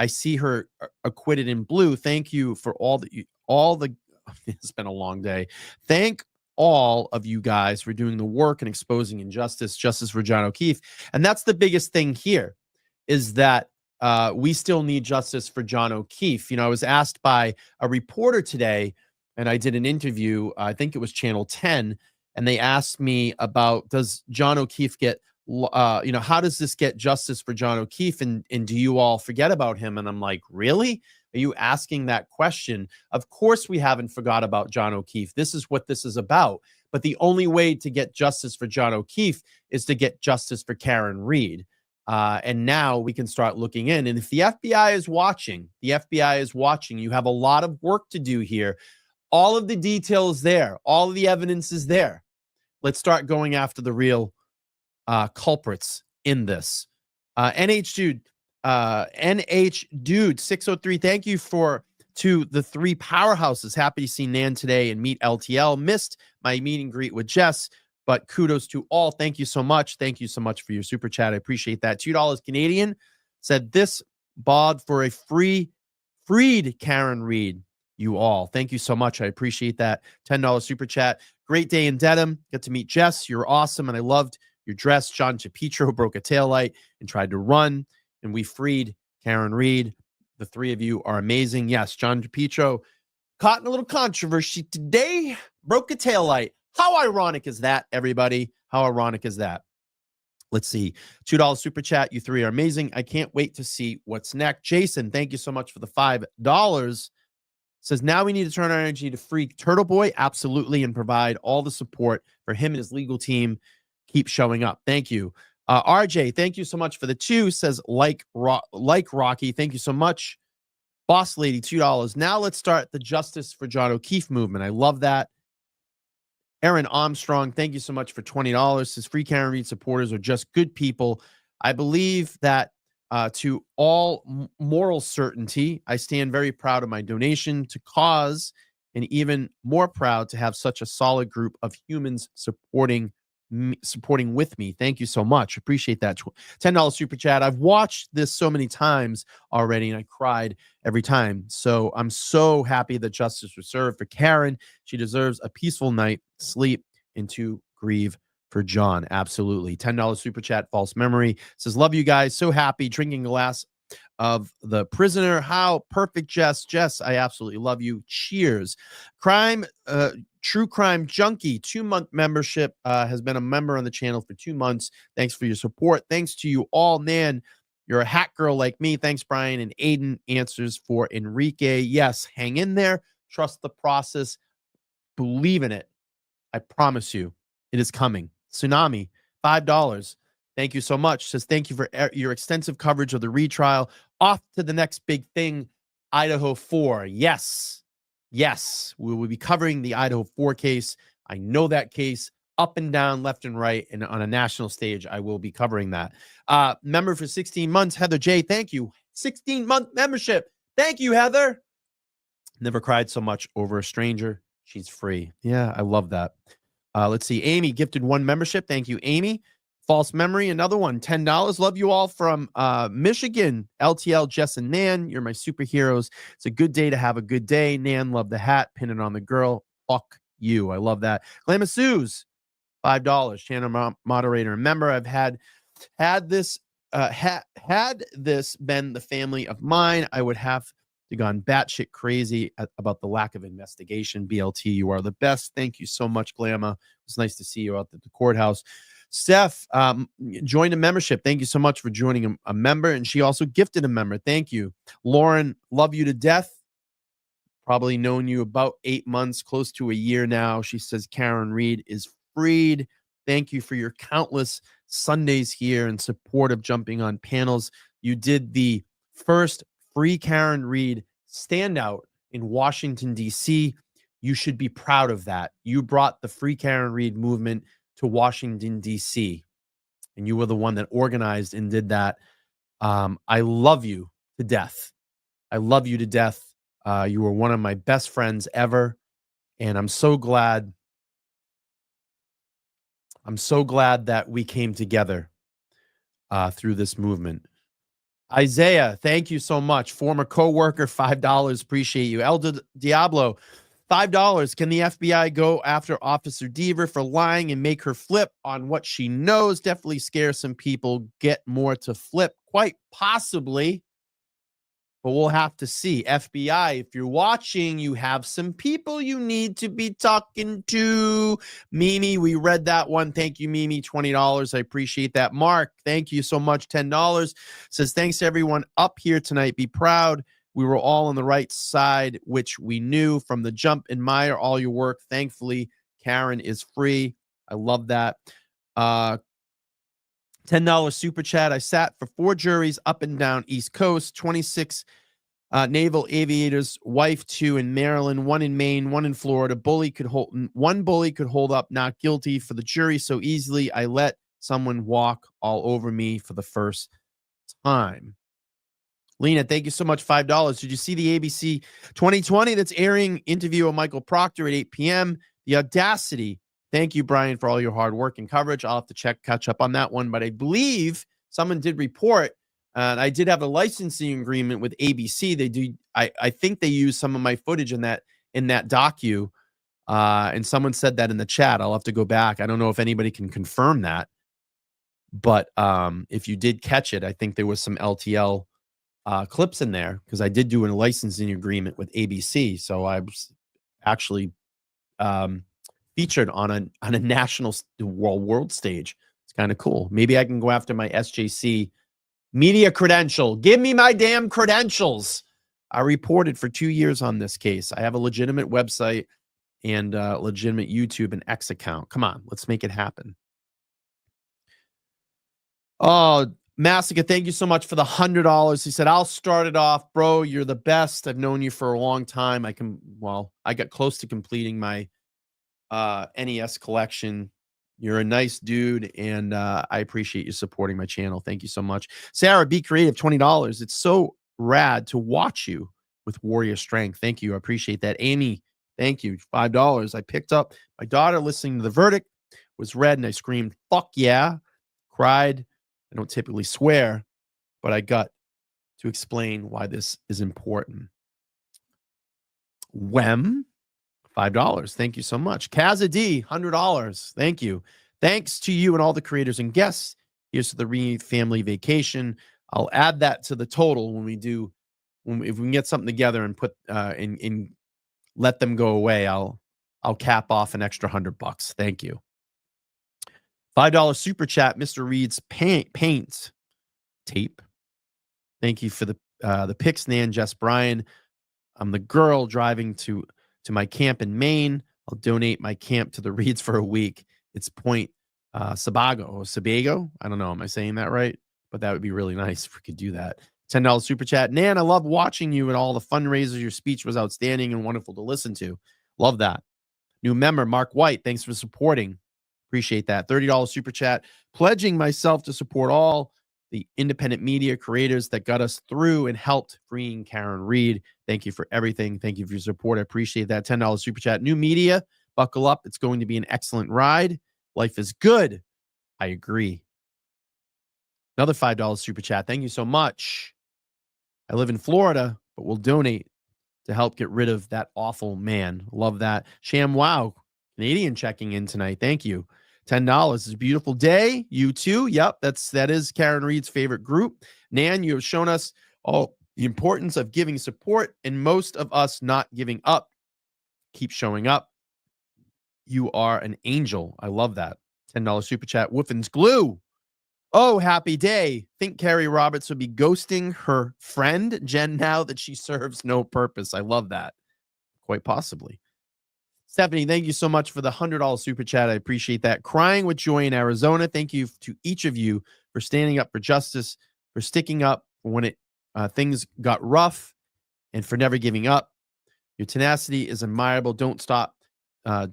see her acquitted in blue. Thank you for it's been a long day. Thank all of you guys for doing the work and exposing injustice, justice for John O'Keefe. And that's the biggest thing here, is that we still need justice for John O'Keefe. I was asked by a reporter today, and I did an interview, I think it was Channel 10, and they asked me about, does John O'Keefe get, how does this get justice for John O'Keefe? And do you all forget about him? And I'm like, really? Are you asking that question? Of course we haven't forgot about John O'Keefe. This is what this is about. But the only way to get justice for John O'Keefe is to get justice for Karen Reed. And now we can start looking in. And if the FBI is watching, you have a lot of work to do here. All of the detail is there. All of the evidence is there. Let's start going after the real culprits in this. NH Dude 603, thank you to the 3 powerhouses. Happy to see Nan today and meet LTL. Missed my meet and greet with Jess, but kudos to all. Thank you so much. Thank you so much for your super chat. I appreciate that. $2 Canadian said this bod for a freed Karen Reed. You all. Thank you so much. I appreciate that. $10 super chat. Great day in Dedham. Get to meet Jess. You're awesome. And I loved your dress. John Chapitro broke a taillight and tried to run, and we freed Karen Reed. The 3 of you are amazing. Yes, John Chapitro caught in a little controversy today. Broke a taillight. How ironic is that, everybody? How ironic is that? Let's see. $2 super chat. You three are amazing. I can't wait to see what's next. Jason, thank you so much for the $5. Says, now we need to turn our energy to free Turtle Boy. Absolutely. And provide all the support for him and his legal team. Keep showing up. Thank you. RJ, thank you so much for the 2. Says, like Rocky. Thank you so much. Boss Lady, $2. Now let's start the Justice for John O'Keefe movement. I love that. Aaron Armstrong, thank you so much for $20. Says, free Karen Read supporters are just good people. I believe that to all moral certainty, I stand very proud of my donation to cause, and even more proud to have such a solid group of humans supporting with me. Thank you so much. Appreciate that. $10 super chat. I've watched this so many times already, and I cried every time. So I'm so happy that justice was served for Karen. She deserves a peaceful night, sleep, and to grieve for John. Absolutely. $10 super chat. False memory says, love you guys. So happy drinking a glass of the prisoner. How perfect, Jess. Jess, I absolutely love you. Cheers. True Crime Junkie, 2-month membership, has been a member on the channel for 2 months. Thanks for your support. Thanks to you all. Nan, you're a hat girl like me. Thanks, Brian. And Aiden answers for Enrique. Yes, hang in there. Trust the process. Believe in it. I promise you, it is coming. Tsunami, $5. Thank you so much. Says, thank you for your extensive coverage of the retrial. Off to the next big thing, Idaho 4. Yes, we will be covering the Idaho 4 case. I know that case up and down, left and right, and on a national stage, I will be covering that. Member for 16 months, Heather J. Thank you. 16-month membership. Thank you, Heather. Never cried so much over a stranger. She's free. Yeah, I love that. Let's see. Amy gifted 1 membership. Thank you, Amy. False memory, another one, $10. Love you all from Michigan. LTL, Jess and Nan, you're my superheroes. It's a good day to have a good day. Nan, love the hat. Pin it on the girl. Fuck you. I love that. Glamis Suze, $5. Channel moderator and member. I've had this been the family of mine, I would have gone batshit crazy about the lack of investigation. BLT, you are the best. Thank you so much, Glamma. It's nice to see you out at the courthouse. Steph joined a membership. Thank you so much for joining a member. And she also gifted a member. Thank you. Lauren, love you to death. Probably known you about 8 months, close to a year now. She says Karen Read is freed. Thank you for your countless Sundays here in support of jumping on panels. You did the first Free Karen Read standout in Washington, D.C. You should be proud of that. You brought the Free Karen Read movement to Washington, D.C., and you were the one that organized and did that. I love you to death. I love you to death. You were one of my best friends ever, and I'm so glad that we came together through this movement. Isaiah, thank you so much. Former co-worker, $5. Appreciate you. El Diablo, $5. Can the FBI go after Officer Deaver for lying and make her flip on what she knows? Definitely scare some people, get more to flip. Quite possibly. But we'll have to see. FBI, if you're watching, you have some people you need to be talking to. Mimi, we read that one. Thank you, Mimi. $20. I appreciate that. Mark, thank you so much. $10. Says, thanks to everyone up here tonight. Be proud. We were all on the right side, which we knew from the jump. Admire all your work. Thankfully, Karen is free. I love that. $10 super chat. I sat for 4 juries up and down East Coast, 26 naval aviators, wife 2 in Maryland, 1 in Maine, 1 in Florida. One bully could hold up not guilty for the jury so easily. I let someone walk all over me for the first time. Lena, thank you so much. $5. Did you see the ABC 2020 that's airing interview of Michael Proctor at 8 p.m.? The audacity. Thank you, Brian, for all your hard work and coverage. I'll have to catch up on that one. But I believe someone did report, and I did have a licensing agreement with ABC. They do. I think they use some of my footage in that docu. And someone said that in the chat. I'll have to go back. I don't know if anybody can confirm that. But if you did catch it, I think there was some LTL clips in there because I did do a licensing agreement with ABC. So I was actually featured on a national world stage. It's kind of cool. Maybe I can go after my SJC media credential. Give me my damn credentials. I reported for 2 years on this case. I have a legitimate website and legitimate YouTube and X account. Come on, let's make it happen. Oh, Massacre, thank you so much for the $100. He said, I'll start it off, bro. You're the best. I've known you for a long time. I got close to completing my NES collection. You're a nice dude, and I appreciate you supporting my channel. Thank you so much. Sarah, Be Creative, $20. It's so rad to watch you with Warrior Strength. Thank you. I appreciate that. Amy, thank you. $5. I picked up my daughter listening to the verdict, was read, and I screamed, fuck yeah, cried. I don't typically swear, but I got to explain why this is important. Wem, $5. Thank you so much. Kaza D, $100. Thank you. Thanks to you and all the creators and guests. Here's to the Reed family vacation. I'll add that to the total when we do, if we can get something together and put in let them go away. I'll cap off an extra $100. Thank you. $5 super chat, Mr. Reed's paint tape. Thank you for the pics, Nan, Jess, Brian. I'm the girl driving to my camp in Maine. I'll donate my camp to the Reeds for a week. It's Point Sebago. I don't know. Am I saying that right? But that would be really nice if we could do that. $10 super chat. Nan, I love watching you and all the fundraisers. Your speech was outstanding and wonderful to listen to. Love that. New member, Mark White. Thanks for supporting. Appreciate that. $30 super chat. Pledging myself to support all the independent media creators that got us through and helped freeing Karen Reed. Thank you for everything. Thank you for your support. I appreciate that. $10 super chat. New media, buckle up. It's going to be an excellent ride. Life is good. I agree. Another $5 super chat. Thank you so much. I live in Florida, but will donate to help get rid of that awful man. Love that. Sham Wow, Canadian checking in tonight. Thank you. $10. It's a beautiful day. You too. Yep, that is Karen Reed's favorite group. Nan, you have shown us all the importance of giving support and most of us not giving up. Keep showing up. You are an angel. I love that. $10 super chat. Wooffin's glue. Oh, happy day. Think Carrie Roberts would be ghosting her friend Jen now that she serves no purpose. I love that. Quite possibly. Stephanie, thank you so much for the $100 super chat. I appreciate that. Crying with Joy in Arizona. Thank you to each of you for standing up for justice, for sticking up when things got rough, and for never giving up. Your tenacity is admirable. Don't stop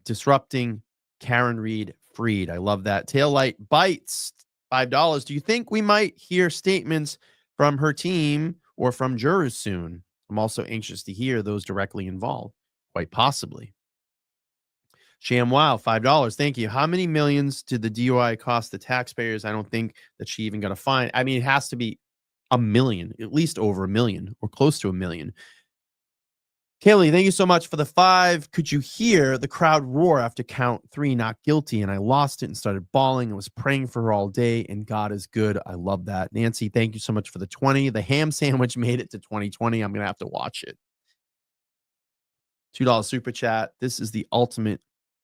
disrupting. Karen Reed freed. I love that. Taillight Bites, $5. Do you think we might hear statements from her team or from jurors soon? I'm also anxious to hear those directly involved. Quite possibly. Sham Wow, $5. Thank you. How many millions did the DUI cost the taxpayers? I don't think that she even got a fine. I mean, it has to be $1 million, at least over $1 million or close to $1 million. Kaylee, thank you so much for the 5. Could you hear the crowd roar after count 3, not guilty? And I lost it and started bawling. I was praying for her all day, and God is good. I love that. Nancy, thank you so much for the 20. The ham sandwich made it to 2020. I'm going to have to watch it. $2 super chat. This is the ultimate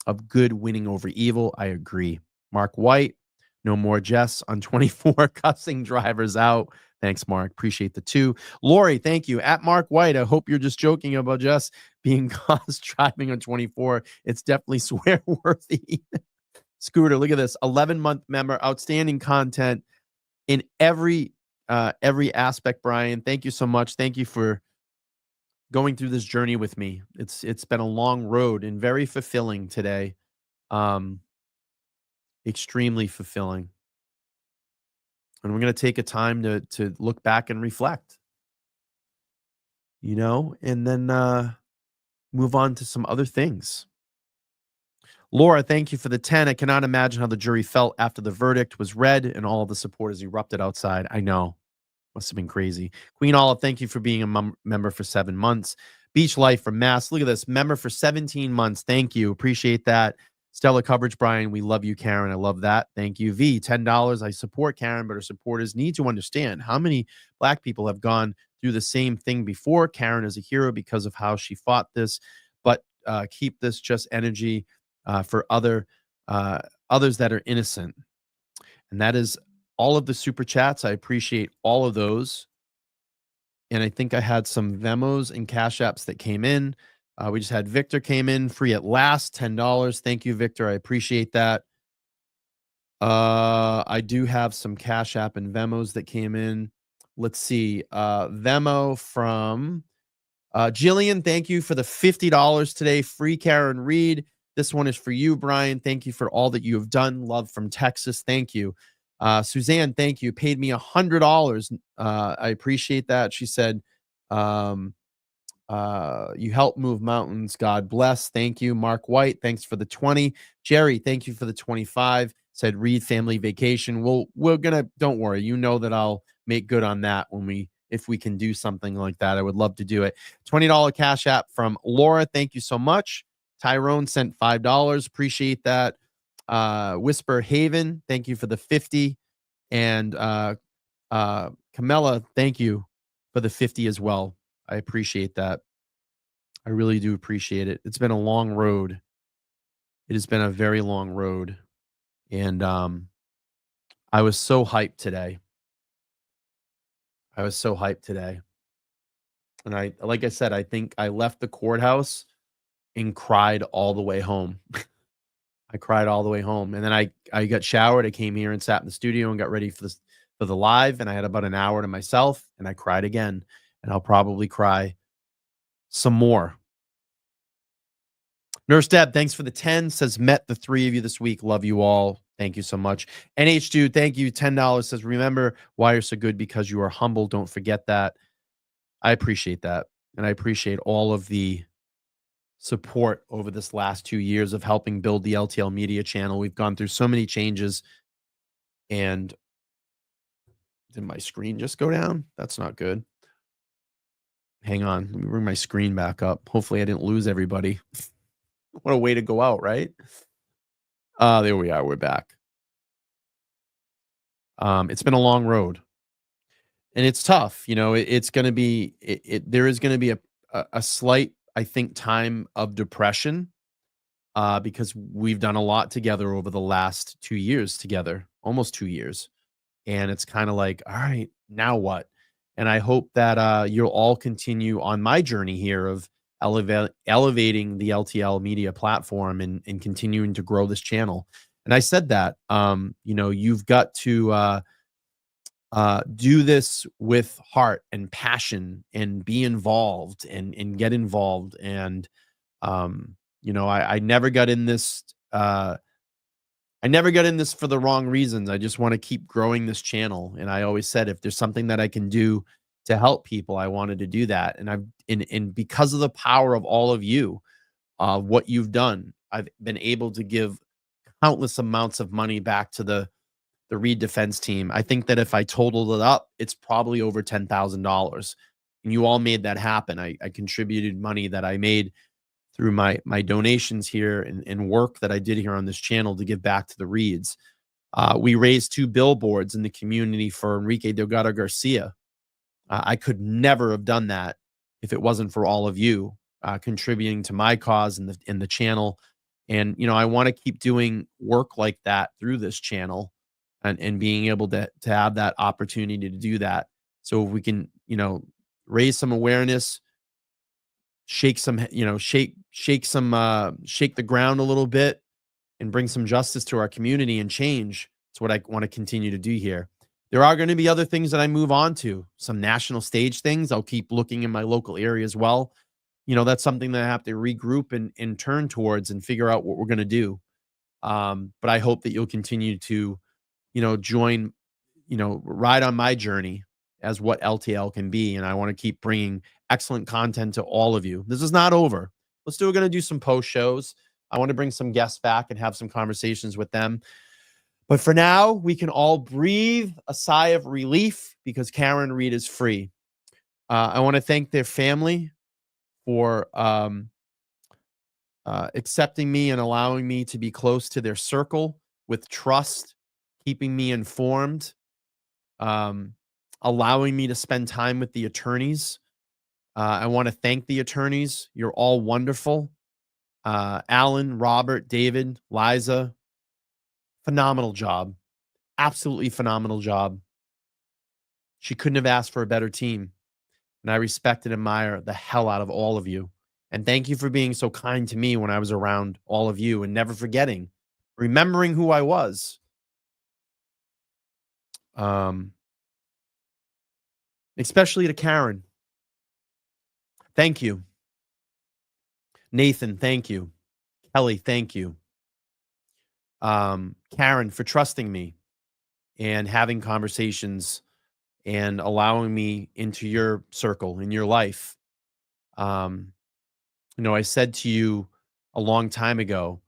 of good winning over evil. I agree. Mark White, no more Jess on 24 cussing drivers out. Thanks, Mark. Appreciate the 2. Lori, thank you. At Mark White, I hope you're just joking about Jess being caught driving on 24. It's definitely swear-worthy. Scooter, look at this. 11-month member, outstanding content in every aspect, Brian. Thank you so much. Thank you for going through this journey with me. It's been a long road and very fulfilling today. Extremely fulfilling. And we're going to take a time to look back and reflect, and then move on to some other things. Laura, thank you for the 10. I cannot imagine how the jury felt after the verdict was read and all of the supporters erupted outside. I know. Must have been crazy. Queen Olive, thank you for being a member for 7 months. Beach Life from Mass. Look at this. Member for 17 months. Thank you. Appreciate that. Stellar coverage, Brian. We love you, Karen. I love that. Thank you. V, $10. I support Karen, but her supporters need to understand how many Black people have gone through the same thing before. Karen is a hero because of how she fought this, but keep this just energy for others that are innocent. And that is all of the super chats. I appreciate all of those. And I think I had some Venmos and Cash Apps that came in. We just had Victor came in free at last, $10. Thank you, Victor. I appreciate that. I do have some Cash App and Venmos that came in. Let's see. Venmo from Jillian. Thank you for the $50 today. Free Karen Reed. This one is for you, Brian. Thank you for all that you have done. Love from Texas. Thank you. Suzanne, thank you. Paid me $100. I appreciate that. She said, you help move mountains. God bless. Thank you. Mark White, thanks for the 20. Jerry, thank you for the 25. Said Reed family vacation. We're gonna, don't worry. You know that I'll make good on that if we can do something like that. I would love to do it. $20 Cash App from Laura. Thank you so much. Tyrone sent $5. Appreciate that. Whisper Haven, thank you for the 50. And Camilla, thank you for the 50 as well. I appreciate that. I really do appreciate it. It's been a long road. It has been a very long road. And I was so hyped today. And like I said, I think I left the courthouse and cried all the way home. I cried all the way home. And then I got showered. I came here and sat in the studio and got ready for the live. And I had about an hour to myself and I cried again. And I'll probably cry some more. Nurse Deb, thanks for the 10. Says, met the three of you this week. Love you all. Thank you so much. NH2, thank you. $10. Says, remember why you're so good, because you are humble. Don't forget that. I appreciate that. And I appreciate all of the support over this last 2 years of helping build the LTL Media channel. We've gone through so many changes. And did my screen just go down? That's not good. Hang on. Let me bring my screen back up. Hopefully I didn't lose everybody. What a way to go out, right? There we are. We're back. It's been a long road. And it's tough. You know, it's going to be, there is going to be a slight, I think, time of depression because we've done a lot together over the last 2 years together, almost 2 years. And it's kind of like, all right, now what? And I hope that you'll all continue on my journey here of elevating the LTL Media platform and continuing to grow this channel. And I said that, you know, you've got to do this with heart and passion and be involved and get involved. And, you know, I never got in this. I never got in this for the wrong reasons. I just want to keep growing this channel. And I always said, if there's something that I can do to help people, I wanted to do that. And because of the power of all of you, what you've done, I've been able to give countless amounts of money back to the Reed defense team. I think that if I totaled it up, it's probably over $10,000. And you all made that happen. I contributed money that I made through my donations here and work that I did here on this channel to give back to the Reeds. We raised 2 billboards in the community for Enrique Delgado Garcia. I could never have done that if it wasn't for all of you contributing to my cause in the channel. And, you know, I want to keep doing work like that through this channel and being able to have that opportunity to do that. So if we can, you know, raise some awareness, shake the ground a little bit and bring some justice to our community and change. It's what I want to continue to do here. There are going to be other things that I move on to, some national stage things. I'll keep looking in my local area as well. You know, that's something that I have to regroup and turn towards and figure out what we're going to do. But I hope that you'll continue to, you know, join, you know, ride on my journey as what LTL can be. And I want to keep bringing excellent content to all of you. This is not over. We're going to do some post shows. I want to bring some guests back and have some conversations with them. But for now, we can all breathe a sigh of relief because Karen Reed is free. I want to thank their family for accepting me and allowing me to be close to their circle with trust, keeping me informed, allowing me to spend time with the attorneys. I want to thank the attorneys. You're all wonderful. Alan, Robert, David, Liza, phenomenal job. Absolutely phenomenal job. She couldn't have asked for a better team. And I respect and admire the hell out of all of you. And thank you for being so kind to me when I was around all of you and never forgetting, remembering who I was. Especially to Karen. Thank you. Nathan, thank you. Kelly, thank you. Karen, for trusting me and having conversations and allowing me into your circle, in your life. I said to you a long time ago,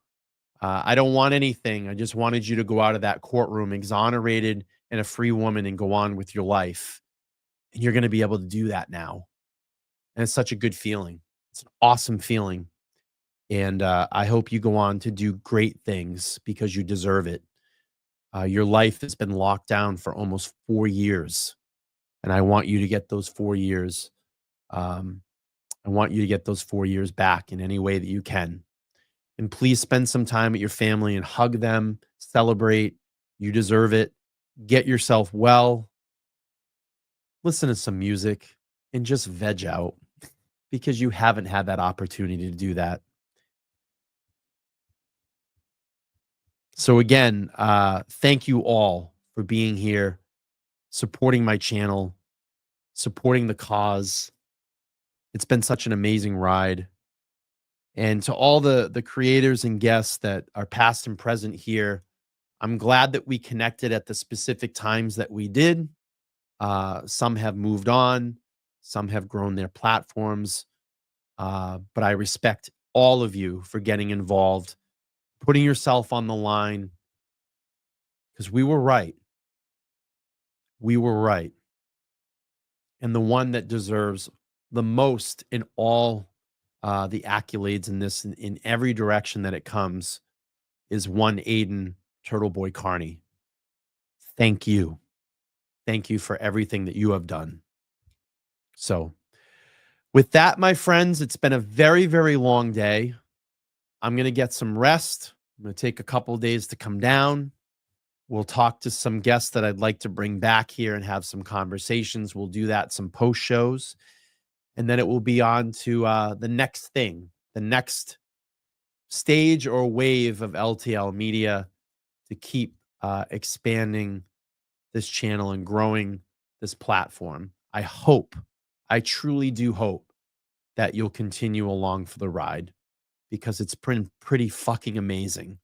I don't want anything. I just wanted you to go out of that courtroom exonerated and a free woman and go on with your life. And you're going to be able to do that now. And it's such a good feeling. It's an awesome feeling. And I hope you go on to do great things because you deserve it. Your life has been locked down for almost 4 years. And I want you to get those 4 years. I want you to get those 4 years back in any way that you can. And please spend some time with your family and hug them, celebrate. You deserve it. Get yourself well. Listen to some music and just veg out because you haven't had that opportunity to do that. So again, thank you all for being here, supporting my channel, supporting the cause. It's been such an amazing ride. And to all the creators and guests that are past and present here, I'm glad that we connected at the specific times that we did. Some have moved on. Some have grown their platforms. But I respect all of you for getting involved, putting yourself on the line, because we were right. We were right. And the one that deserves the most in all the accolades in this, in every direction that it comes, is one Aiden Turtle Boy Carney. Thank you. Thank you for everything that you have done. So with that, my friends, it's been a very, very long day. I'm going to get some rest. I'm going to take a couple of days to come down. We'll talk to some guests that I'd like to bring back here and have some conversations. We'll do that, some post shows. And then it will be on to the next thing, the next stage or wave of LTL Media to keep expanding this channel and growing this platform. I truly do hope that you'll continue along for the ride because it's pretty fucking amazing.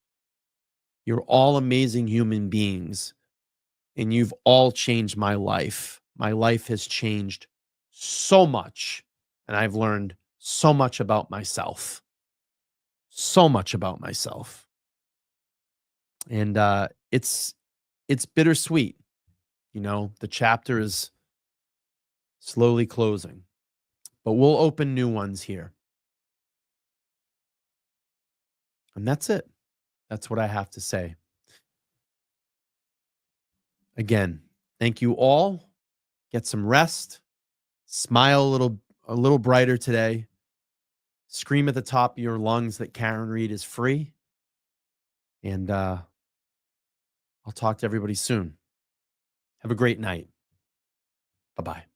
You're all amazing human beings and you've all changed my life. My life has changed so much, and I've learned so much about myself. So much about myself. And it's bittersweet. The chapter is slowly closing, but we'll open new ones here. And that's it. That's what I have to say. Again, thank you all. Get some rest. Smile a little brighter today. Scream at the top of your lungs that Karen Reed is free. And I'll talk to everybody soon. Have a great night. Bye-bye.